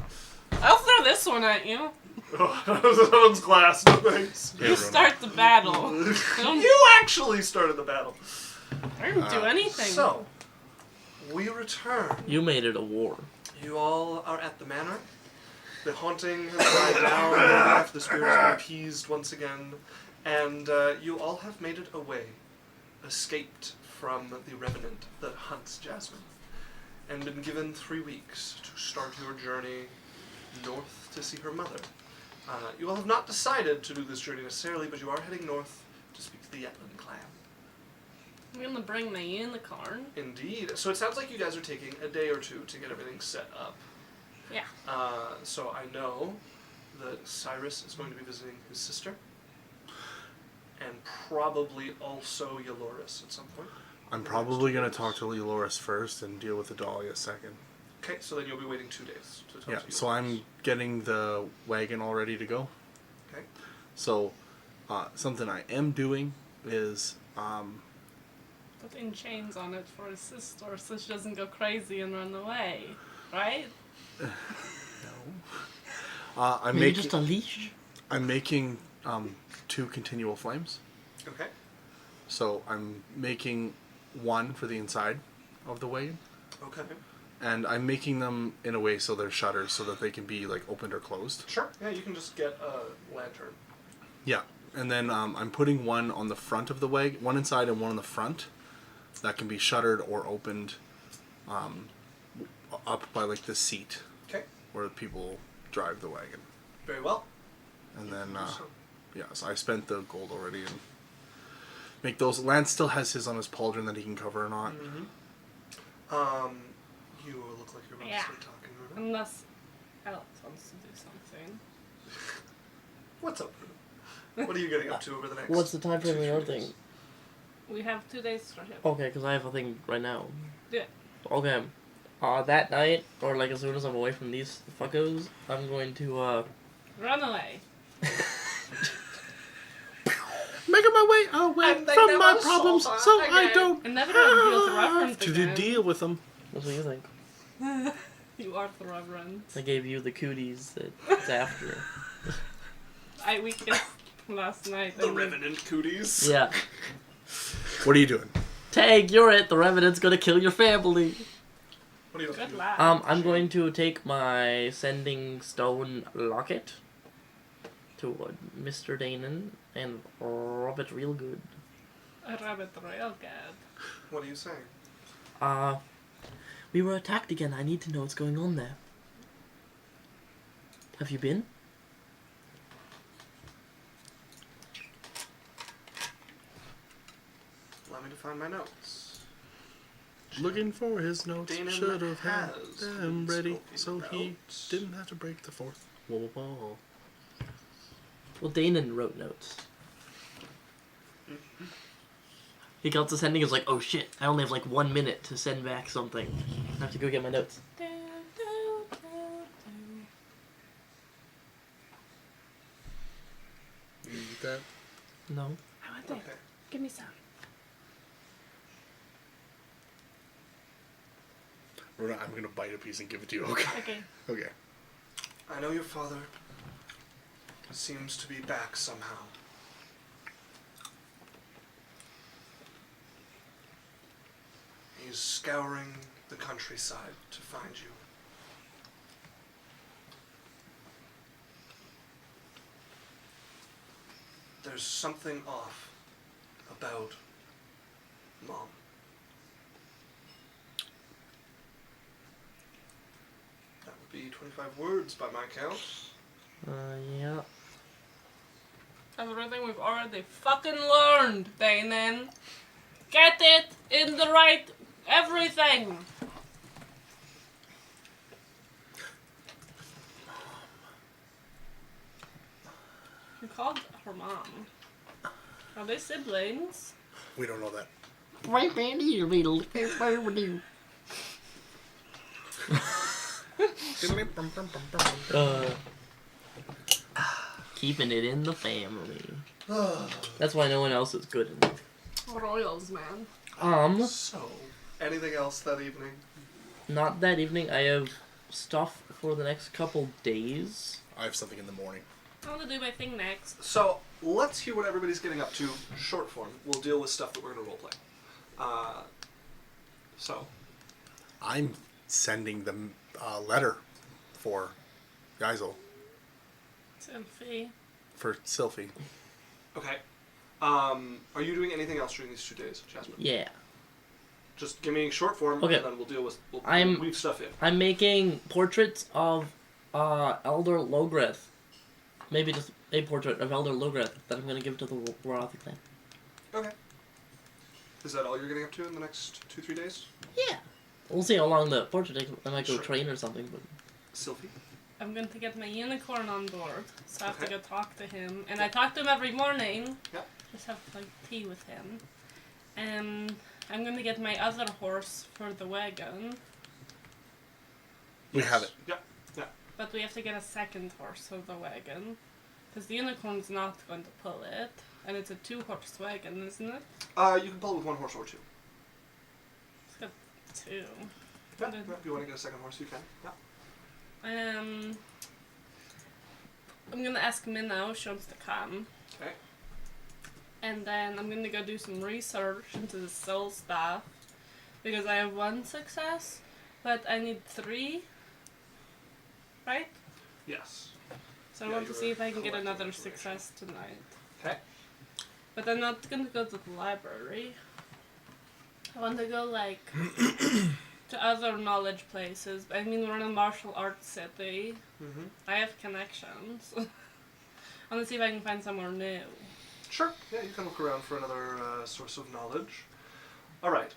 I'll throw this one at you. That one's glass, no thanks. Yeah, You Rona. start the battle. I don't, You actually started the battle. I didn't do anything. So, we return. You made it a war. You all are at the manor. The haunting has died down. The spirit has been appeased once again. And you all have made it away. Escaped from the revenant that hunts Jasmine. And been given 3 weeks to start your journey north to see her mother. You all have not decided to do this journey necessarily, but you are heading north to speak to the Yetland clan. I'm gonna bring my unicorn. Indeed. So it sounds like you guys are taking a day or two to get everything set up. Yeah. So I know that Cyrus is going to be visiting his sister. And probably also Yaloris at some point. I'm probably gonna talk to Leoloris first and deal with the Dahlia second. Okay, so then you'll be waiting 2 days to talk Yeah, to you. so I'm getting the wagon all ready to go. Okay. So, something I am doing is, Putting chains on it for his sister so she doesn't go crazy and run away. Right? I'm Maybe making just a leash? I'm making 2 continual flames. Okay. So I'm making 1 for the inside of the wagon, Okay. and I'm making them in a way so they're shutters so that they can be like opened or closed. Sure. Yeah, you can just get a lantern. Yeah, and then I'm putting 1 on the front of the wagon, 1 inside and 1 on the front, that can be shuttered or opened up by like the seat Okay. where people drive the wagon. Very well. And then So, yeah, so I spent the gold already and make those. Lance still has his on his pauldron that he can cover or not. you look like you're about Yeah. to start talking. Runa. Unless Alex wants to do something. What's up, Runa? What are you getting up to over the next? What's the time frame 2 of your days? thing? We have 2 days for him. Okay, because I have a thing right now. Yeah. Okay. That night, or like as soon as I'm away from these fuckos, I'm going to, Run away. Making my way away And they from never my saw problems, that so I again. don't And never gonna deal with the reference have to again. deal with them. What's what you think? You are the reverend. I gave you the cooties that it's after. We kissed last night. The and we- Revenant cooties. Yeah. What are you doing? Tag, you're it. The Revenant's gonna kill your family. What are you up Good to? laugh. I'm going to take my sending stone locket to Mr. Danon and rub it real good. A rabbit real good. What are you saying? We were attacked again. I need to know what's going on there. Have you been? Allow me to find my notes. Looking for his notes. Danon Should have had has them been ready spoken so he about. didn't have to break the 4th wall. Well, Danon wrote notes. He got to sending. He was like, "Oh shit! I only have like 1 minute to send back something. I have to go get my notes." You eat that? No. I want that. Okay. Give me some. Rona, I'm gonna bite a piece and give it to you. Okay. Okay. Okay. I know your father seems to be back somehow. He's scouring the countryside to find you. There's something off about Mom. That would be 25 words by my count. Yeah. Everything we've already fucking learned, Danon. Get it in the right everything. You called her mom. Are they siblings? We don't know that. Right, Randy, you little do. Keeping it in the family. That's why no one else is good in it. Royals, man. So, anything else that evening? Not that evening. I have stuff for the next couple days. I have something in the morning. I want to do my thing next. So, let's hear what everybody's getting up to. Short form. We'll deal with stuff that we're going to roleplay. So. I'm sending the letter for Geisel. Sophie. For Sylphie. Okay. Are you doing anything else during these 2 days, Jasmine? Yeah. Just give me short form, Okay. and then we'll deal with. We'll weave stuff in. I'm making portraits of Elder Logreth. Maybe just a portrait of Elder Logreth that I'm going to give to the Royalty clan. Okay. Is that all you're getting up to in the next 2-3 days? Yeah. We'll see how long the portrait takes. I might go Sure. train or something, but... Sylphie? I'm going to get my unicorn on board, so I have to Okay. go talk to him. And I talk to him every morning. Yeah. Just have like tea with him. And I'm going to get my other horse for the wagon. We have it. Yeah. Yeah. But we have to get a second horse for the wagon. Because the unicorn's not going to pull it. And it's a 2-horse wagon, isn't it? You can pull it with 1 horse or 2. It's got 2. Yeah. If you want to get a second horse, you can. Yeah. I'm going to ask Minna if she wants to come. Okay. And then I'm going to go do some research into the soul staff. Because I have 1 success, but I need 3. Right? Yes. So I Yeah, want to you see were if I can get collecting another information. success tonight. Okay. But I'm not going to go to the library. I want to go, like, to other knowledge places. I mean, we're in a martial arts city. Mm-hmm. I have connections. I want to see if I can find somewhere new. Sure. Yeah, you can look around for another source of knowledge. All right.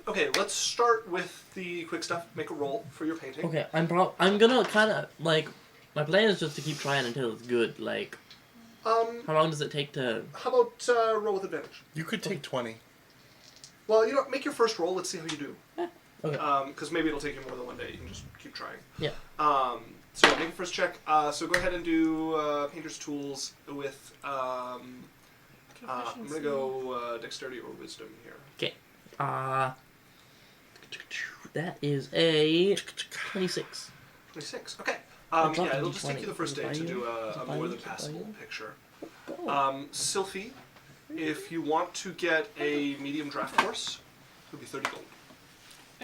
Okay, let's start with the quick stuff. Make a roll for your painting. Okay, I'm gonna kind of, like... My plan is just to keep trying until it's good, like... How long does it take to... How about roll with advantage? You could take 20. Well, you know, make your first roll. Let's see how you do. Okay. Because maybe it'll take you more than 1 day. You can just keep trying. Yeah. So yeah, make a first check. So go ahead and do Painter's Tools with... I'm going to go Dexterity or Wisdom here. Okay. That is a 26. 26. Okay. I'd love Yeah, to it'll do just take you the 20. first day Is it to do by you? Is it a by more you? than Is it by passable you? picture. Oh. Sylphie, if you want to get a medium draft horse, it would be 30 gold.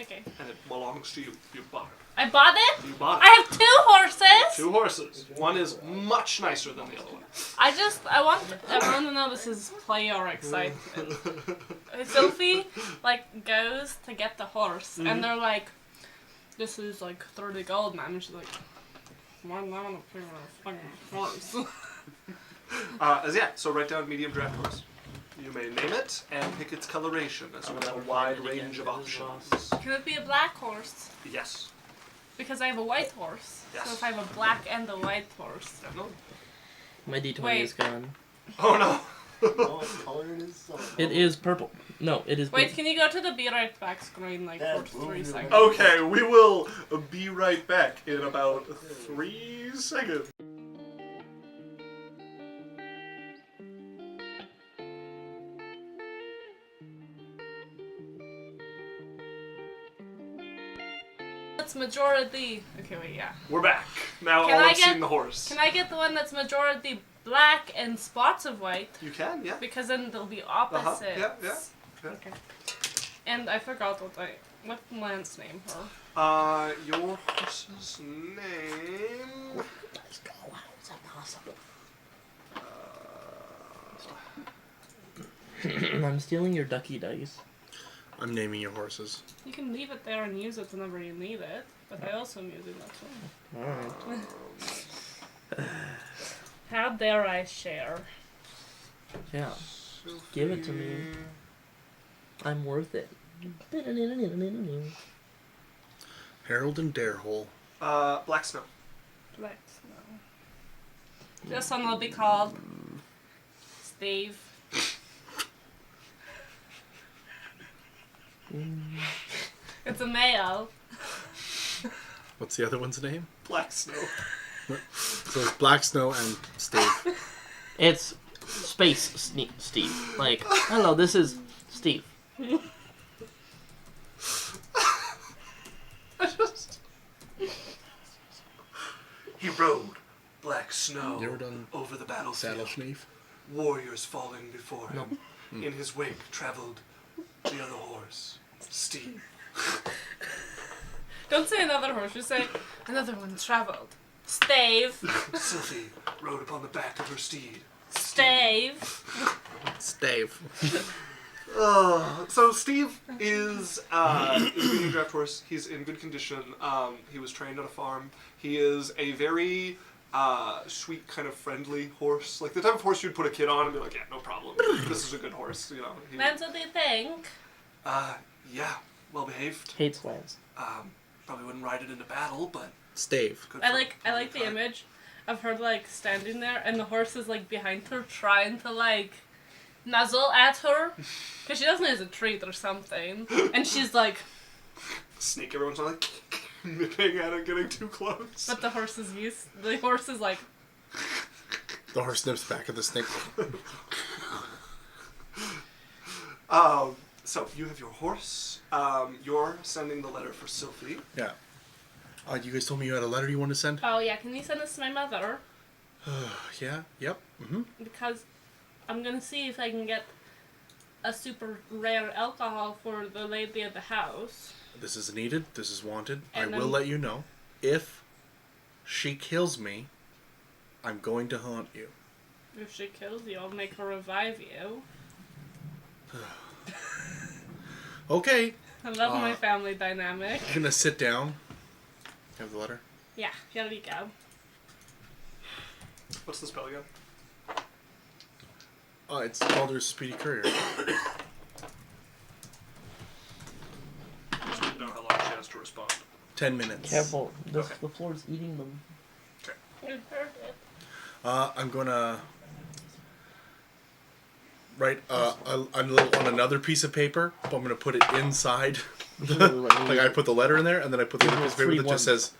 Okay. And it belongs to you. You bought it. I bought it? You bought it. I have 2 horses! 2 horses. One is much nicer than the other one. I want everyone to know this is player excitement. Sophie, like, goes to get the horse, and they're like, this is, like, 30 gold, man. And she's like, why do I want to pay for a fucking horse? Yeah, so write down medium draft horse. You may name it and pick its coloration, as well as a wide range of options. Can it be a black horse? Yes. Because I have a white horse. Yes. So if I have a black and a white horse. Definitely. My D20 Wait. is gone. Oh no. What color it is? It is purple. No, it is Wait, blue. can you go to the be right back screen, like, Yeah, for blue, 3 blue. seconds? Okay, we will be right back in about 3 seconds. It's majority. Okay, wait, yeah. We're back. Now Can all I have get- seen the horse. Can I get the one that's majority black and spots of white? You can, yeah. Because then they'll be opposites. Yeah, yeah. Yeah. Okay. And I forgot what Lance named her. Your horse's name. Let's go. How is that possible? I'm stealing your ducky dice. I'm naming your horses. You can leave it there and use it whenever you need it, but I also am using that one. Alright. How dare I share? Yeah. Give it to me. I'm worth it. Harold and Darehole. Black Snow. Black Snow. This one will be called Steve. It's a male. What's the other one's name? Black Snow. So it's Black Snow and Steve. It's Space Steve. Like, hello, this is Steve. He rode black snow You ever done over the battlefield. Saddle Schneef? Warriors falling before him. No. In his wake traveled the other horse, Steve. Don't say another horse, just say another one traveled. Stave. Sylvie rode upon the back of her steed. Stave. Stave. So Steve is a medium draft horse. He's in good condition. He was trained on a farm. He is a very sweet, kind of friendly horse. Like the type of horse you'd put a kid on and be like, yeah, no problem. This is a good horse, you know. That's what they think. Yeah, well behaved. Hates lands. Probably wouldn't ride it into battle, but Stave. good I for- like the image of her like standing there and the horse is like behind her trying to like nuzzle at her because she doesn't know it's a treat or something, and she's like, Snake everyone's like nipping at it, getting too close. but the horse is like, The horse nips back at the snake. So you have your horse. You're sending the letter for Sylvie. Yeah. You guys told me you had a letter you wanted to send? oh yeah, can you send this to my mother? Yeah. Yep. Mm-hmm. Because I'm gonna see if I can get a super rare alcohol for the lady at the house. This is needed. This is wanted. And I will let you know. If she kills me, I'm going to haunt you. If she kills you, I'll make her revive you. Okay. I love my family dynamic. I'm gonna sit down. Have the letter? Yeah, here we go. What's the spell again? It's Baldur's Speedy Courier. Just need to know how long she has to respond. 10 minutes. Careful, Okay. the floor's eating them. You heard it. I'm gonna write on another piece of paper, but I'm gonna put it inside. Like I put the letter in there, and then I put the other piece of paper that just says,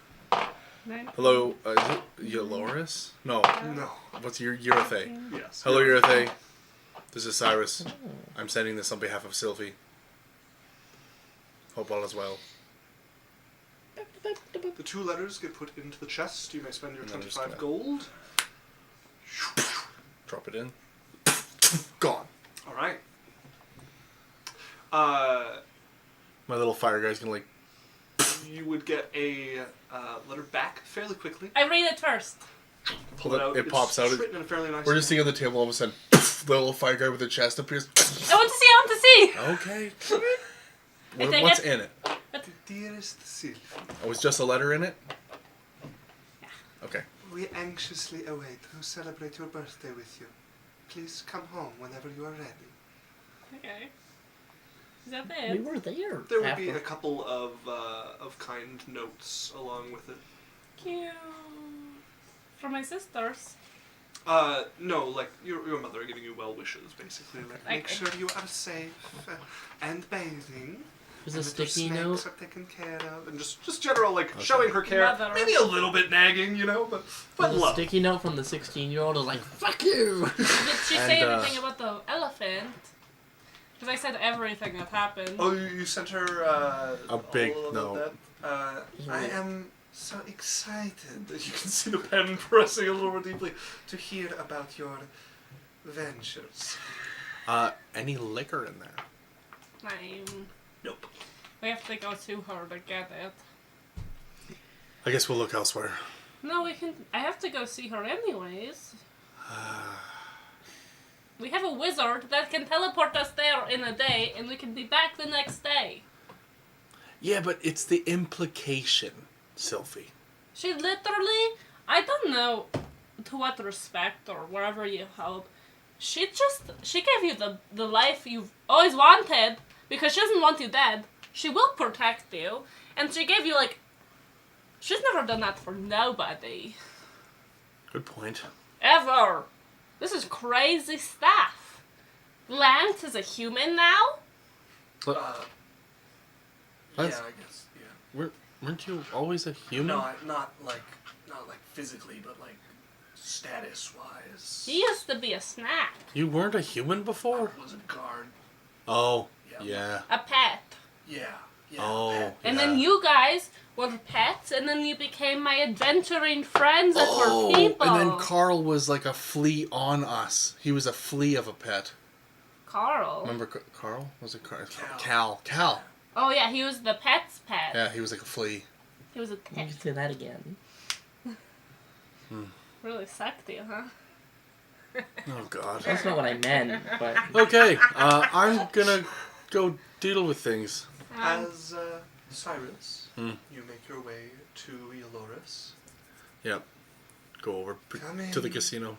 "Hello, is it Eulorus? No, No. what's your Eurythe? Yes. Hello, Eurythe. This is Cyrus. I'm sending this on behalf of Sylvie. Hope all is well." The two letters get put into the chest. You may spend your And I'm just 25 gonna- gold. Drop it in. Gone. All right. My little fire guy's gonna You would get a letter back fairly quickly. I read it first. Pull it out. It pops out. It's written in a fairly nice. We're just sitting at the table. All of a sudden, the little fire guy with the chest appears. I want to see. Okay. take What's it. in it? Dearest Sylvie, Oh, was just a letter in it? Okay. we anxiously await to celebrate your birthday with you. Please come home whenever you are ready. Okay. Is that We it? were there. There would be after. a couple of kind notes along with it. Cute. For my sisters. No, like your mother giving you well wishes, basically. Like, make Okay. sure you are safe and bathing. There's a and that your sticky snakes note. are taken care of, and just general showing her care. Mother. Maybe a little bit nagging, you know, but There's a love. sticky note from the 16-year-old is like, fuck you! Did she say And, anything about the elephant? Because I said everything that happened. Oh, you sent her A big all of note. that. I am so excited that you can see the pen pressing a little more deeply to hear about your ventures. Any liquor in there? Nope. We have to go to her to get it. I guess we'll look elsewhere. No, we can. I have to go see her anyways. We have a wizard that can teleport us there in a day, and we can be back the next day. Yeah, but it's the implication, Sylvie. She literally, I don't know to what respect or wherever you hold, She gave you the life you've always wanted because she doesn't want you dead. She will protect you. And she gave you, like... She's never done that for nobody. Good point. Ever. This is crazy stuff. Lance is a human now? Yeah, I guess. Yeah. Weren't you always a human? No, not like physically, but like status wise. He used to be a snack. You weren't a human before? I was a guard. Oh, Yeah. yeah. A pet. Yeah. Oh, pet. And then you guys were pets, and then you became my adventuring friends that were people. And then Carl was like a flea on us. He was a flea of a pet. Carl. Remember Carl? Was it Carl? Cal. Cal. Oh yeah, he was the pet's pet. Yeah, he was like a flea. He was a You pet. can say that again. Really sucked you, huh? Oh, God. That's not what I meant, but Okay, I'm gonna go deal with things. As Cyrus, Hmm. you make your way to Eloris. Yep. Go over Come in. to the casino.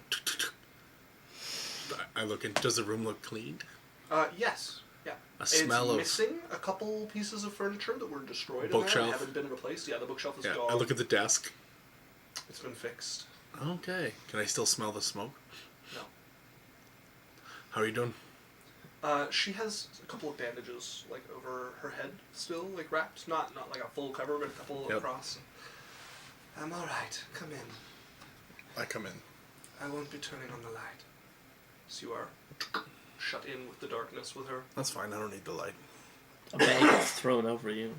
I look in. Does the room look clean? Yes. Yeah. A smell of... It's missing a couple pieces of furniture that were destroyed in Bookshelf. there and haven't been replaced. Yeah, the bookshelf is Yeah, gone. I look at the desk. It's been fixed. Okay. Can I still smell the smoke? No. How are you doing? She has a couple of bandages, like, over her head still, like, wrapped. Not like a full cover, but a couple across. I'm alright. Come in. I come in. I won't be turning on the light. So you are shut in with the darkness with her. That's fine. I don't need the light. a bag is thrown over you.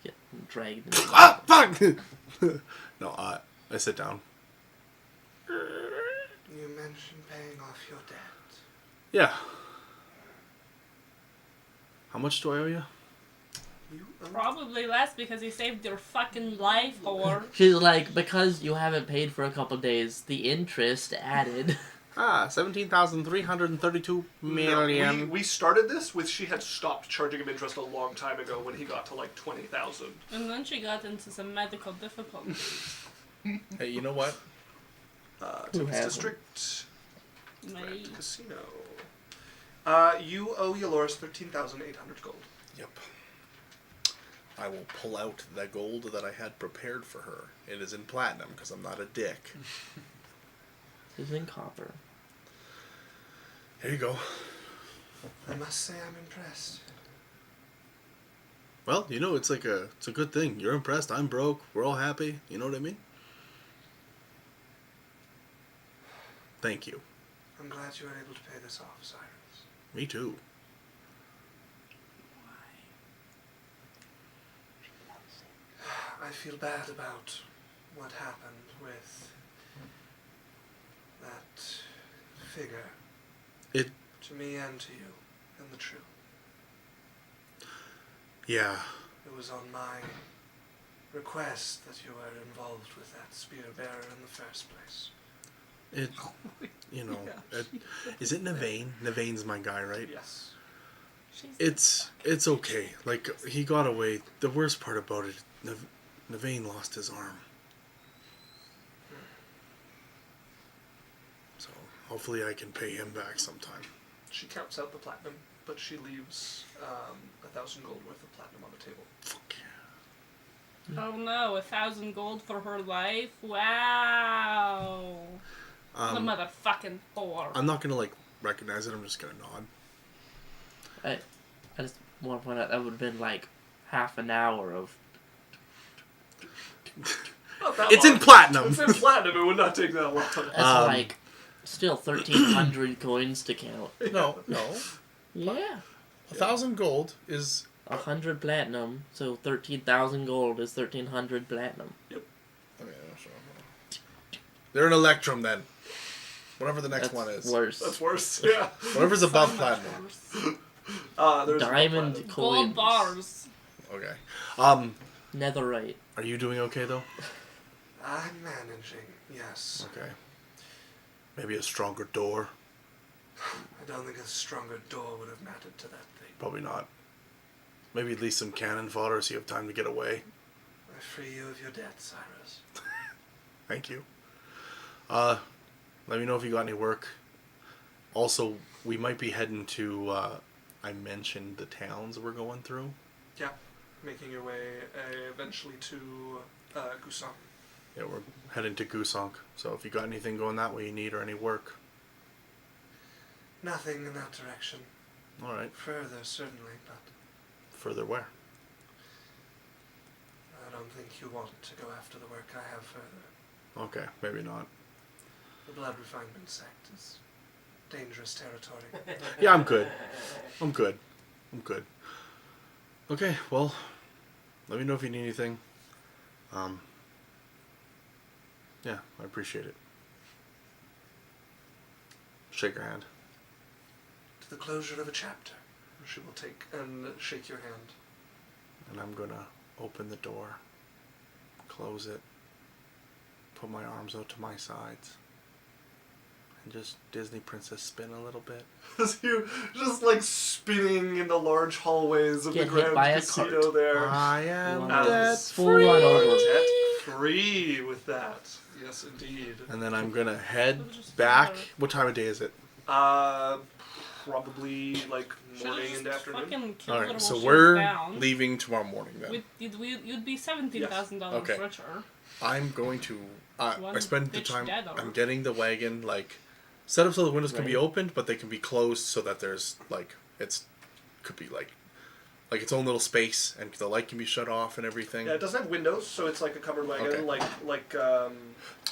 Get dragged. Into Ah, fuck! No, I sit down. You mentioned paying off your debt. Yeah. How much do I owe you? You Probably less because he saved your fucking life, whore. She's like, because you haven't paid for a couple days, the interest added. 17,332 million. No, we started this with she had stopped charging him interest a long time ago when he got to like 20,000. And then she got into some medical difficulties. Hey, you know what? Who Tips hasn't? District Me. Grand Casino. You owe Eloris 13,800 gold. Yep. I will pull out the gold that I had prepared for her. It is in platinum because I'm not a dick. It's in copper. Here you go. I must say I'm impressed. Well, you know, it's a good thing. You're impressed. I'm broke. We're all happy. You know what I mean? Thank you. I'm glad you were able to pay this off, Cyrus. Me too. I feel bad about what happened with that figure. It... To me and to you, and the true. Yeah. It was on my request that you were involved with that spear bearer in the first place. It... You know... Is it Navain? Navain's my guy, right? Yes. It's okay. Like, he got away. The worst part about it, Navain lost his arm. So, hopefully I can pay him back sometime. She counts out the platinum, but she leaves 1,000 gold worth of platinum on the table. Fuck yeah. Oh no, 1,000 gold for her life? Wow. The motherfucking whore. I'm not gonna, like, recognize it. I'm just gonna nod. I just want to point out that would have been like half an hour of. Not that It's long. in platinum! It's in platinum. It would not take that long. That's like still 1,300 coins to count. No. Yeah. 1,000 gold is... 100 platinum, so 13,000 gold is 1,300 platinum. I mean, they're an electrum then. Whatever the next That's one is. worse. That's worse. Yeah. Whatever's above platinum. There's Diamond platinum. coins. Gold bars. Okay. Netherite. Are you doing okay though? I'm managing. Yes. Okay. Maybe a stronger door. I don't think a stronger door would have mattered to that thing. Probably not. Maybe at least some cannon fodder so you have time to get away. I free you of your debt, Cyrus. Thank you. Let me know if you got any work. Also, we might be heading to. I mentioned the towns we're going through. Yeah, making your way eventually to Gusong. Yeah, we're heading to Gusong. So if you got anything going that way you need or any work. Nothing in that direction. All right. Further, certainly, but Further where? I don't think you want to go after the work I have further. Okay, maybe not. The blood refinement sect is dangerous territory. Yeah, I'm good. I'm good. Okay, well, let me know if you need anything. Yeah, I appreciate it. Shake your hand. To the closure of a chapter, she will take and shake your hand. And I'm gonna open the door, close it, put my arms out to my sides, and just Disney princess spin a little bit. As you just like spinning in the large hallways of Get the hit Grand by a Casino cart. there. I am Wow. debt Full run over. Debt free with that. Yes, indeed. And then I'm gonna head Just back. remember. What time of day is it? Probably like morning and afternoon. Fucking kill All little right, so shit we're down. leaving tomorrow morning then. You'd be $17,000 Okay. richer. I'm going to. I One spend the bitch time. dead, or- I'm getting the wagon like set up so the windows can be Right. opened, but they can be closed so that there's like could be like its own little space, and the light can be shut off and everything. Yeah, it doesn't have windows, so it's like a covered wagon, Okay. like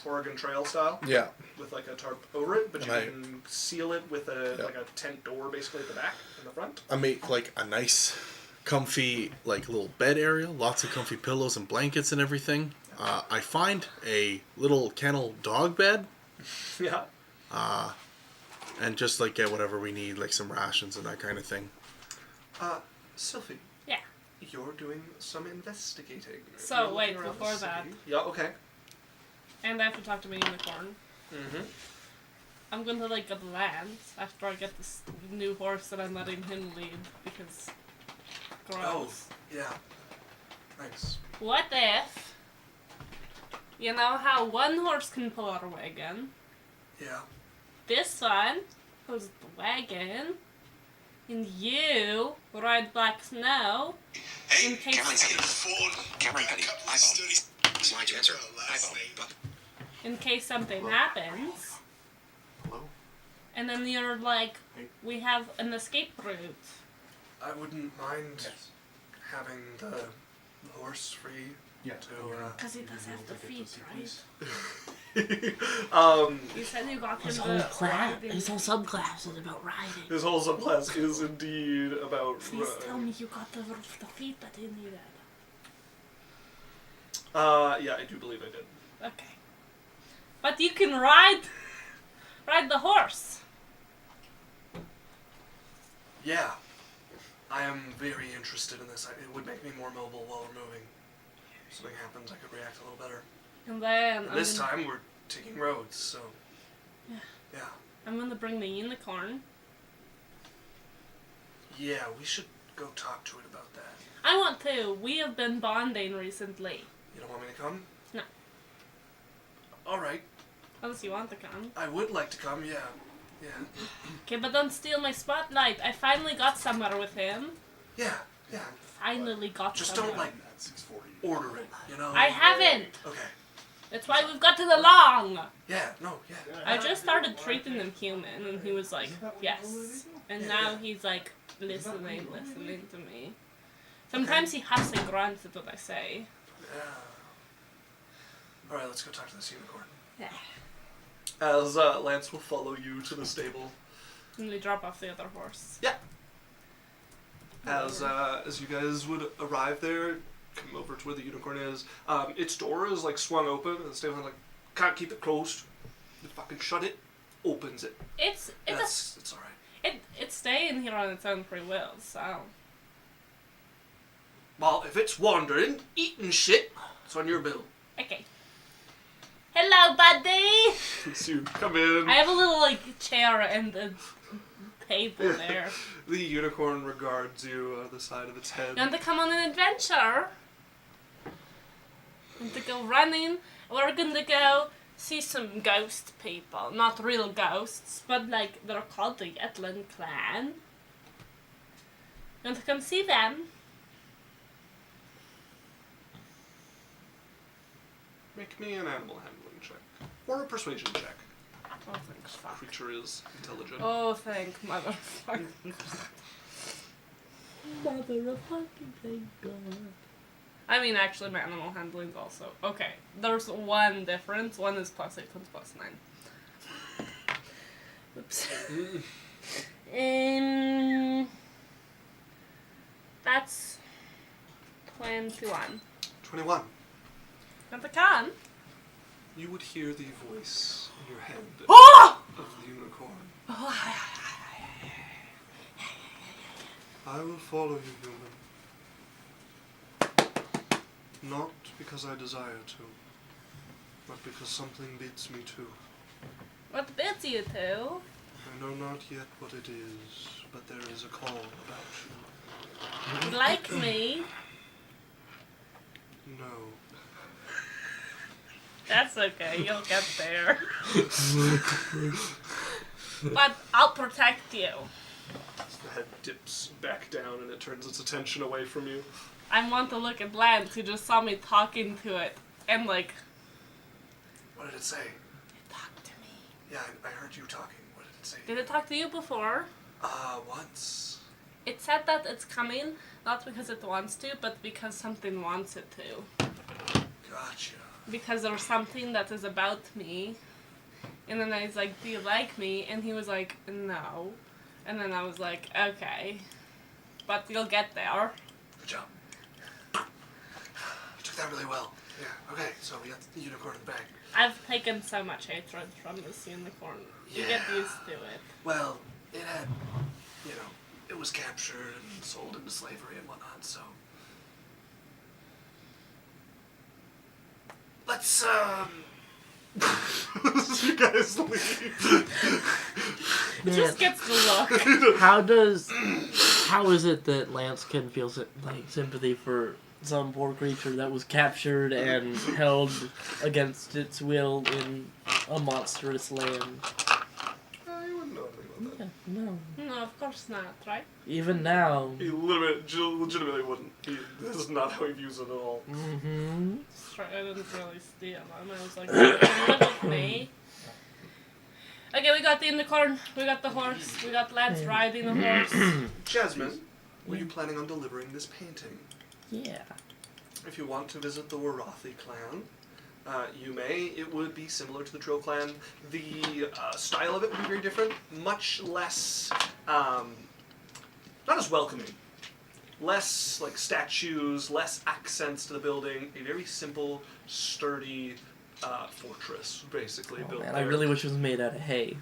Oregon Trail style, Yeah. with like a tarp over it. But And you I- can seal it with a Yeah. like a tent door, basically at the back and the front. I make like a nice, comfy like little bed area, lots of comfy pillows and blankets and everything. I find a little kennel dog bed, Yeah. and just like get whatever we need, like some rations and that kind of thing. Sylphie. Yeah. You're doing some investigating. So, You're looking wait, around the before that. city. Yeah. Okay. And I have to talk to my unicorn. Mm-hmm. I'm going to like go to land after I get this new horse that I'm letting him lead because gross. Oh, yeah. Nice. What if you know how one horse can pull out a wagon? Yeah. This one pulls the wagon, and you ride black snow in case Slide to answer. iPhone. in case something happens. Hello. And then you're like, we have an escape route. I wouldn't mind having the horse free. Yeah. Because he does have the feet, right? You said you got him His the whole class, riding. his whole subclass is about riding. His whole subclass is indeed about. Please tell me you got the feet that he needed. Yeah, I do believe I did. Okay. But you can ride the horse. Yeah. I am very interested in this. It would make me more mobile while we're moving. If something happens, I could react a little better. And then And this time, we're taking roads, so. Yeah. I'm gonna bring the unicorn. Yeah, we should go talk to it about that. I want to. We have been bonding recently. You don't want me to come? No. Alright. Unless you want to come. I would like to come, yeah. Yeah. Okay, but don't steal my spotlight. I finally got somewhere with him. Yeah, yeah. Finally got Just somewhere. don't, like, order it, you know? I haven't. Okay. That's why we've got to the long. Yeah, no, yeah. I just started treating him human, and he was like, yes. And now he's like listening to me. Sometimes he huffs and grunts at what I say. Yeah. Alright, let's go talk to this unicorn. Yeah. As Lance will follow you to the stable. And we drop off the other horse. Yeah. As you guys would arrive there, come over to where the unicorn is, its door is like swung open, and the stable's like, can't keep it closed. You fucking shut it, opens it. It's alright. it's staying here on its own free will, so. Well, if it's wandering, eating shit, it's on your bill. Okay. Hello, buddy! So you come in. I have a little, like, chair and a table there. The unicorn regards you out of the side of its head. You want to come on an adventure? Want to go running? We're going to go see some ghost people. Not real ghosts, but like they're called the Yetland clan. You want to come see them? Make me an animal handling check. Or a persuasion check. Oh, thank fuck. Creature is intelligent. Oh, thank motherfucker. Motherfucking thank God. I mean, actually, my animal handling's also... Okay, there's one difference. One is +8, one's +9. Oops. That's 21. 21. Got the con? You would hear the voice in your head Oh! of the unicorn. I will follow you, human. Not because I desire to, but because something bids me to. What bids you to? I know not yet what it is, but there is a call about you. Like me? No. That's okay, you'll get there. But I'll protect you. The head dips back down and it turns its attention away from you. I want to look at Lance, who just saw me talking to it, and like... What did it say? It talked to me. Yeah, I heard you talking. What did it say? Did it talk to you before? Once. It said that it's coming, not because it wants to, but because something wants it to. Gotcha. Because there's something that is about me. And then I was like, do you like me? And he was like, no. And then I was like, okay. But you'll get there. Good job. You took that really well. Yeah, okay, so we got the unicorn in the bag. I've taken so much hatred from this unicorn. You get used to it. Well, it had, it was captured and sold into slavery and whatnot, so... Let's, you guys leave. It just gets the look. How is it that Lance can feel sympathy for some poor creature that was captured and held against its will in a monstrous land? You wouldn't know anything about that. Yeah, no. No, of course not, right? Even now. He legitimately wouldn't. This is not how he views it at all. Mm-hmm. I didn't really steal him. I was like, live with me. Okay, we got the unicorn, we got the horse, we got Lance riding the horse. Jasmine, were you planning on delivering this painting? Yeah. If you want to visit the Warathi clan, you may. It would be similar to the Trill clan. The style of it would be very different. Much less, not as welcoming. Less like statues, less accents to the building. A very simple, sturdy fortress, basically built Man, there. I really wish it was made out of hay.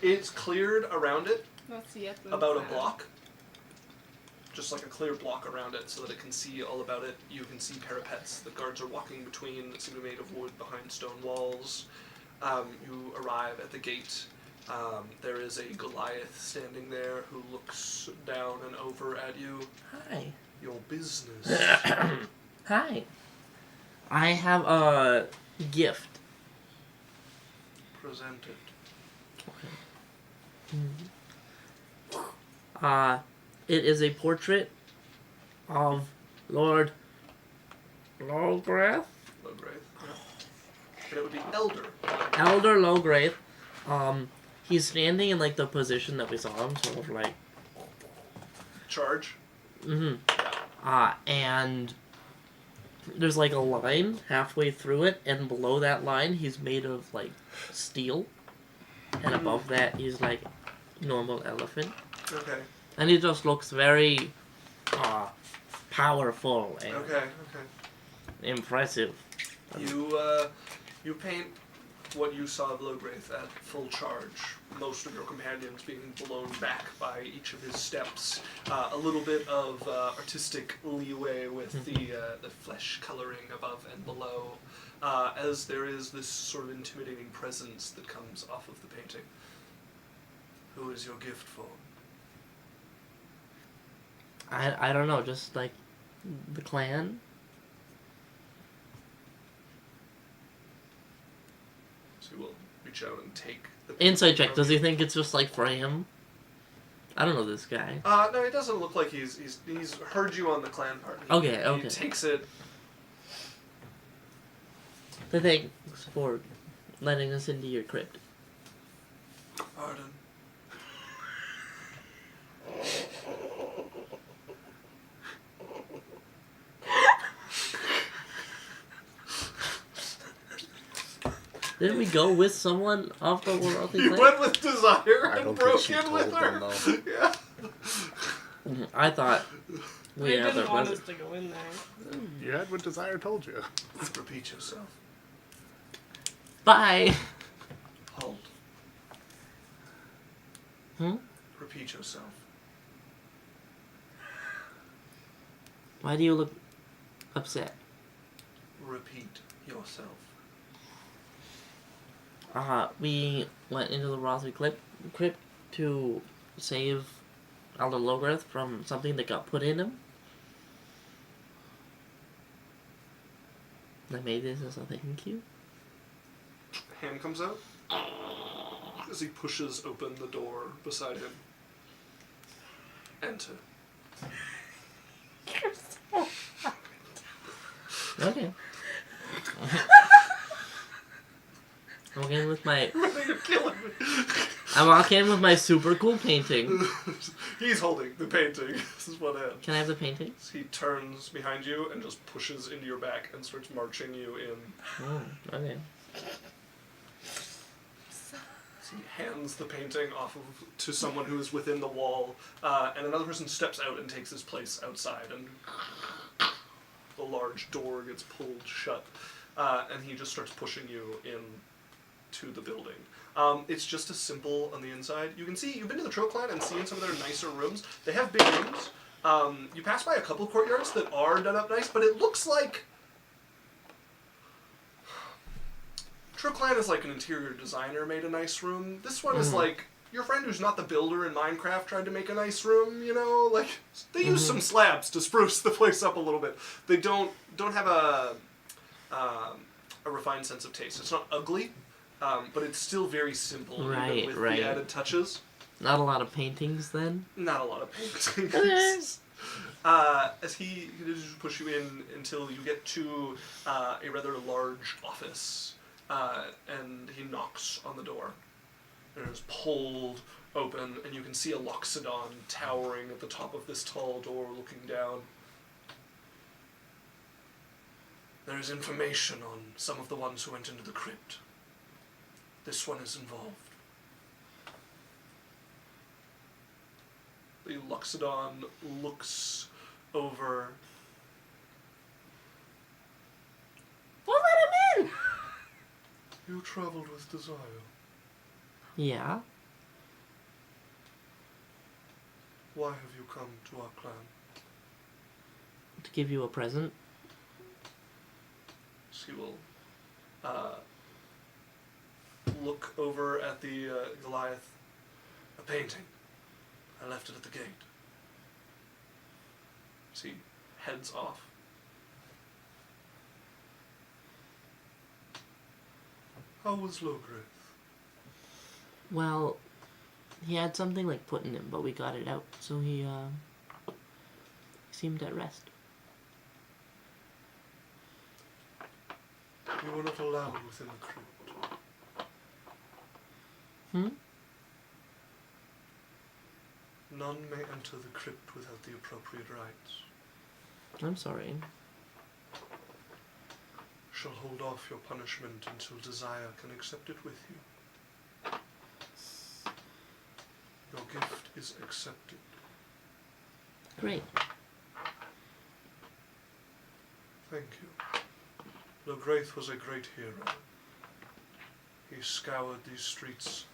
It's cleared around it That's the about a block. Just like a clear block around it so that it can see all about it. You can see parapets the guards are walking between that seem to be made of wood behind stone walls. You arrive at the gate. There is a Goliath standing there who looks down and over at you. Hi. Your business. Hi. I have a gift. Present it. It is a portrait of Lord Logreth? Lograve. And it would be Elder. Elder Logreth. He's standing in like the position that we saw him, sort of like. Charge. Mm-hmm. And there's like a line halfway through it, and below that line, he's made of like steel, and above that, he's like normal elephant. Okay. And he just looks very powerful and Okay. impressive. You paint what you saw of Lograve at full charge. Most of your companions being blown back by each of his steps. A little bit of artistic leeway with the flesh coloring above and below, as there is this sort of intimidating presence that comes off of the painting. Who is your gift for? I don't know, just like the clan. He will reach out and take the Insight check. from Does you. he think it's just like for him? I don't know this guy. No, it doesn't look like he's heard you on the clan party. Okay. He takes it. Thanks for letting us into your crypt. Pardon. Didn't we go with someone off the wealthy You clan? went with Desire I and don't broke think she in with told her. them, though. Yeah. I thought we They had didn't our want present. us to go in there. You had what Desire told you. Repeat yourself. Bye. Hold. Hmm? Repeat yourself. Why do you look upset? Repeat yourself. We went into the Rothley crypt to save Elder Logreth from something that got put in him. I made this as a thank you. Hand comes out as he pushes open the door beside him. Enter. Okay. I walk in with my You're killing me. I walk in with my super cool painting. He's holding the painting. This is one hand. Can I have the painting? He turns behind you and just pushes into your back and starts marching you in. Oh, okay. He hands the painting off to someone who is within the wall, and another person steps out and takes his place outside, and the large door gets pulled shut, and he just starts pushing you in to the building. It's just as simple on the inside. You can see, you've been to the Tro Clan and seen some of their nicer rooms. They have big rooms. You pass by a couple courtyards that are done up nice, but it looks like Tro Clan is like an interior designer made a nice room. This one is like your friend who's not the builder in Minecraft tried to make a nice room, you know? Like, they use some slabs to spruce the place up a little bit. They don't have a refined sense of taste. It's not ugly, but it's still very simple, even with the added touches. Not a lot of paintings then? Not a lot of paintings. As he continues to push you in until you get to a rather large office. And he knocks on the door. And it is pulled open, and you can see a Loxodon towering at the top of this tall door looking down. There is information on some of the ones who went into the crypt. This one is involved. The Loxodon looks over. Well, let him in! You traveled with Desire. Yeah. Why have you come to our clan? To give you a present. She will look over at the Goliath. A painting. I left it at the gate. She heads off. How was Logreth? Well, he had something like put in him, but we got it out, so he seemed at rest. You were not allowed within the crypt. Hmm? None may enter the crypt without the appropriate rites. I'm sorry. Shall hold off your punishment until Desire can accept it with you. Your gift is accepted. Great. Thank you. Logreth was a great hero. He scoured these streets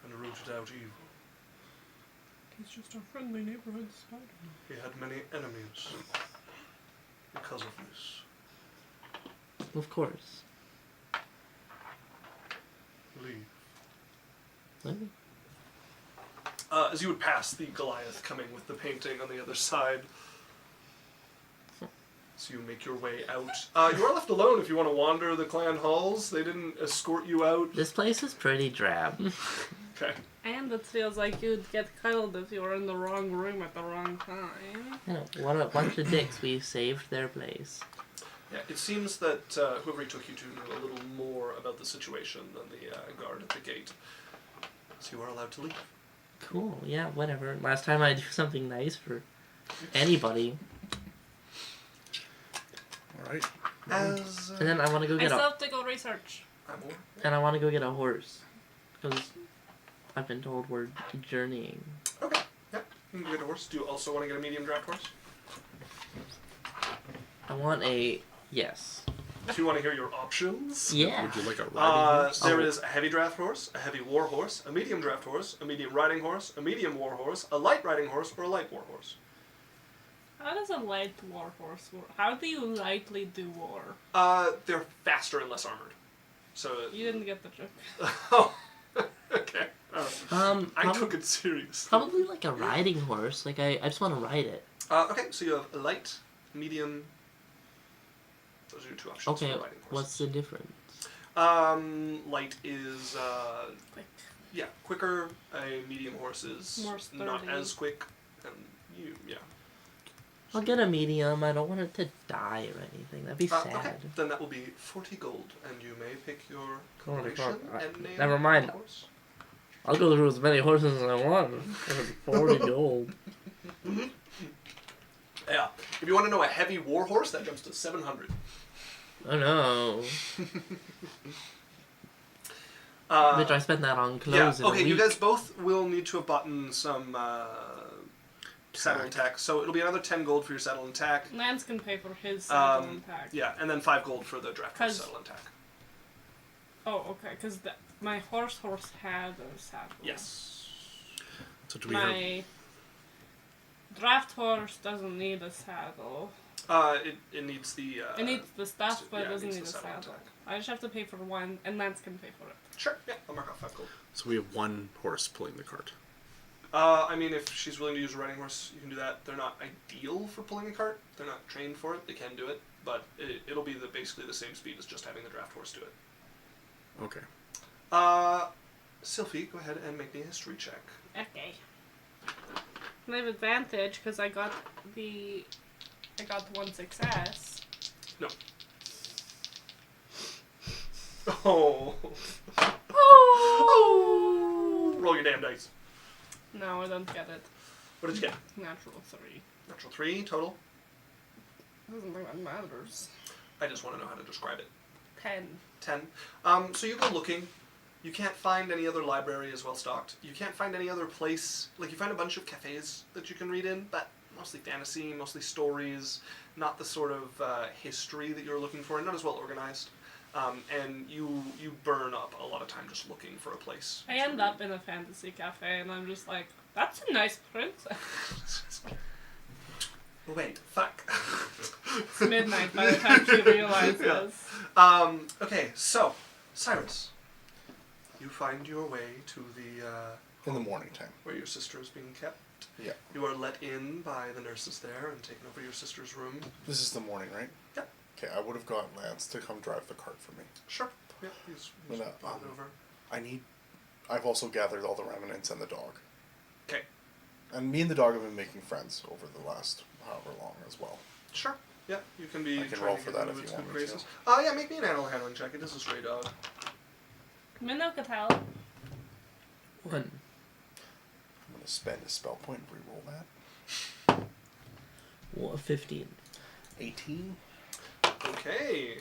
and rooted out evil. He's just a friendly neighborhood spider. He had many enemies because of this. Of course. Leave. Okay. As you would pass the Goliath coming with the painting on the other side. So you make your way out. You are left alone if you want to wander the clan halls. They didn't escort you out. This place is pretty drab. Okay. And it feels like you'd get killed if you were in the wrong room at the wrong time. Yeah, what a bunch of dicks. We saved their place. Yeah, it seems that whoever he took you to knew a little more about the situation than the guard at the gate. So you are allowed to leave. Cool, yeah, whatever. Last time I do something nice for anybody. All right. As And then I want to go I get still a... have to go research. And I want to go get a horse. Because I've been told we're journeying. Okay. Yep. You can get a horse. Do you also want to get a medium draft horse? I want a... Yes. Do you want to hear your options? Yeah. Would you like a riding horse? There is a heavy draft horse, a heavy war horse, a medium draft horse, a medium riding horse, a medium war horse, a light riding horse, or a light war horse. How does a light war horse work? How do you lightly do war? They're faster and less armored. So You didn't get the joke. Oh, okay. I prob- took it seriously. Probably like a riding horse. Like, I just want to ride it. Okay, so you have a light, medium. Those are your two options Okay, for riding horses. what's the difference? Light is Quick. yeah, quicker. A medium horse is More not sturdy. as quick, and yeah. I'll get a medium. I don't want it to die or anything. That'd be sad. Okay, then that will be 40 gold, and you may pick your Holy combination fuck, and name never mind. the horse. I'll go through as many horses as I want. For 40 gold. Yeah. If you want to know a heavy war horse, that jumps to 700. Oh no. Bitch, I spent that on Yeah, clothes in a okay, week. you guys both will need to have bought some saddle and tack. So it'll be another 10 gold for your saddle and tack. Lance can pay for his saddle and pack. Yeah, and then 5 gold for the draft horse 'Cause- saddle and tack. Oh, okay, because my horse had a saddle. Yes. So do we have... My draft horse doesn't need a saddle. It needs the... It needs the stuff, but yeah, it doesn't needs need a the saddle and saddle. tack. I just have to pay for one, and Lance can pay for it. Sure, yeah, I'll mark off 5 gold. So we have one horse pulling the cart. I mean, if she's willing to use a riding horse, you can do that. They're not ideal for pulling a cart. They're not trained for it. They can do it, but it'll be basically the same speed as just having the draft horse do it. Okay. Sylphie, go ahead and make me a history check. Okay. I have advantage because I got one success. No. Oh. Oh! Roll your damn dice. No, I don't get it. What did you get? Natural 3. Natural 3 total. Doesn't think that matters. I just want to know how to describe it. 10. 10. So you go looking. You can't find any other library as well stocked. You can't find any other place. Like, you find a bunch of cafes that you can read in, but mostly fantasy, mostly stories, not the sort of history that you're looking for, and not as well organized. And you burn up a lot of time just looking for a place. I end up in a fantasy cafe, and I'm just like, that's a nice princess. Wait, fuck. It's midnight by the time she realizes. Yeah. Okay, so, Cyrus, you find your way to the, In the morning time. where your sister is being kept. Yeah. You are let in by the nurses there and taken over your sister's room. This is the morning, right? Yeah. Okay, I would have got Lance to come drive the cart for me. Sure. Yeah, he's Well, brought it over. I've also gathered all the remnants and the dog. Okay. And me and the dog have been making friends over the last however long as well. Sure. Yeah, you can be I can trying roll to for get that into if its you good want me to. graces. Yeah, make me an animal handling check. It is a stray dog. Minocatel. 1. I'm going to spend a spell point and re-roll that. Well, 15. 18. Okay.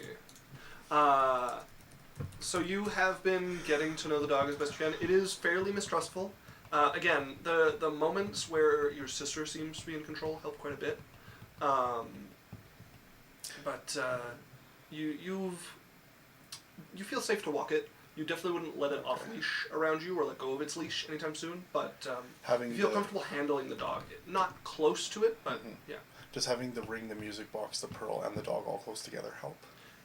So you have been getting to know the dog as best you can. It is fairly mistrustful. Again, the moments where your sister seems to be in control help quite a bit. But you feel safe to walk it. You definitely wouldn't let it off leash around you or let go of its leash anytime soon. But Having you feel the- comfortable handling the dog. Not close to it, but yeah. Does having the ring, the music box, the pearl, and the dog all close together help?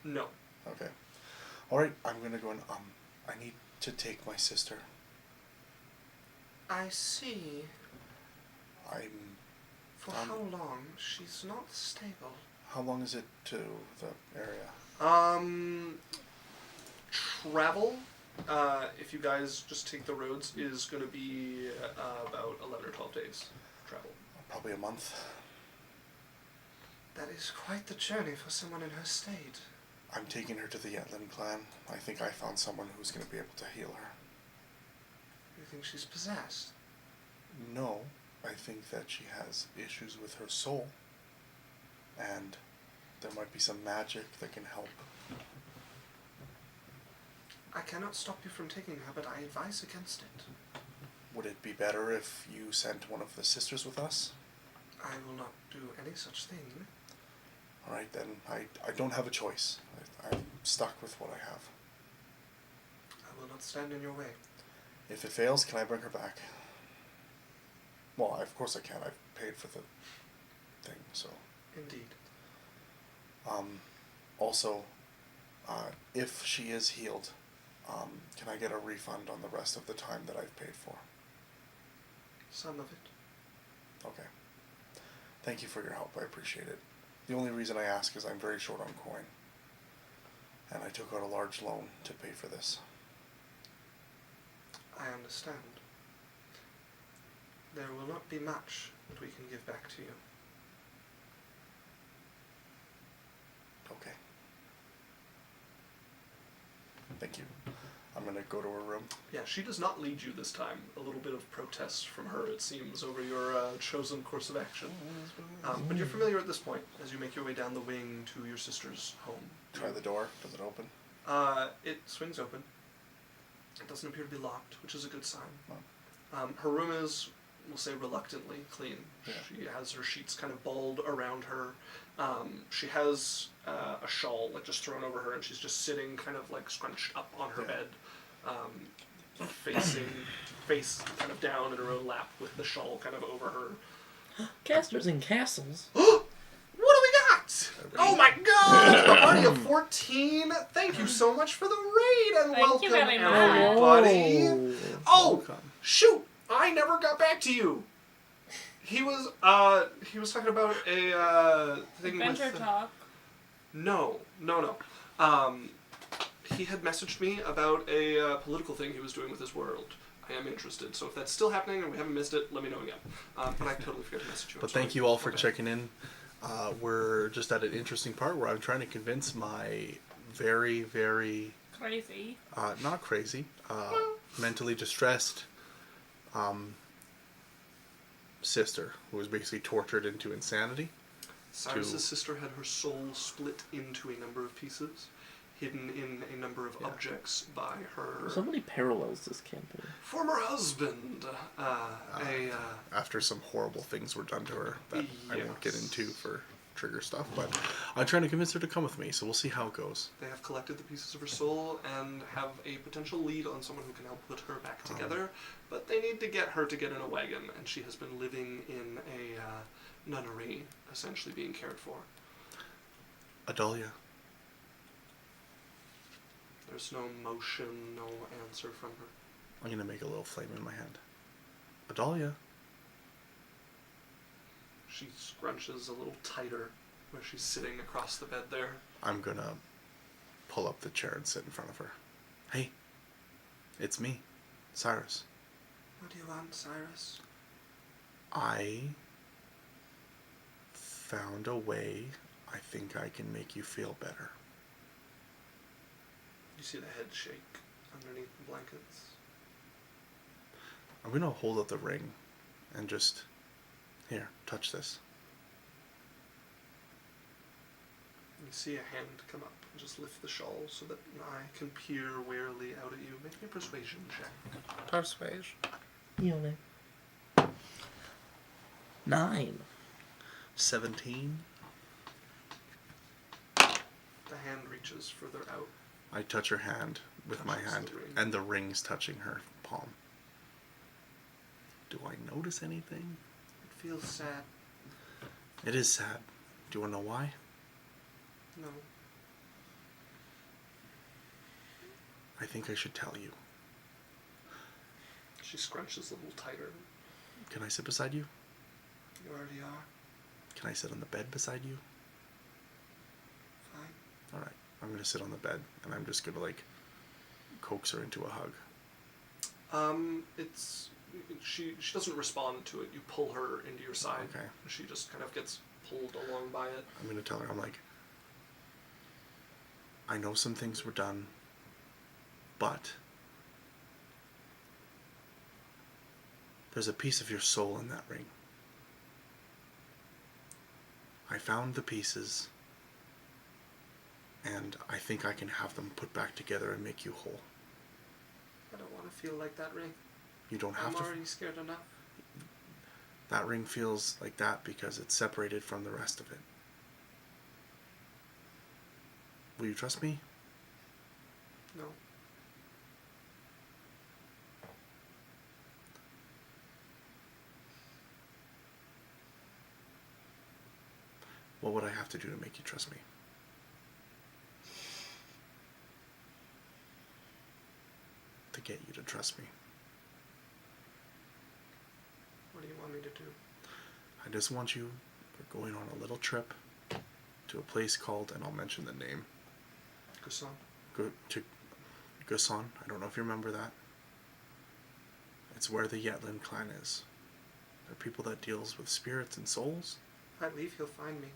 No. Okay. Alright, I'm going to go and, I need to take my sister. I see. I'm For how long? She's not stable. How long is it to the area? Travel, if you guys just take the roads, is going to be about 11 or 12 days travel. Probably a month. That is quite the journey for someone in her state. I'm taking her to the Yetland clan. I think I found someone who's going to be able to heal her. You think she's possessed? No, I think that she has issues with her soul. And there might be some magic that can help. I cannot stop you from taking her, but I advise against it. Would it be better if you sent one of the sisters with us? I will not do any such thing. Alright, then I don't have a choice. I'm stuck with what I have. I will not stand in your way. If it fails, can I bring her back? Well, of course I can. I've paid for the thing, so. Indeed. Also, if she is healed, can I get a refund on the rest of the time that I've paid for? Some of it. Okay. Thank you for your help. I appreciate it. The only reason I ask is I'm very short on coin. And I took out a large loan to pay for this. I understand. There will not be much that we can give back to you. Okay. Thank you. I'm gonna go to her room. Yeah, she does not lead you this time. A little bit of protest from her, it seems, over your chosen course of action. But you're familiar at this point as you make your way down the wing to your sister's home. Try the door. Does it open? It swings open. It doesn't appear to be locked, which is a good sign. Oh. Her room is, we'll say, reluctantly clean. Yeah. She has her sheets kind of balled around her. She has a shawl like just thrown over her, and she's just sitting kind of like scrunched up on her bed, face kind of down in her own lap with the shawl kind of over her. Casters and castles. What do we got? Oh my god! A party of 14. Thank you so much for the raid and Thank you welcome very much. everybody. Oh, Welcome. shoot! I never got back to you. He was talking about a thing Adventure with. talk. No. He had messaged me about a political thing he was doing with his world. I am interested, so if that's still happening and we haven't missed it, let me know again. But I totally forgot to message you. But thank you all for checking in. We're just at an interesting part where I'm trying to convince my very, very Crazy. not crazy, mentally distressed sister who was basically tortured into insanity. Cyrus's sister had her soul split into a number of pieces, hidden in a number of objects by her Somebody parallels this campaign. former husband. After some horrible things were done to her that I won't get Yes. into for trigger stuff, but I'm trying to convince her to come with me, so we'll see how it goes. They have collected the pieces of her soul and have a potential lead on someone who can help put her back together, but they need to get her to get in a wagon, and she has been living in a nunnery, essentially being cared for. Adalia. There's no motion, no answer from her. I'm gonna make a little flame in my hand. Adalia. She scrunches a little tighter where she's sitting across the bed there. I'm gonna pull up the chair and sit in front of her. Hey, it's me, Cyrus. What do you want, Cyrus? I found a way I think I can make you feel better. You see the head shake underneath the blankets. I'm gonna hold up the ring and just, here, touch this. You see a hand come up and just lift the shawl so that an eye can peer warily out at you. Make me a persuasion check. Persuasion. You know. 9. 17. The hand reaches further out. I touch her hand with my Touches hand, the ring. and the ring's touching her palm. Do I notice anything? It feels sad. It is sad. Do you want to know why? No. I think I should tell you. She scrunches a little tighter. Can I sit beside you? You already are. Can I sit on the bed beside you? All right. I'm going to sit on the bed, and I'm just going to, like, coax her into a hug. She doesn't respond to it. You pull her into your side. Okay. She just kind of gets pulled along by it. I'm going to tell her, I'm like, I know some things were done, but there's a piece of your soul in that ring. I found the pieces, and I think I can have them put back together and make you whole. I don't want to feel like that ring. You don't have to. I'm already scared enough. That ring feels like that because it's separated from the rest of it. Will you trust me? No. What would I have to do to make you trust me? To get you to trust me. What do you want me to do? I just want you, we're going on a little trip to a place called, and I'll mention the name. Gusan? To Gusan. I don't know if you remember that. It's where the Yetlin clan is. They're people that deals with spirits and souls. If I leave, he'll find me.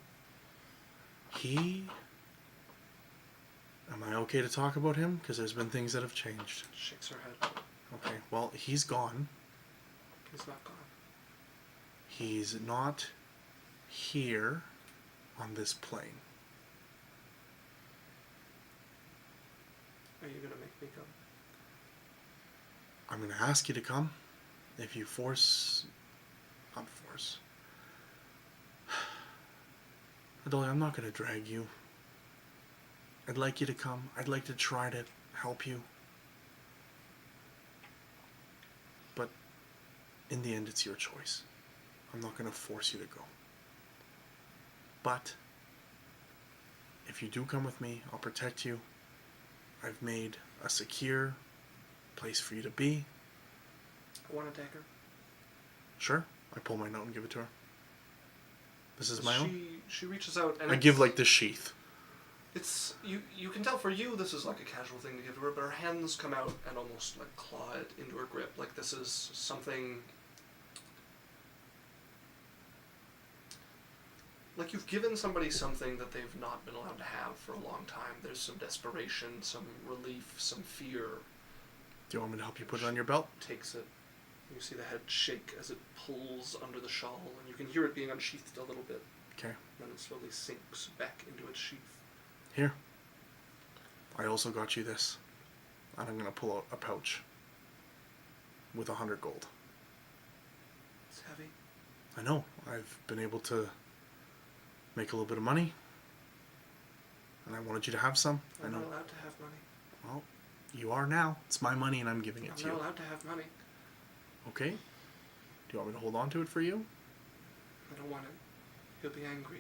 Am I okay to talk about him? Because there's been things that have changed. Shakes her head. Okay, well, he's gone. He's not gone. He's not here on this plane. Are you gonna make me come? I'm going to ask you to come. If you not force. Adolia, I'm not going to drag you. I'd like you to come. I'd like to try to help you. But in the end, it's your choice. I'm not going to force you to go. But if you do come with me, I'll protect you. I've made a secure place for you to be. I want a dagger. Sure. I pull my note and give it to her. This is my own. She reaches out and I give like this sheath. It's you can tell for you this is like a casual thing to give to her, but her hands come out and almost like claw it into her grip. Like this is something like you've given somebody something that they've not been allowed to have for a long time. There's some desperation, some relief, some fear. Do you want me to help you put it on your belt? Takes it. You see the head shake as it pulls under the shawl, and you can hear it being unsheathed a little bit. Okay. Then it slowly sinks back into its sheath. Here. I also got you this. And I'm going to pull out a pouch with 100 gold. It's heavy. I know. I've been able to make a little bit of money. And I wanted you to have some. I'm not allowed to have money. Well, you are now. It's my money and I'm giving it to you. I'm not allowed to have money. Okay. Do you want me to hold on to it for you? I don't want it. He'll be angry.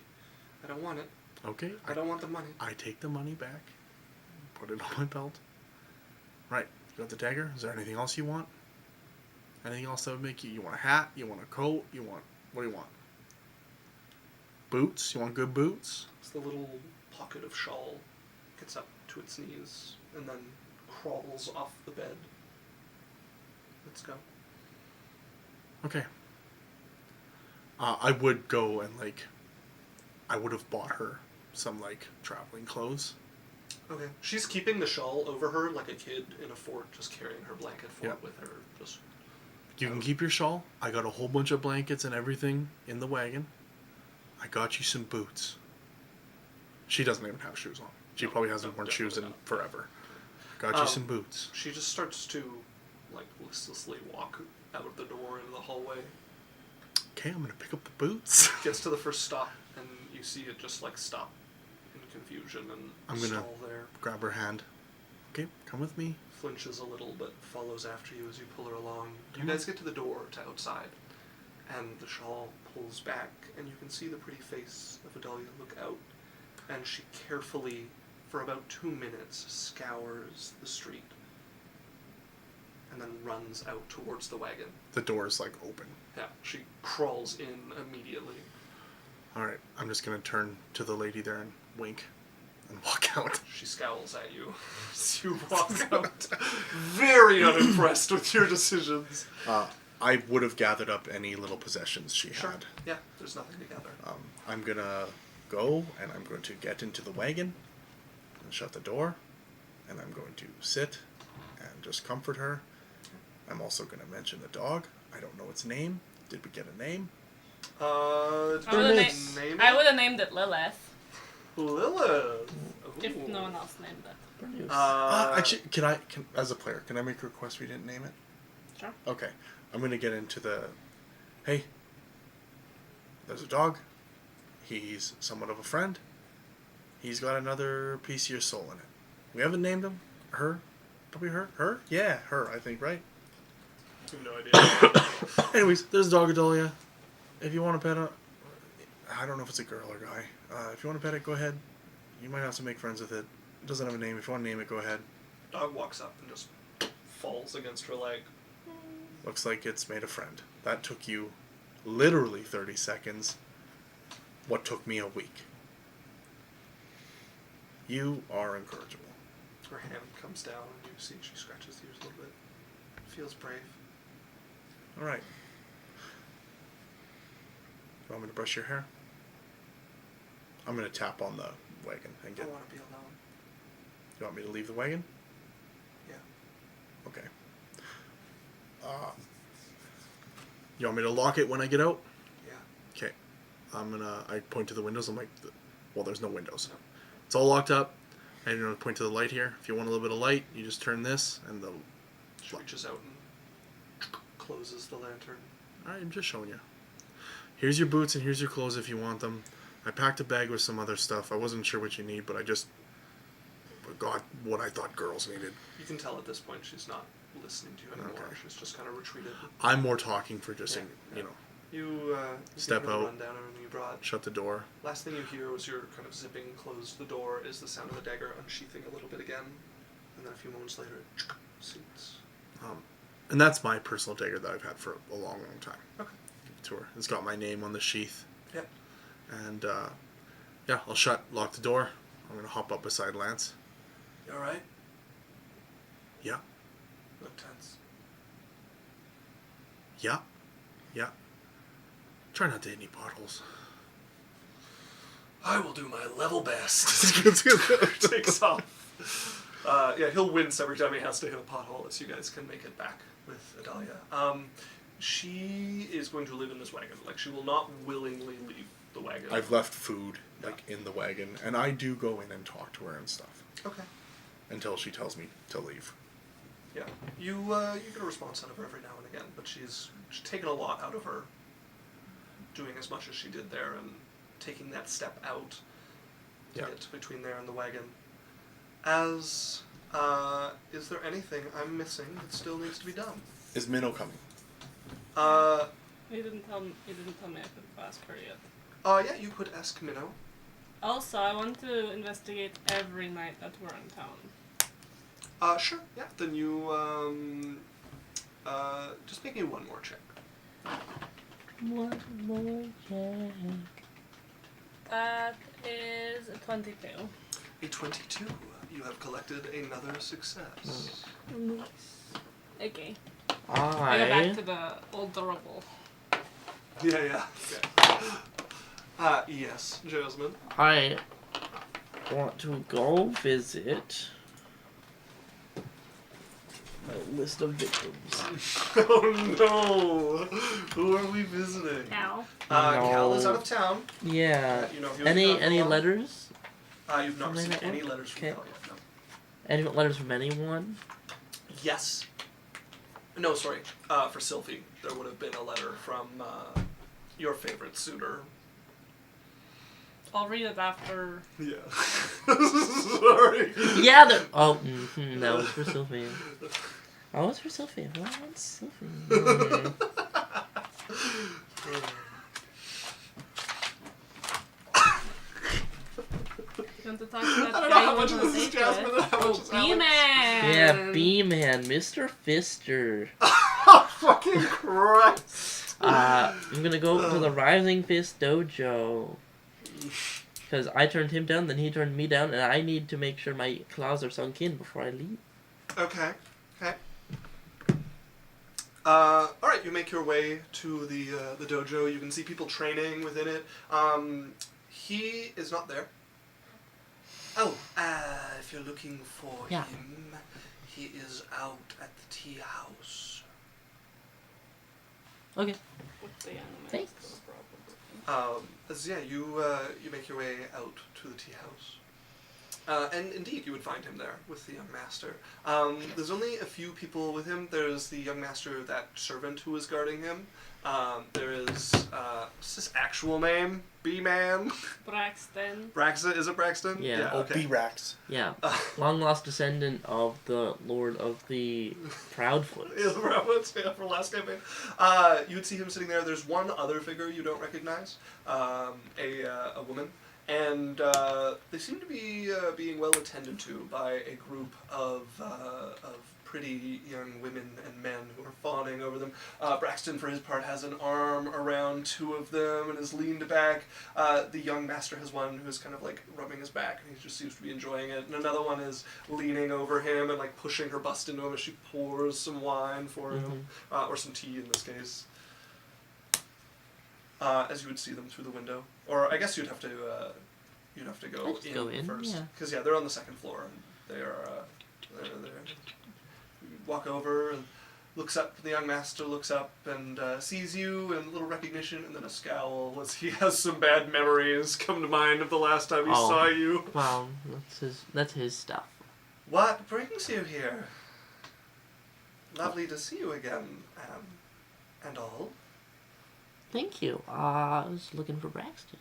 I don't want it. Okay. I don't want the money. I take the money back. Put it on my belt. Right. You got the dagger? Is there anything else you want? Anything else that would make you... You want a hat? You want a coat? You want... What do you want? Boots? You want good boots? It's the little pocket of shawl. Gets up to its knees and then crawls off the bed. Let's go. Okay. I would go and, like... I would have bought her some, like, traveling clothes. Okay. She's keeping the shawl over her like a kid in a fort, just carrying her blanket fort with her. Just. You can keep your shawl. I got a whole bunch of blankets and everything in the wagon. I got you some boots. She doesn't even have shoes on. She probably hasn't worn shoes in forever. Got you some boots. She just starts to, like, listlessly walk out of the door into the hallway. Okay, I'm gonna pick up the boots. Gets to the first stop, and you see it just, like, stop in confusion and I'm gonna stall there. grab her hand. Okay, come with me. Flinches a little, but follows after you as you pull her along. You guys get to the door to outside, and the shawl pulls back, and you can see the pretty face of Adalia look out, and she carefully, for about 2 minutes, scours the street, and then runs out towards the wagon. The door's, like, open. Yeah, she crawls in immediately. Alright, I'm just gonna turn to the lady there and wink. and walk out. She scowls at you as you walk out, very unimpressed with your decisions. I would have gathered up any little possessions she had. Yeah, there's nothing to gather. I'm gonna go and I'm going to get into the wagon and shut the door, and I'm going to sit and just comfort her. I'm also gonna mention the dog. I don't know its name. Did we get a name? I would have named it Lilith. Lilith. If no one else named it. Actually, can as a player, can I make a request we didn't name it? Sure. Okay. I'm going to get into hey, there's a dog. He's somewhat of a friend. He's got another piece of your soul in it. We haven't named him. Her? Probably her? Her? Yeah, her, I think, right? I have no idea. Anyways, there's a dog, Adolia. If you want to pet it, I don't know if it's a girl or guy. If you want to pet it, go ahead. You might have to make friends with it. It doesn't have a name. If you want to name it, go ahead. Dog walks up and just falls against her leg. Looks like it's made a friend. That took you literally 30 seconds. What took me a week. You are incorrigible. Her hand comes down and you see she scratches the ears a little bit. Feels brave. All right. You want me to brush your hair? I'm going to tap on the wagon and I get... want to be alone. You want me to leave the wagon? Yeah. Okay. You want me to lock it when I get out? Yeah. Okay. I point to the windows. I'm like, well, there's no windows. It's all locked up. And I'm going to point to the light here. If you want a little bit of light, you just turn this and the... She reaches out and closes the lantern. Alright, I'm just showing you. Here's your boots and here's your clothes if you want them. I packed a bag with some other stuff. I wasn't sure what you need, but I just got what I thought girls needed. You can tell at this point she's not listening to you anymore. Okay. She's just kind of retreated. I'm more talking for just, Yeah, you know, You Step give her the out. rundown of everything you brought. shut the door. Last thing you hear was your kind of zipping close the door is the sound of the dagger unsheathing a little bit again. And then a few moments later, it suits. And that's my personal dagger that I've had for a long, long time. Okay. Give it to her. It's got my name on the sheath. Yep. And, yeah, I'll lock the door. I'm going to hop up beside Lance. You alright? Yeah. You look tense. Yeah. Yeah. Try not to hit any potholes. I will do my level best. Takes off. Yeah, he'll wince every time he has to hit a pothole as you guys can make it back with Adalia. She is going to live in this wagon. Like, she will not willingly leave the wagon. I've left food, like, in the wagon, and I do go in and talk to her and stuff. Okay. Until she tells me to leave. Yeah. You get a response out of her every now and again, but she's taken a lot out of her doing as much as she did there and taking that step out to get between there and the wagon. Is there anything I'm missing that still needs to be done? Is Minnow coming? You didn't tell me I could ask her yet. Yeah, you could ask Minnow. Also, I want to investigate every night that we're in town. Sure. Yeah. Then you just make me one more check. One more check. That is a 22. A 22. You have collected another success. Okay. I go back I to the old durable. Yeah. Okay. Yes, Jasmine. I want to go visit my list of victims. Oh no! Who are we visiting? Now. Cal is out of town. Yeah. You know, he was gone for a Any while. letters? You've not Something received like that? any letters from Okay. Cal yet, no. Any letters from anyone? Yes. No, sorry. For Sylvie, there would have been a letter from your favorite suitor. I'll read it after. Yeah. Sorry. Yeah, that was for Sophie. Oh, it's for Sophie. What's Sophie? You want to talk about I don't know guy how you much want of to this is date Jasmine with? and how much Oh, is Alex. B-Man! Yeah, B-Man, Mr. Fister. Fucking Christ. I'm gonna go to the Rising Fist Dojo. Because I turned him down, then he turned me down, and I need to make sure my claws are sunk in before I leave. Okay. All right, you make your way to the dojo. You can see people training within it. He is not there. Oh, if you're looking for him, he is out at the tea house. Okay. With the anime. Thanks. You make your way out to the tea house. And indeed, you would find him there with the young master. There's only a few people with him. There's the young master, that servant who is guarding him. There is, what's his actual name? B-Man? Braxton. Braxton? Is it Braxton? Yeah. Okay. B-Rax. Yeah. Long lost descendant of the Lord of the Proudfoot. Yeah, for last campaign. You'd see him sitting there. There's one other figure you don't recognize, a woman, and they seem to be being well attended to by a group of pretty young women and men who are fawning over them. Braxton, for his part, has an arm around two of them and is leaned back. The young master has one who's kind of like rubbing his back, and he just seems to be enjoying it. And another one is leaning over him and like pushing her bust into him as she pours some wine for him, or some tea in this case. As you would see them through the window, or I guess you'd have to go in first, because they're on the second floor, and they are they're you walk over and looks up. The young master looks up and sees you, and a little recognition, and then a scowl as he has some bad memories come to mind of the last time he saw you. Wow, that's his stuff. What brings you here? Lovely to see you again, and all. Thank you. I was looking for Braxton.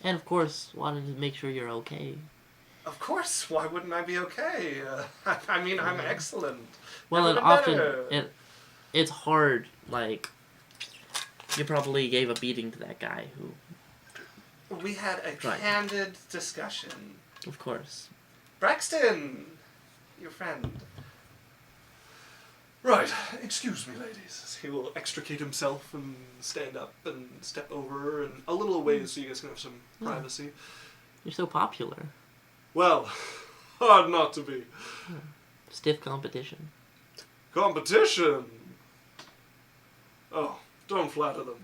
And of course, wanted to make sure you're okay. Of course, why wouldn't I be okay? I mean, I'm excellent. Well, Never and been often, better. it's hard, like, you probably gave a beating to that guy who... We had a candid discussion. Of course. Braxton! Your friend. Right, excuse me, ladies. He will extricate himself and stand up and step over and a little away so you guys can have some privacy. You're so popular. Well, hard not to be. Stiff competition. Competition? Oh, don't flatter them.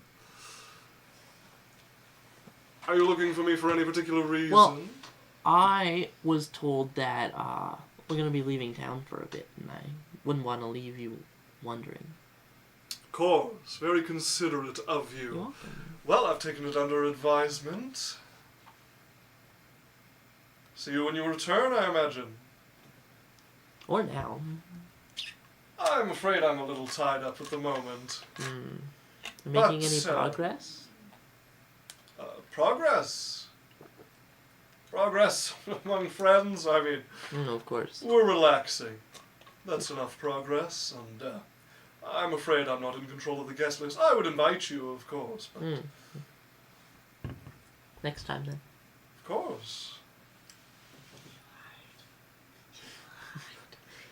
Are you looking for me for any particular reason? Well, I was told that we're going to be leaving town for a bit, and I wouldn't want to leave you wondering. Of course, very considerate of you. You're welcome. Well, I've taken it under advisement. See you when you return, I imagine. Or now. I'm afraid I'm a little tied up at the moment. Making any progress? Progress? Progress among friends? I mean, Of course. we're relaxing. That's enough progress, and I'm afraid I'm not in control of the guest list. I would invite you, of course, but... Next time, then. Of course.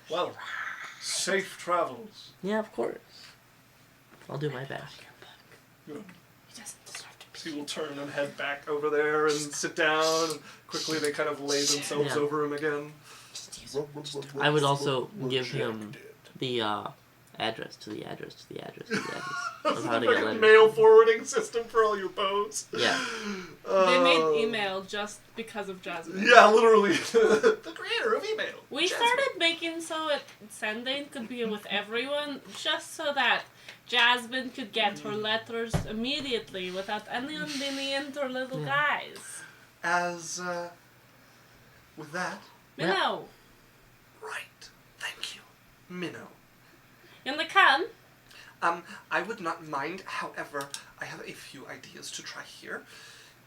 Well, safe travels. Yeah, of course. I'll do my best. Good. He doesn't deserve to be. So he will turn and head back over there and sit down. And quickly they kind of lay themselves over him again. I would also give him the address to the address to the address to the address of how to like get a letters. mail forwarding system for all your bows. Yeah. They made email just because of Jasmine. Yeah, literally. The creator of email. We Jasmine. started making so sending could be with everyone, just so that Jasmine could get her letters immediately without anyone being into her little guys. As, with that... Minnow. Right. Thank you. Minnow. In the can. I would not mind, however, I have a few ideas to try here.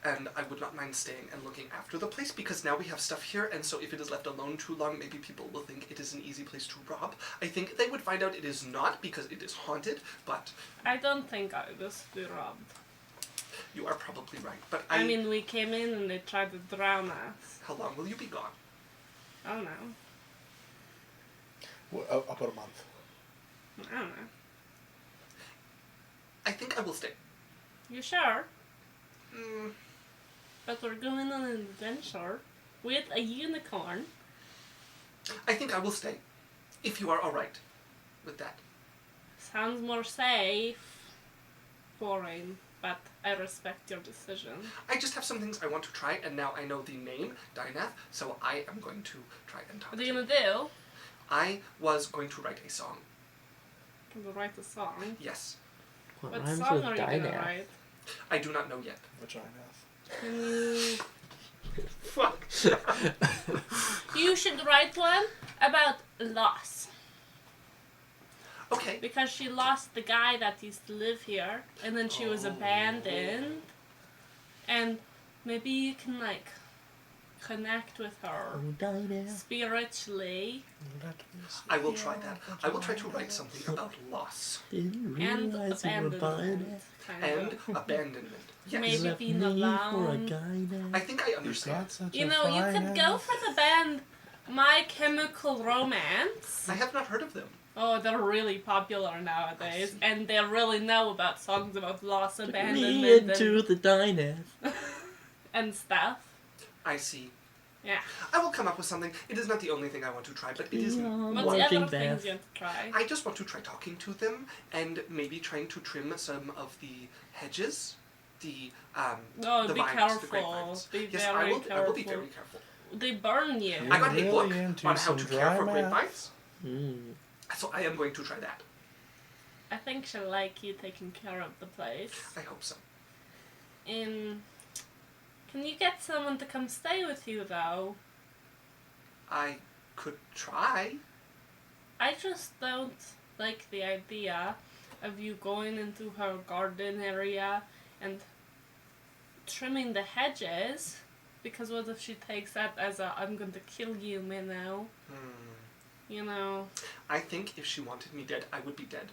And I would not mind staying and looking after the place, because now we have stuff here, and so if it is left alone too long, maybe people will think it is an easy place to rob. I think they would find out it is not, because it is haunted, but... I don't think I was robbed. You are probably right, but I mean, we came in and they tried to drown us. How long will you be gone? I don't know. Well, about a month. I don't know. I think I will stay. You sure? But we're going on an adventure with a unicorn. I think I will stay, if you are alright with that. Sounds more safe. Boring, but I respect your decision. I just have some things I want to try, and now I know the name, Dynath, so I am going to try and talk What to are you him. gonna do? I was going to write a song. Can you write a song? Yes. What What rhymes song with are you gonna Dynath? write? I do not know yet. Vagina. Can you... Fuck. You should write one about loss. Okay. Because she lost the guy that used to live here, and then she was abandoned. And maybe you can, like, connect with her Oh, Dynath. spiritually. I will try that. I will try to write something about loss Didn't And realize you were abandonment. buying Kind and of. abandonment. Yes. Maybe Left being me alone. for a guy now. I think I understand. You know, you could go for the band My Chemical Romance. I have not heard of them. Oh, they're really popular nowadays, and they really know about songs about loss, Me abandonment, into the Dynath. and stuff. I see. Yeah. I will come up with something. It is not the only thing I want to try, but it is Beyond What's one. the watching other things Beth. you want to try? I just want to try talking to them and maybe trying to trim some of the hedges, the Oh, the be vines, careful. the grapevines. Be Yes, very I will careful. be very careful. They burn you. I got a Really book into on how some to dry care for math. grapevines, Mm. so I am going to try that. I think she'll like you taking care of the place. I hope so. Can you get someone to come stay with you, though? I could try. I just don't like the idea of you going into her garden area and trimming the hedges, because what if she takes that as a I'm going to kill you, Minnow? You know, I think if she wanted me dead, I would be dead.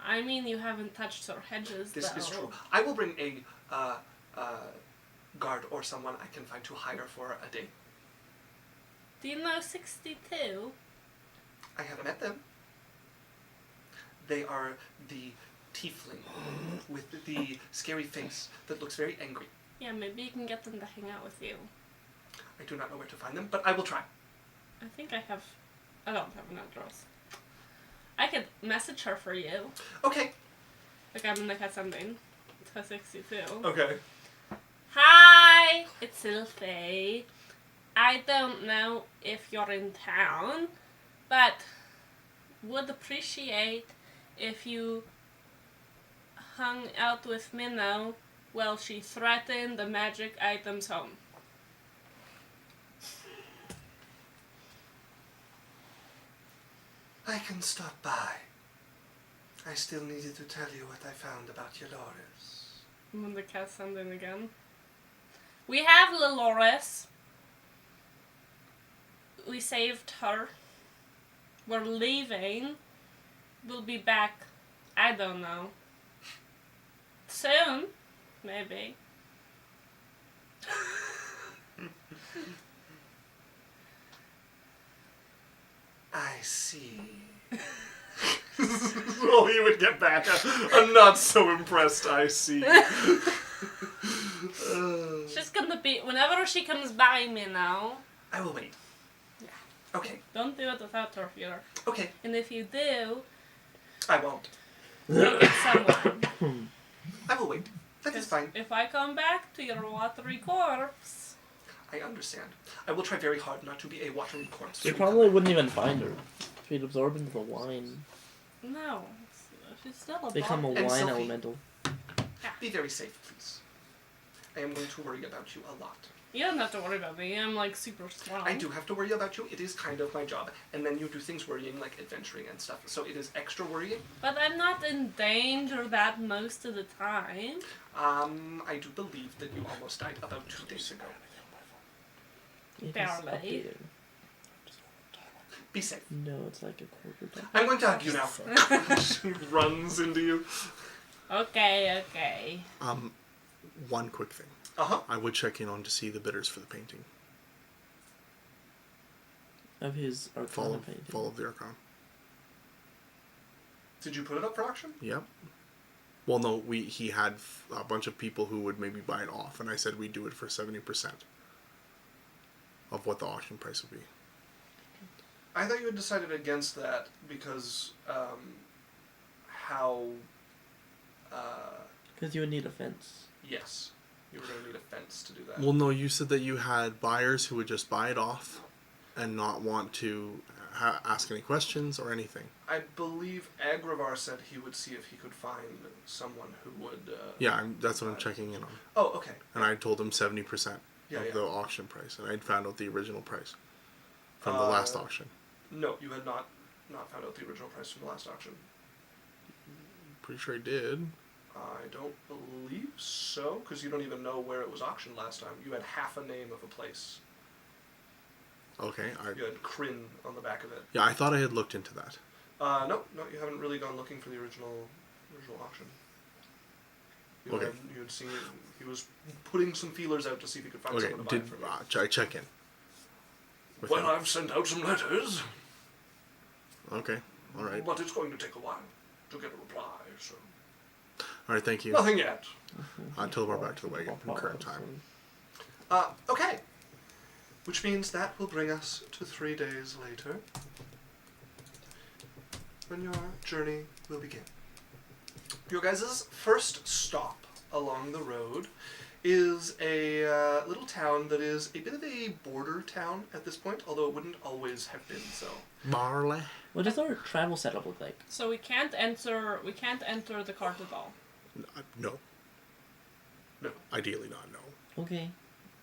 I mean, you haven't touched her hedges, This though. is true. I will bring a guard or someone I can find to hire for a day. Do you know 62? I have met them. They are the tiefling with the scary face that looks very angry. Yeah, maybe you can get them to hang out with you. I do not know where to find them, but I will try. I think I don't have an address. I could message her for you. Okay. Like I'm in the cat something. To 62. Okay. Hi! It's Sylphie. I don't know if you're in town, but would appreciate if you hung out with Minnow while she threatened the magic items home. I can stop by. I still needed to tell you what I found about Yoloris. I'm in the cat something again. We have Liloris. We saved her. We're leaving. We'll be back, I don't know. Soon, maybe. I see. Well, you would get back. I'm not so impressed, I see. She's gonna be, whenever she comes by me now, I will wait. Yeah. Okay. don't do it without her here. Okay. And if you do, I won't. you'll get someone. I will wait. That is fine. If I come back to your watery corpse, I understand. I will try very hard not to be a watery corpse. You probably wouldn't even find her. She'd absorb into the wine. no. She's still a Become a bug. And wine Sophie. elemental. Be very safe, please. I am going to worry about you a lot. You don't have to worry about me. I'm like super strong. I do have to worry about you. It is kind of my job. And then you do things worrying like adventuring and stuff. So it is extra worrying. But I'm not in danger that most of the time. I do believe that you almost died about 2 days ago. It is Barely. updated. Be safe. No, it's like a quarter time. I'm going to hug you now. She runs into you. Okay. One quick thing. Uh-huh. I would check in on to see the bidders for the painting. Of his Arcana painting. Fall of the Archon. Did you put it up for auction? Yep. Well, no, he had a bunch of people who would maybe buy it off, and I said we'd do it for 70% of what the auction price would be. I thought you had decided against that because how... Because you would need a fence. Yes. You were going to need a fence to do that. Well, no, you said that you had buyers who would just buy it off and not want to ask any questions or anything. I believe Agravar said he would see if he could find someone who would... Yeah, that's what I'm checking in on. Oh, okay. And I told him 70% of Yeah. the auction price, and I'd found out the original price from the last auction. No, you had not found out the original price from the last auction. Pretty sure I did. I don't believe so, because you don't even know where it was auctioned last time. You had half a name of a place. Okay. You had Kryn on the back of it. Yeah, I thought I had looked into that. No, you haven't really gone looking for the original auction. You had seen he was putting some feelers out to see if he could find someone to buy it for me. I check in? with Well, him? I've sent out some letters. Okay, all right. But it's going to take a while to get a reply, so... All right, thank you. Nothing yet. Teleport back to the wagon in current time. Okay. Which means that will bring us to 3 days later, when your journey will begin. Your guys' first stop along the road is a little town that is a bit of a border town at this point, although it wouldn't always have been so. Barley. What does our travel setup look like? So we can't enter the cart at all. No. No. Ideally not, no. Okay.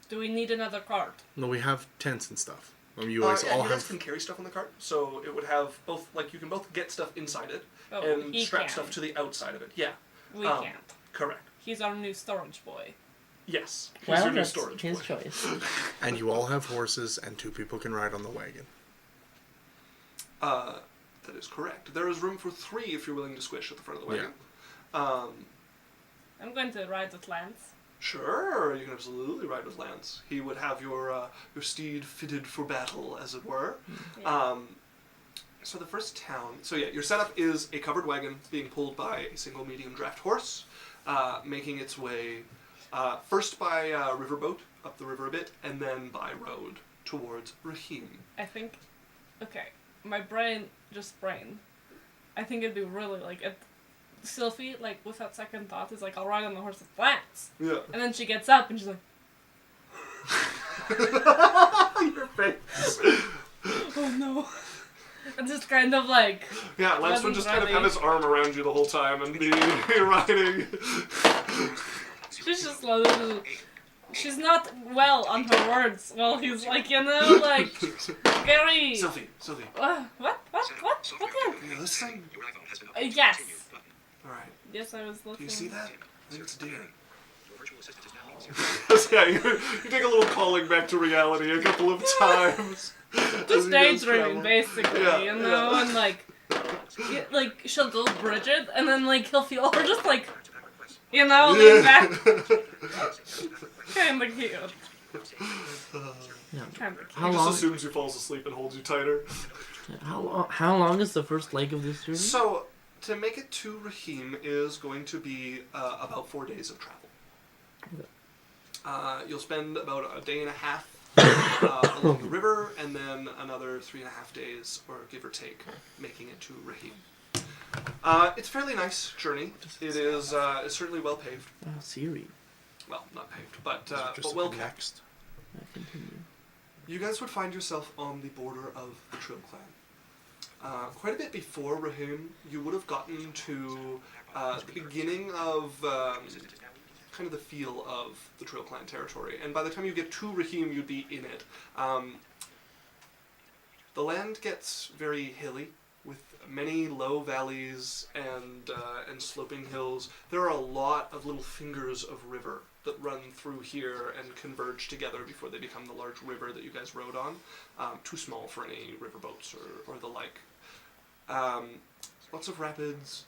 Do we need another cart? No, we have tents and stuff. I mean, you guys all you guys have... can carry stuff on the cart, so it would have both, like, you can both get stuff inside it, Oh, and he strap can. stuff to the outside of it. Yeah. We can't. Correct. He's our new storage boy. Yes. He's Well, your new that's storage his boy. choice. And you all have horses, and 2 people can ride on the wagon. That is correct. There is room for 3 if you're willing to squish at the front of the wagon. I'm going to ride with Lance. Sure, you can absolutely ride with Lance. He would have your steed fitted for battle, as it were. Yeah. So the first town... So yeah, your setup is a covered wagon being pulled by a single medium draft horse, making its way first by riverboat, up the river a bit, and then by road towards Rahim. I think... Okay. My brain just brain. I think it'd be really, like... Sylphie, like, with that second thought, is like, I'll ride on the horse with Lance. Yeah. And then she gets up and she's like... Your face. Oh no. And just kind of like... Yeah, Lance would just kind of have his arm around you the whole time and be riding. She's just like... She's not well on her words. Well, he's like, you know, like... Very... Sylphie. What again? Listen. Yes. Alright. Yes, I was looking. Do you see that? I think it's a deer. Yeah, you take a little calling back to reality a couple of times. Just daydreaming, basically, Yeah, you know, yeah. and like she'll go Bridget, and then like he'll feel her just like, you know, lean back. Kinda cute. Yeah. Kinda cute. How He just long? assumes you falls asleep and holds you tighter. How long is the first leg of this journey? So, to make it to Rahim is going to be about 4 days of travel. Okay. You'll spend about a day and a half along the river, and then another 3.5 days, or give or take, making it to Rahim. It's a fairly nice journey. It is it's certainly well paved. Oh, Siri. Well, not paved, but Just well kept. next. Continue. You guys would find yourself on the border of the Trill clan. Quite a bit before Rahim, you would have gotten to the beginning of kind of the feel of the Trill clan territory, and by the time you get to Rahim, you'd be in it. The land gets very hilly, with many low valleys and sloping hills. There are a lot of little fingers of river that run through here and converge together before they become the large river that you guys rode on. Too small for any river boats or the like. Lots of rapids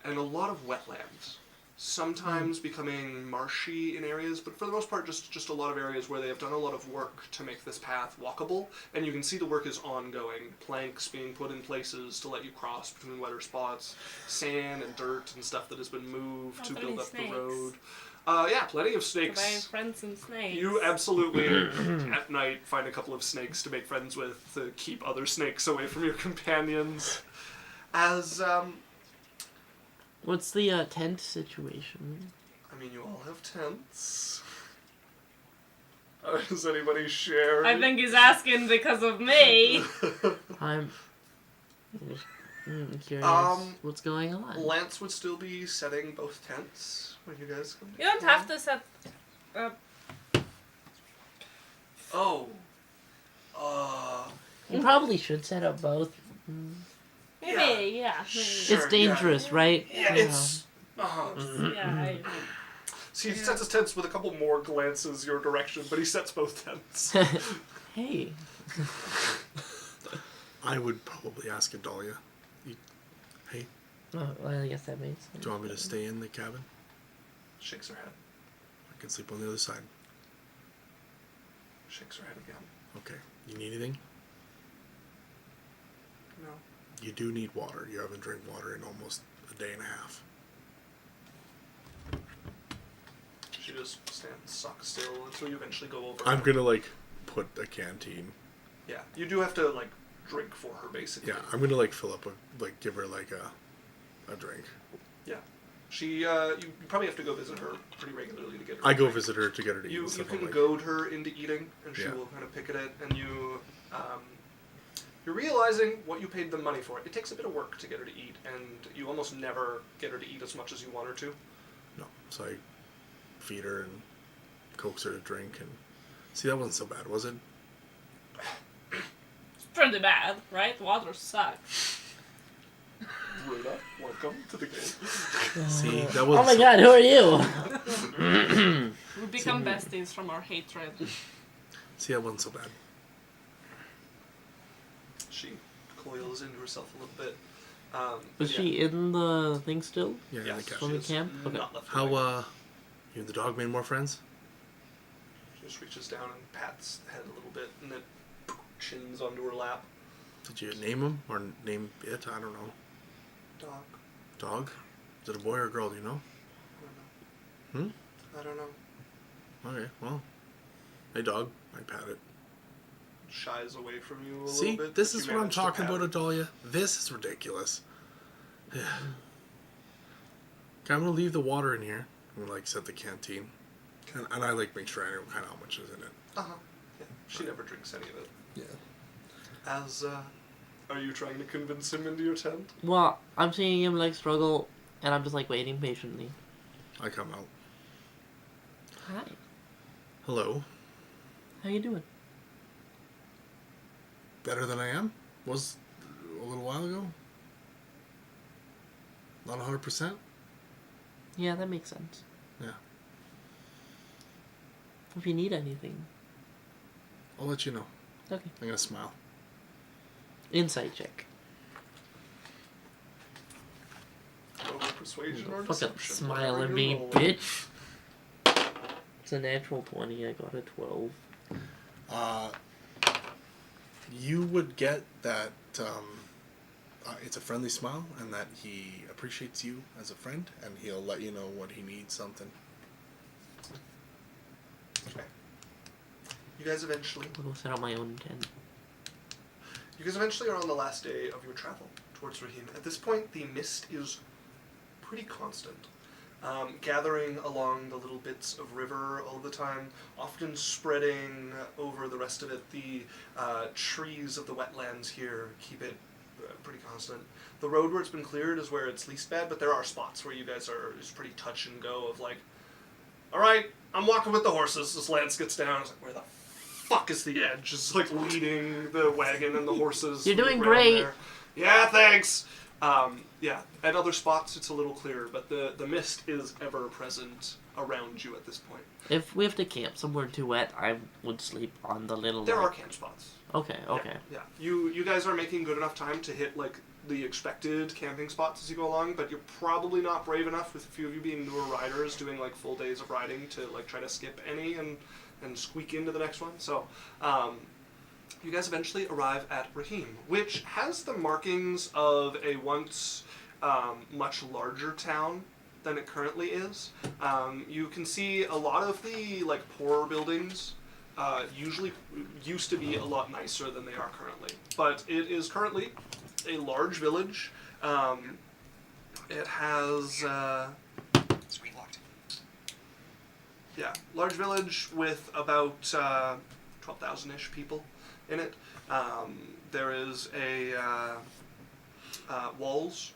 and a lot of wetlands. sometimes becoming marshy in areas, but for the most part just a lot of areas where they have done a lot of work to make this path walkable, and you can see the work is ongoing. Planks being put in places to let you cross between wetter spots, sand and dirt and stuff that has been moved to build up the road. Yeah, plenty of snakes. Buy friends and snakes. You absolutely, at night, find a couple of snakes to make friends with, to keep other snakes away from your companions. As, What's the tent situation? I mean, you all have tents. Does anybody share? I think he's asking because of me. I'm curious what's going on. Lance would still be setting both tents when you guys come You don't have to set up. Oh. You probably should set up both. Maybe, yeah. Sure, It's dangerous, right? Yeah, it's... Yeah, So he sets his tents with a couple more glances your direction, but he sets both tents. Hey. I would probably ask Adalia. Hey, Oh, well, I guess that makes sense. do you want me to stay in the cabin? Shakes her head. I can sleep on the other side. Shakes her head again. Okay. You need anything? No. You do need water. You haven't drank water in almost a day and a half. She just stands stock still until you eventually go over. I'm gonna put a canteen. Yeah, you do have to drink for her basically. Yeah, I'm gonna fill up give her a drink. Yeah. She you probably have to go visit her pretty regularly to get her. I go drink. visit her to get her to eat. You and stuff. can I'm goad her into eating, and she Yeah. will kind of pick at it, and you're realizing what you paid them money for. It takes a bit of work to get her to eat, and you almost never get her to eat as much as you want her to. No, so I feed her and coax her to drink, and see, that wasn't so bad, was it? It's pretty bad, right? Water sucks. Rhoda, welcome to the game. See, that Oh wasn't. my god, who are you? We become besties from our hatred. See, that wasn't so bad. She coils into herself a little bit. Was yeah. she in the thing still? Yeah, in Yes, the she cabin. From the is camp? Okay. not left How away. you and the dog made more friends? She just reaches down and pats the head a little bit, and then chins onto her lap. Did you name him or name it? I don't know. Dog. Dog? Is it a boy or a girl? Do you know? I don't know. I don't know. Okay, well, hey dog, I pat it. Shies away from you a See, little bit. this but is you what I'm manage to talking pat about, it. Adalia. This is ridiculous. Okay, I'm gonna leave the water in here. I'm gonna set the canteen, and I make sure I know kind of how much is in it. Uh-huh. Yeah. She never drinks any of it. Yeah. As, are you trying to convince him into your tent? Well, I'm seeing him struggle, and I'm just waiting patiently. I come out. Hi. Hello. How you doing? Better than I am? Was a little while ago. Not 100%. Yeah, that makes sense. Yeah. If you need anything. I'll let you know. Okay. I'm gonna smile. Insight check. Over persuasion or Fucking deception? smile whatever at you me, roll. bitch. It's a natural 20. I got a 12. You would get that it's a friendly smile and that he appreciates you as a friend and he'll let you know when he needs something. Okay. You guys eventually I'll go set up my own tent. are on the last day of your travel towards Rahim. At this point, the mist is pretty constant, gathering along the little bits of river all the time, often spreading over the rest of it. The trees of the wetlands here keep it pretty constant. The road where it's been cleared is where it's least bad, but there are spots where you guys are just pretty touch and go of all right, I'm walking with the horses. As Lance gets down, it's where the fuck is the edge? It's leading the wagon and the horses. You're doing around great. there. Yeah, thanks. Yeah, at other spots it's a little clearer, but the mist is ever present around you at this point. If we have to camp somewhere too wet, I would sleep on the little... There are camp spots. Okay. Yeah. You guys are making good enough time to hit the expected camping spots as you go along, but you're probably not brave enough, with a few of you being newer riders doing like full days of riding, to like try to skip any and squeak into the next one. So you guys eventually arrive at Raheem, which has the markings of a once much larger town than it currently is. You can see a lot of the like poorer buildings usually used to be a lot nicer than they are currently, but it is currently a large village. It has Screen locked. large village with about 12,000-ish people in it. There is a walls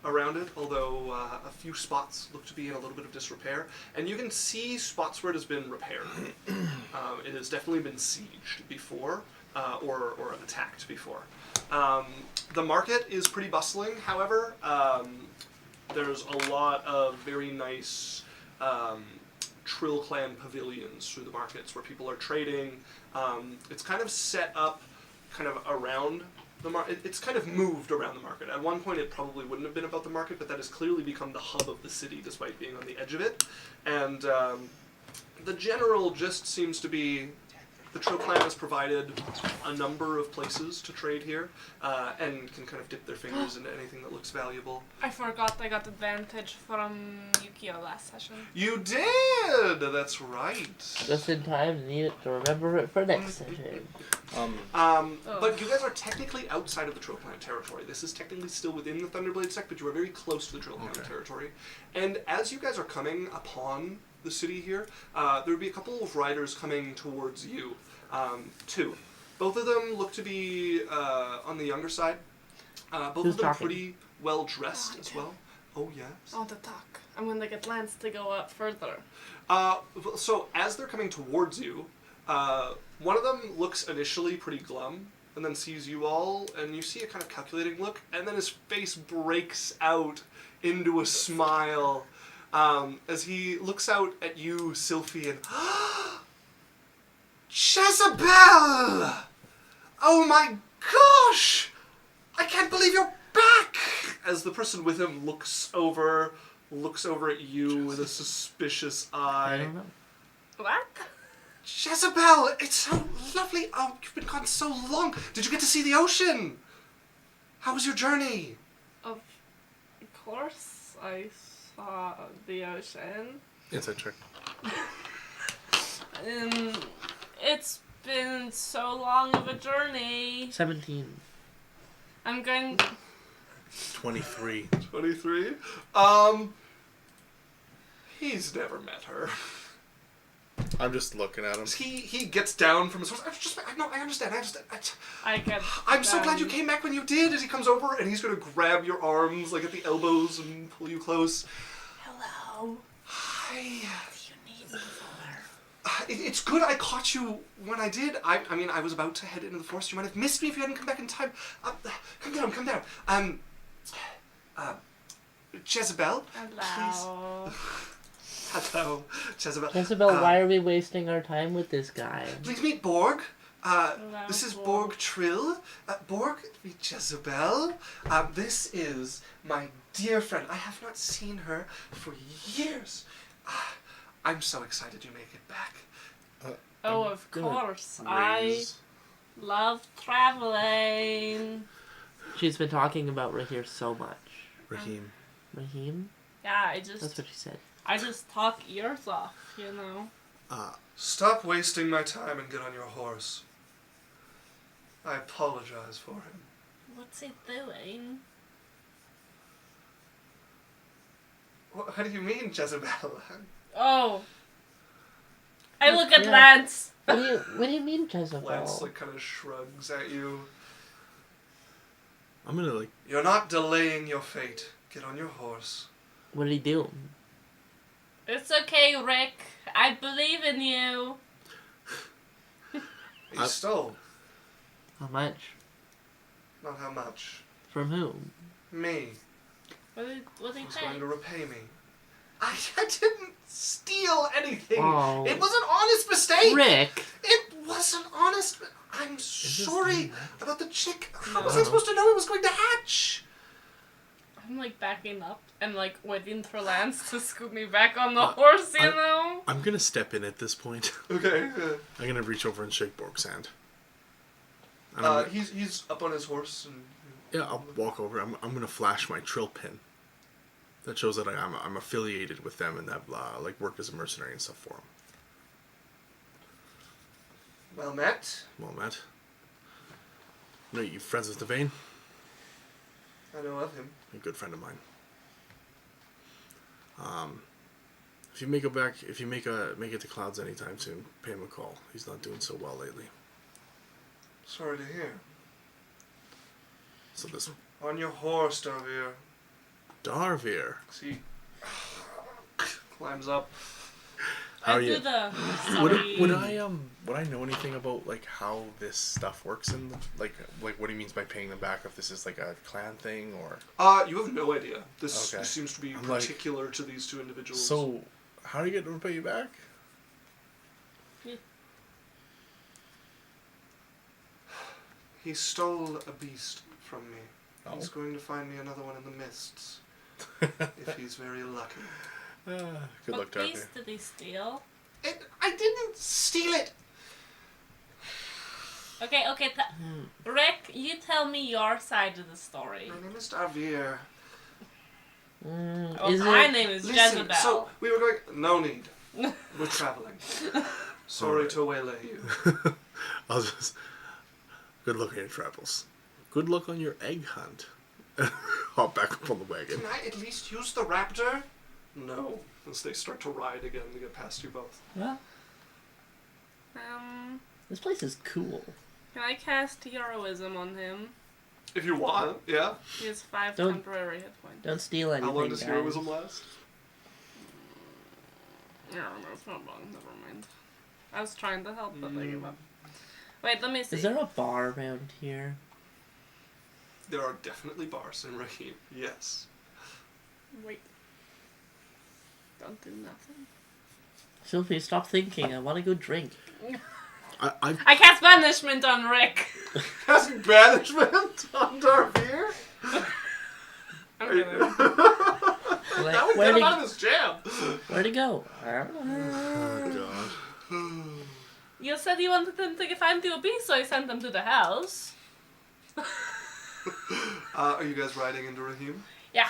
around it, although a few spots look to be in a little bit of disrepair, and you can see spots where it has been repaired. It has definitely been sieged before, or attacked before. The market is pretty bustling, however. There's a lot of very nice Trill Clan pavilions through the markets where people are trading. It's kind of set up kind of around the market. It's kind of moved around the market. At one point it probably wouldn't have been about the market, but that has clearly become the hub of the city despite being on the edge of it. And the general gist seems to be the Trill Clan has provided a number of places to trade here, and can kind of dip their fingers into anything that looks valuable. I forgot I got advantage from Yukio last session. You did! That's right. Just in time to need it to remember it for next session. But you guys are technically outside of the Trill Clan territory. This is technically still within the Thunderblade sect, but you are very close to the Trill Clan territory. And as you guys are coming upon the city here, there would be a couple of riders coming towards you. Two. Both of them look to be on the younger side. Both Who's of them talking? pretty well dressed as well. Oh, yes. I want to talk. I'm going to get Lance to go up further. So as they're coming towards you, one of them looks initially pretty glum, and then sees you all, and you see a kind of calculating look, and then his face breaks out into a smile as he looks out at you, Sylphie, and Jezebel! Oh my gosh! I can't believe you're back! As the person with him looks over at you with a suspicious I eye. don't know. What? Jezebel, it's so lovely. Oh, you've been gone so long. Did you get to see the ocean? How was your journey? Of course I saw the ocean. Inside check. It's been so long of a journey. 17. I'm going... 23. 23? He's never met her. I'm just looking at him. He gets down from his horse. I understand. I get... I'm so glad you came back when you did. As he comes over and he's going to grab your arms like at the elbows and pull you close. Hello. Hi. What do you need me for? It's good I caught you when I did. I mean, I was about to head into the forest. You might have missed me if you hadn't come back in time. Come down. Jezebel. Hello. Hello, Jezebel. Jezebel, why are we wasting our time with this guy? Please meet Borg. Hello, This is Borg. Borg Trill. Borg, meet Jezebel. This is my dear friend. I have not seen her for years. I'm so excited you make it back. Oh, of course. Raise. I love traveling. She's been talking about Rahir so much. Raheem. Raheem? Yeah, That's what she said. I just talk ears off, you know. Stop wasting my time and get on your horse. I apologize for him. What's he doing? What do you mean, Jezebel? Oh. I look at Yeah. Lance. What do you mean, Jezebel? Lance kind of shrugs at you. I'm gonna You're not delaying your fate. Get on your horse. What did he do? It's okay, Rick. I believe in you. He stole. How much? Not how much. From whom? Me. What did he Who's say? going to repay me? I didn't steal anything. Oh. It was an honest mistake. Rick! It wasn't honest. I'm sorry about the chick. How was I No. supposed to know it was going to hatch? I'm like backing up and like waiting for Lance to scoop me back on the horse, you know? I'm gonna step in at this point. Okay. I'm gonna reach over and shake Bork's hand. And He's up on his horse and. yeah, I'll walk over. I'm gonna flash my trill pin. That shows that I'm affiliated with them and that like worked as a mercenary and stuff for them. Well met. Well met. No, you friends with Devane? I know of him. A good friend of mine. If you make it to Clouds anytime soon, pay him a call. He's not doing so well lately. Sorry to hear. So this On your horse, Darvir. Darvir. See, climbs up. How are I you? do the sorry. Would I know anything about like how this stuff works and like what he means by paying them back? If this is like a clan thing or You have no idea. This Okay. seems to be I'm like- particular to these two individuals. so. How do you get to pay you back? He stole a beast from me. Oh. He's going to find me another one in the mists. If he's very lucky. Good What luck, Darvir. piece did he steal? I didn't steal it. Okay, Rick, you tell me your side of the story. My name is Darvir. Oh, Is my it? name is Listen, Jezebel. so we were going. No need. We're traveling. Sorry to waylay you. I'll just. Good luck on your travels. Good luck on your egg hunt. Hop back up on the wagon. Can I at least use the raptor? No. As they start to ride again to get past you both. Well, this place is cool. Can I cast heroism on him? If you want, yeah. He has 5 Don't- temporary hit points. Don't steal anything, How long does guys. heroism last? I don't know, it's not long, never mind. I was trying to help, but I gave up. Wait, let me see. Is there a bar around here? There are definitely bars in Rahim. Yes. Wait. Don't do nothing. Sylvie, stop thinking. I want to go drink. I've I cast banishment on Rick! Casting banishment on Darvir? I'm kidding. Like, That would where'd get him he- out of his jam. Where'd he go? I don't know. oh god. You said you wanted them to find you a beast, so I sent them to the house. Are you guys riding into Rahim? Yeah.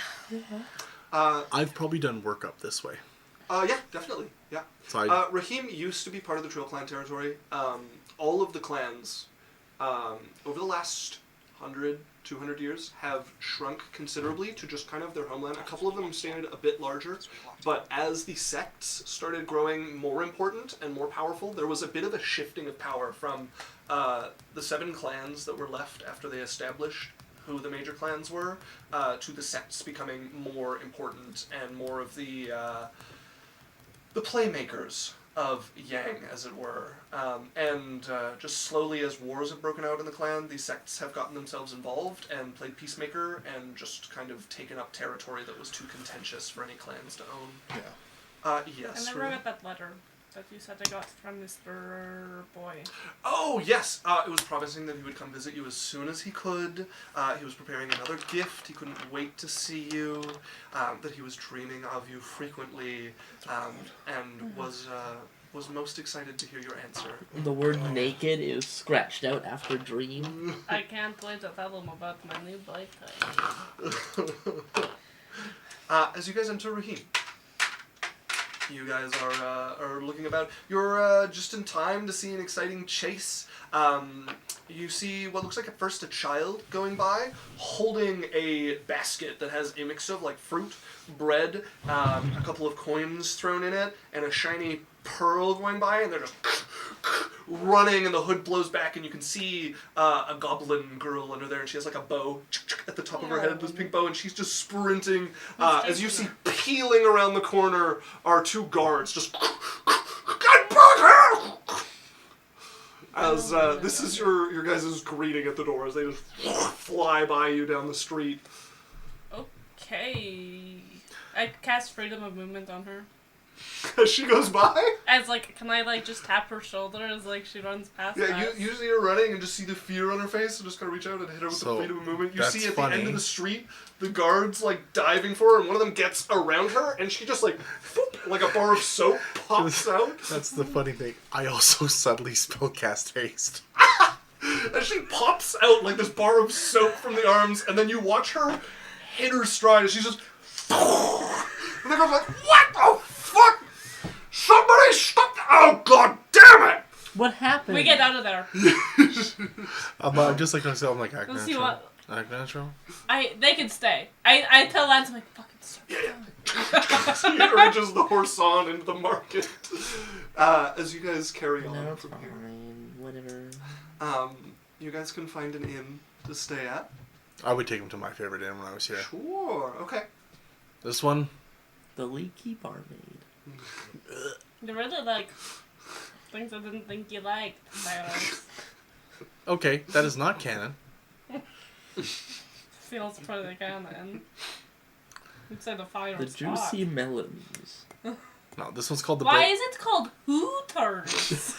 I've probably done work up this way. Yeah, definitely. Yeah. So Rahim used to be part of the Trail Clan territory. All of the clans, over the last 100, 200 years, have shrunk considerably to just kind of their homeland. A couple of them stayed a bit larger, but as the sects started growing more important and more powerful, there was a bit of a shifting of power from the 7 clans that were left after they established who the major clans were, to the sects becoming more important and more of the playmakers of Yang, as it were. Just slowly as wars have broken out in the clan, these sects have gotten themselves involved and played peacemaker and just kind of taken up territory that was too contentious for any clans to own. yeah. Yes. I never Ruben? got that letter that you said I got from Mr. Boy. Oh, yes! It was promising that he would come visit you as soon as he could. He was preparing another gift. He couldn't wait to see you. That he was dreaming of you frequently. And was most excited to hear your answer. The word naked is scratched out after dream. I can't wait to tell him about my new boyfriend. As you guys enter Rahim, you guys are looking about. You're just in time to see an exciting chase. You see what looks like at first a child going by, holding a basket that has a mix of like fruit, bread, a couple of coins thrown in it, and a shiny pearl going by, and they're just running, and the hood blows back, and you can see a goblin girl under there, and she has like a bow at the top of her head, this pink bow, and she's just sprinting. As you see peeling around the corner are 2 guards, just get back here! As this is your guys' greeting at the door as they just fly by you down the street. Okay. I cast freedom of movement on her. As she goes by? As like, can I like just tap her shoulder as like she runs past Yeah, us? you usually you're running and just see the fear on her face, so just gotta reach out and hit her with the freedom of movement. You that's see at funny. the end of the street, the guards like diving for her, and one of them gets around her, and she just like, like a bar of soap pops out. That's the funny thing. I also subtly spellcast haste. And she pops out like this bar of soap from the arms, and then you watch her hit her stride, and she's just. And they're like, what the fuck? Somebody stop! Oh god damn it! What happened? We get out of there. I'm just like myself. I'm like, act Let's see natural. what- Act natural. They can stay. I tell Lance, I'm like, fucking stop. He urges the horse on into the market. As you guys carry on No, from here. fine. Whatever. You guys can find an inn to stay at. I would take him to my favorite inn when I was here. Sure. Okay. This one, The leaky barmaid. They're really like things I didn't think you liked. Cyrus. okay, that is not canon. Feels pretty canon. You'd say the fire The spot. juicy melons. No, this one's called the. Why is it called Hooters?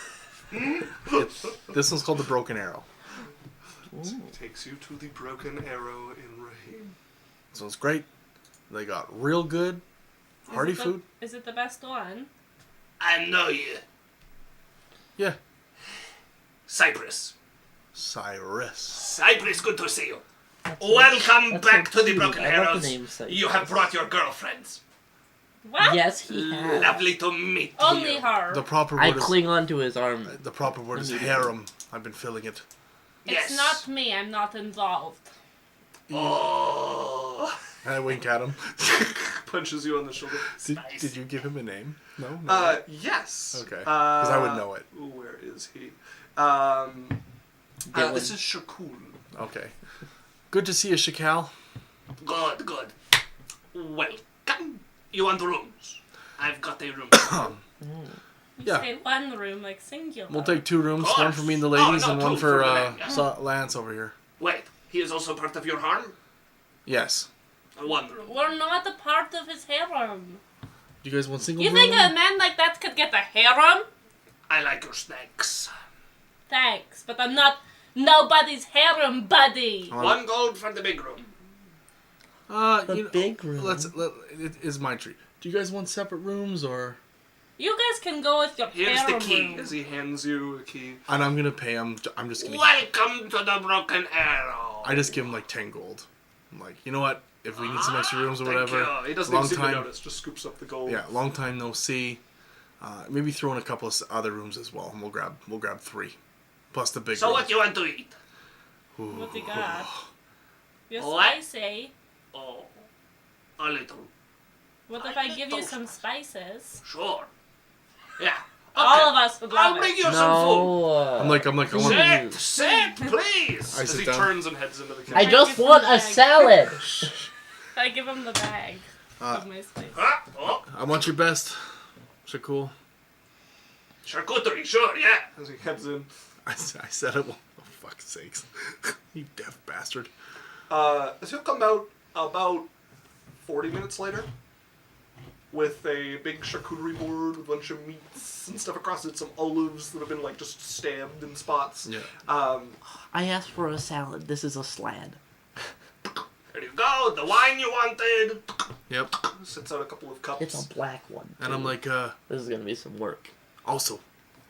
This one's called the Broken Arrow. Ooh. Takes you to the Broken Arrow in Raheem. This one's great. They got real good, hearty food. Is it the best one? I know you. Yeah. Cyprus. Cyrus. Cyprus, good to see you. That's Welcome that's back so to the cute. Broken I love the Arrows. name Cyprus. You have brought your girlfriends. What? Yes, he has. Lovely to meet Only you. her. The proper word I is cling on to his arm. the proper word is Immediately. harem. I've been filling it. Yes. It's not me. I'm not involved. Oh. And I wink at him. Punches you on the shoulder. Did you give him a name? No. Yes. Okay. Because I would know it. Where is he? Dylan. This is Shakul. Okay. Good to see you, Shakal. Good, good. Welcome. You want rooms? I've got a room. You Yeah. say one room, like singular. We'll take 2 rooms, Of one for me and the course. ladies, Oh, no, and one 2 for for the men, yeah. Lance over here. Wait, he is also part of your harem? Yes. One room. We're not a part of his harem. Do you guys want single You room? think a man like that could get a harem? I like your snacks. Thanks, but I'm not nobody's harem buddy. Oh. 1 gold for the big room. The big room. It is my treat. Do you guys want separate rooms or? You guys can go with your Here's the harem key. room. As he hands you a key. And I'm gonna pay him. I'm just gonna. Welcome to the Broken Arrow. I just give him like 10 gold. I'm like, you know what? If we need some extra rooms or Thank whatever. you. He doesn't long even seem to time. notice. Just scoops up the gold. Yeah, long time no see. Maybe throw in a couple of other rooms as well, and we'll grab 3, plus the big. So room. what you want to eat? Ooh. What you got? You're What? spicy. Oh, a little. What if I give you some spices? Sure. Yeah. All of us would I'll love bring it. you some food. No. I'm like, I want. Sit, please. I As sit he down. turns and heads into the kitchen. I just want a salad. I give him the bag Uh, of my spices. Ah, oh, I want your best. Shakul. charcuterie, sure, yeah. As he heads in. I said it. Well, oh, fuck's sakes. You deaf bastard. As he'll come out about 40 minutes later with a big charcuterie board with a bunch of meats and stuff across it, some olives that have been like just stabbed in spots. Yeah. I asked for a salad. This is a slad. There you go, the wine you wanted. Yep. Sits out a couple of cups. It's a black one. And I'm like, This is gonna be some work. also,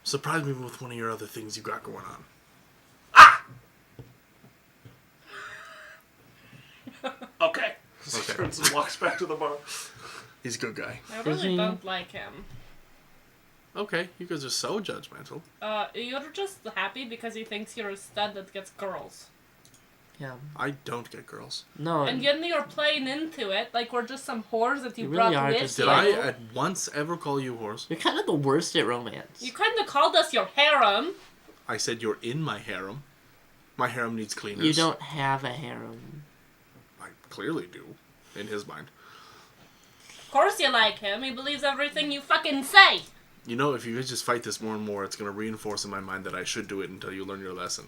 surprise me with one of your other things you got going on. Okay. So Okay. he turns and walks back to the bar. He's a good guy. I Does really he- don't like him. Okay, you guys are so judgmental. You're just happy because he thinks you're a stud that gets girls. Yeah. I don't get girls. No. And then you're playing into it like we're just some whores that you You really brought are with just- you. Did I at once ever call you horse? You're kind of the worst at romance. You kind of called us your harem. I said you're in my harem. My harem needs cleaners. You don't have a harem. I clearly do, in his mind. Of course you like him. He believes everything you fucking say. You know, if you guys just fight this more and more, it's going to reinforce in my mind that I should do it until you learn your lesson.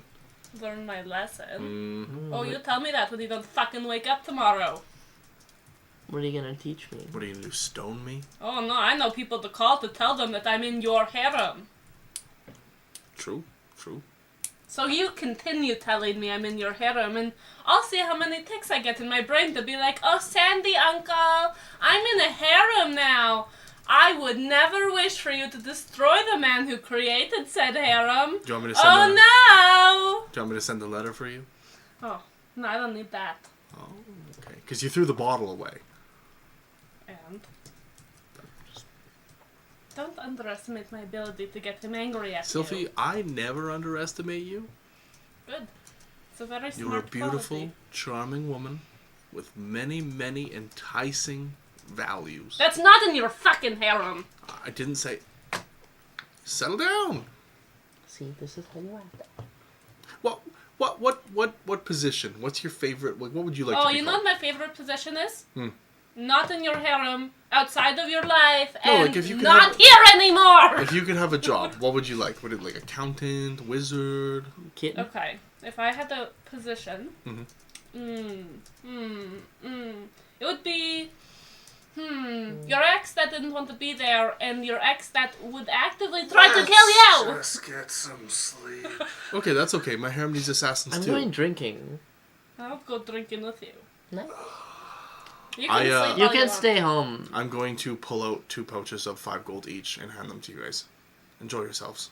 Learn my lesson. Mm. Oh, you tell me that when you don't fucking wake up tomorrow. What are you gonna teach me? What are you gonna do? Stone me? Oh no, I know people to call to tell them that I'm in your harem. True. So you continue telling me I'm in your harem, and I'll see how many ticks I get in my brain to be like, oh, Sandy, uncle, I'm in a harem now. I would never wish for you to destroy the man who created said harem. Do you want me to send Oh, no! Do you want me to send a letter for you? Oh, no, I don't need that. Oh, okay. Because you threw the bottle away. And? Don't underestimate my ability to get him angry at Sylphie, you. I never underestimate you. Good. It's a very smart You're a beautiful, quality. charming woman with many, many enticing values. That's not in your fucking harem. I didn't say... Settle down! See, this is how you act. What position? What's your favorite? What would you like to Oh, be you know called? what my favorite position is? Hmm. Not in your harem, outside of your life, No, and like if you could not have- here anymore! If you could have a job, what would you like? Would it like accountant, wizard? Kitten. Okay, if I had a position, Mhm. it would be, your ex that didn't want to be there, and your ex that would actively try to kill you! Just get some sleep. Okay, that's okay. My harem needs assassins I'm too. going drinking. I'll go drinking with you. No. You can sleep You all can want. stay home. I'm going to pull out 2 pouches of 5 gold each and hand them to you guys. Enjoy yourselves.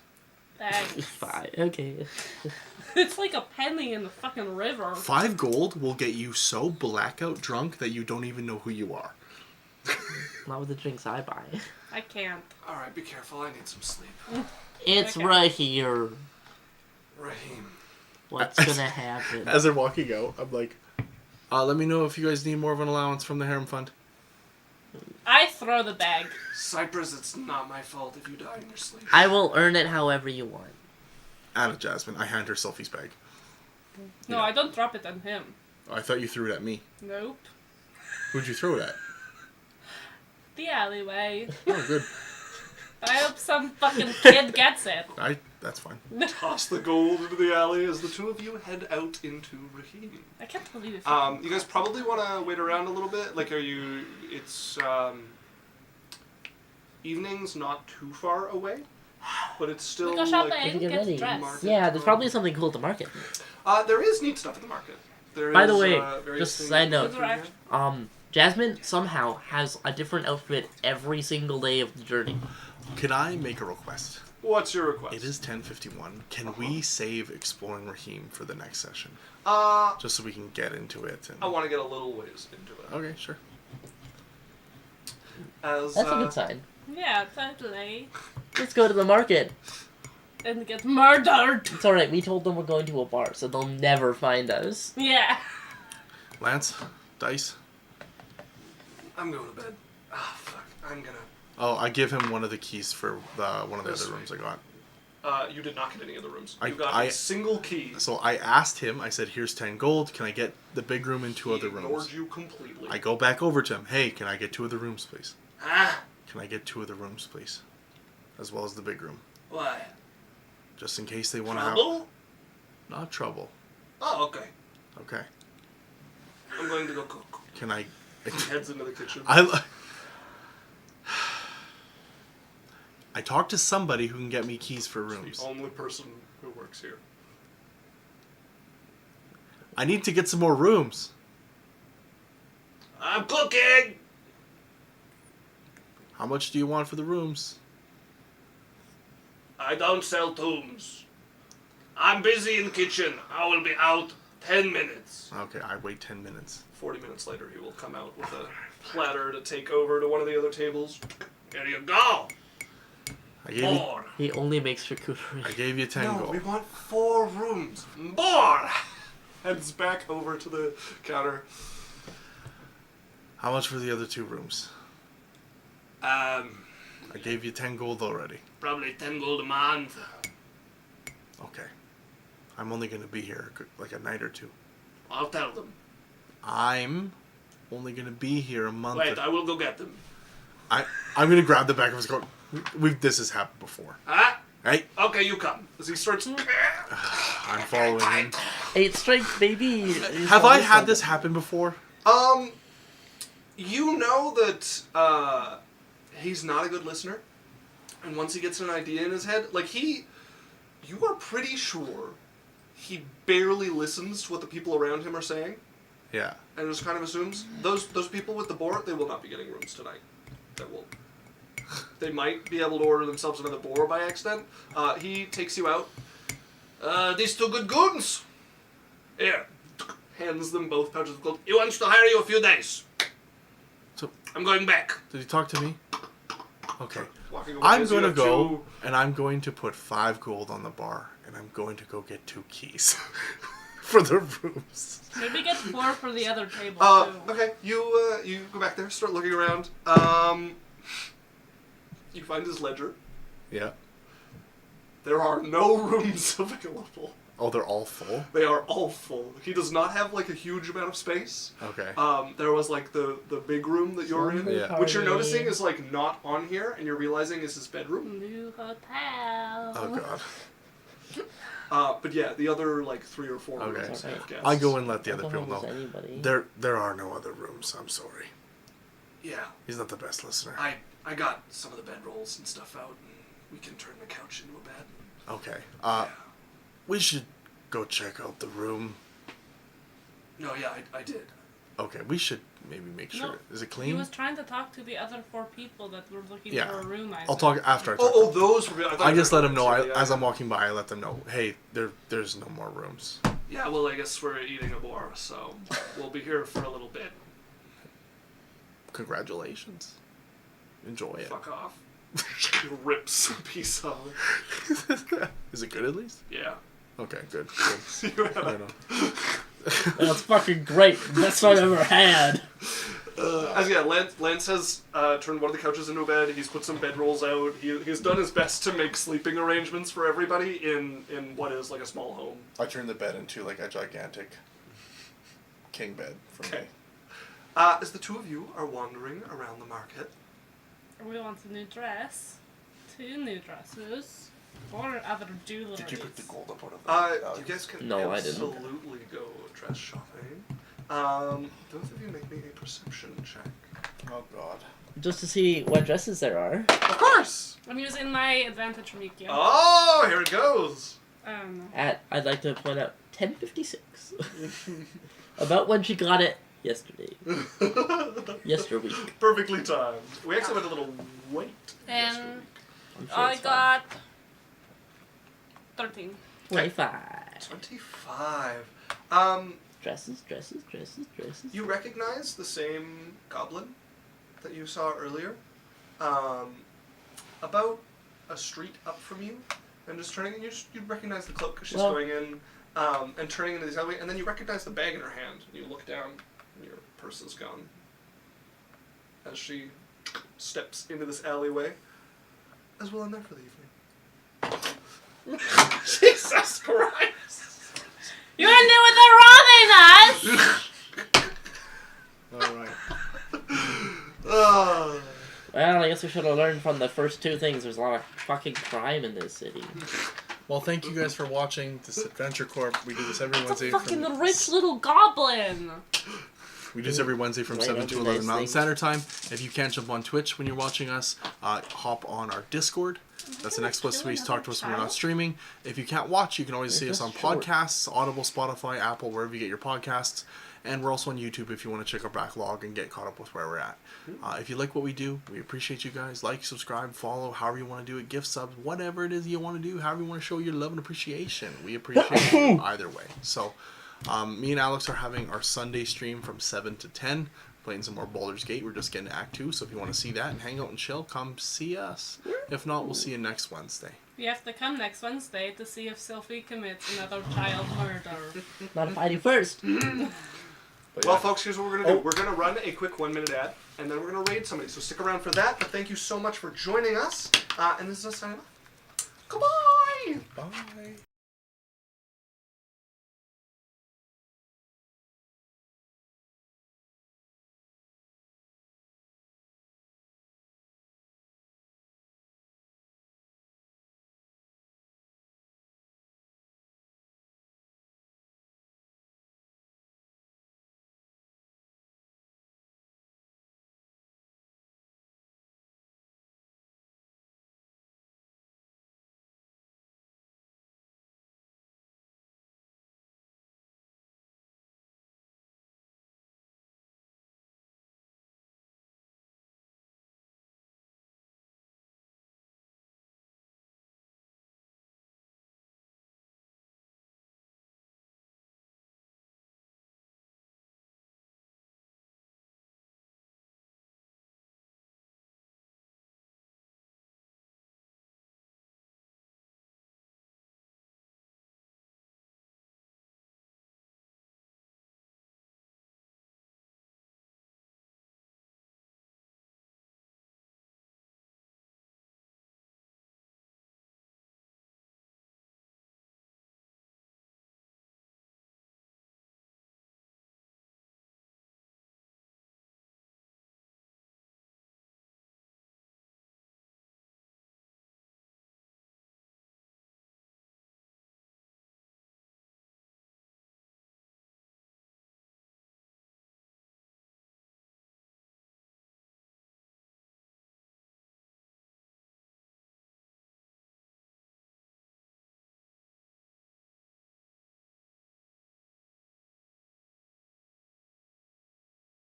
Thanks. Fine. Okay. It's like a penny in the fucking river. 5 gold will get you so blackout drunk that you don't even know who you are. Not with the drinks I buy. I can't. Alright, be careful. I need some sleep. It's Okay. right here. Raheem. What's gonna happen? As they're walking out, I'm like, let me know if you guys need more of an allowance from the harem fund. I throw the bag. Cypress, it's not my fault if you die in your sleep. I will earn it however you want. Anna Jasmine, I hand her Sylphie's bag. No, Yeah. I don't drop it on him. Oh, I thought you threw it at me. Nope. Who'd you throw it at? The alleyway. Oh, good. I hope some fucking kid gets it. That's fine. Toss the gold into the alley as the two of you head out into Raheem. I can't believe it. You guys probably want to wait around a little bit. Like, it's evening's not too far away, but it's still We go shopping. like, If you get Get ready. dressed. Market Yeah, there's time. probably something cool at the market. There is neat stuff at the market. There By the is, way, various just things side you note. can get through here. Jasmine somehow has a different outfit every single day of the journey. Can I make a request? What's your request? It is 10:51. Can we save exploring Raheem for the next session? Just so we can get into it. And... I want to get a little ways into it. Okay, sure. As That's a good sign. Yeah, totally. Let's go to the market. And get murdered. It's alright, we told them we're going to a bar, so they'll never find us. Yeah. Lance, dice. I'm going to bed. Ah, fuck. I'm gonna. Oh, I give him one of the keys for one of the This other way. rooms I got. You did not get any of the rooms. I- You got I- a single key. So I asked him. I said, "Here's 10 gold. Can I get the big room and 2 He other ignored rooms?" you completely. I go back over to him. Hey, can I get 2 other rooms, please? Ah, Can I get 2 other rooms, please? As well as the big room, why? just in case they want to have. Trouble? Not trouble. Oh, okay. Okay. I'm going to go cook. Can I? He heads into the kitchen. I talked to somebody who can get me keys for He's rooms. the only person who works here. I need to get some more rooms. I'm cooking! How much do you want for the rooms? I don't sell tombs. I'm busy in the kitchen. I will be out 10 minutes. Okay, I wait 10 minutes. 40 minutes later, he will come out with a platter to take over to one of the other tables. Here you go! I gave you, More! He only makes I charcuterie. gave you 10 No, gold. we want 4 rooms. More! Heads back over to the counter. How much for the other 2 rooms? I gave you 10 gold already. Probably 10 gold a month. Okay. I'm only going to be here like a night or 2. I'll tell them. I'm only going to be here a month. Wait, I will go get them. I'm going to grab the back of his coat. This has happened before. Huh? Hey, Okay, you come. As he starts... I'm following him. 8 strength, baby! Have I had this happen before? You know that he's not a good listener, and once he gets an idea in his head, like you are pretty sure he barely listens to what the people around him are saying. Yeah. And just kind of assumes those people with the boar, they will not be getting rooms tonight. They might be able to order themselves another boar by accident. He takes you out. These two good goons. Here. Hands them both pouches of gold. He wants to hire you a few days. So I'm going back. Did he talk to me? Okay. Walking away I'm as you going to have go, two- and I'm going to put 5 gold on the bar, and I'm going to go get 2 keys for the rooms. Maybe get 4 for the other table, too. Okay, you go back there, start looking around. You find his ledger. Yeah. There are no rooms available. Oh, they're all full? They are all full. He does not have like a huge amount of space. Okay. There was like the big room that you're in, Yeah. which you're noticing is like not on here, and you're realizing is his bedroom. New hotel. Oh, God. But yeah, the other like 3 or 4 Okay. rooms have guests. I go and let the I other don't people think know. there's anybody. There are no other rooms. I'm sorry. Yeah, He's not the best listener. I got some of the bedrolls and stuff out, and we can turn the couch into a bed. Okay. Yeah. We should go check out the room. No, yeah, I did. Okay, we should maybe make sure. No, Is it He clean? was trying to talk to the other 4 people that were looking Yeah. for a room. I'll talk after I talk. Oh, those were. I just let him know. Yeah, As I'm walking by, I let them know. Hey, there's no more rooms. Yeah, well, I guess we're eating a boar, so we'll be here for a little bit. Congratulations. Enjoy it. Fuck off. He rips a piece of it. Is it good at least? Yeah. Okay, good. Good. You had I a- know. That's fucking great. Best I've ever had. Lance has turned one of the couches into a bed. He's put some bedrolls out. He's done his best to make sleeping arrangements for everybody in what is like a small home. I turned the bed into like a gigantic king bed for Okay. me. As the two of you are wandering around the market, We want a new dress. 2 new dresses. 4 other jewelry. Did you put the gold up out of the you guys can No, I didn't. absolutely go dress shopping. Both of you make me a perception check. Oh, God. Just to see what dresses there are. Of course! I'm using my advantage from Ikea. Oh, here it goes! I'd like to point out 10:56. About when she got it yesterday. Yesterweek. Perfectly timed. We actually went a little late. And I'm sure I it's fine. got 13. 25. 25. Dresses. You recognize the same goblin that you saw earlier? About a street up from you, and just turning, and you recognize the cloak because she's Well- going in and turning into this alleyway, and then you recognize the bag in her hand, and you look down, and your purse is gone. As she steps into this alleyway, as well in there for the evening. Jesus Christ! You can do with the robbing us! Alright. Well, I guess we should have learned from the first 2 things. There's a lot of fucking crime in this city. Well, thank you guys for watching this Adventure Corp. We do this every It's Wednesday. a fucking rich little goblin! We do this every Wednesday from Right 7 up to the 11 nice Mountain things. Standard Time. If you can't jump on Twitch when you're watching us, hop on our Discord. That's the next place to talk to us when we're not streaming. If you can't watch, you can always see us on That's short. podcasts, Audible, Spotify, Apple, wherever you get your podcasts. And we're also on YouTube if you want to check our backlog and get caught up with where we're at. If you like what we do, we appreciate you guys. Like, subscribe, follow, however you want to do it. Gift subs, whatever it is you want to do, however you want to show your love and appreciation. We appreciate you either way. So, me and Alex are having our Sunday stream from 7 to 10. Playing some more Baldur's Gate. We're just getting to Act 2, so if you want to see that and hang out and chill, come see us. If not, we'll see you next Wednesday. You have to come next Wednesday to see if Sophie commits another child murder. Not if I do first. But Well, yeah. folks, here's what we're going to do. We're going to run a quick 1-minute ad, and then we're going to raid somebody. So stick around for that. But thank you so much for joining us. And this is us signing off. Goodbye! Bye.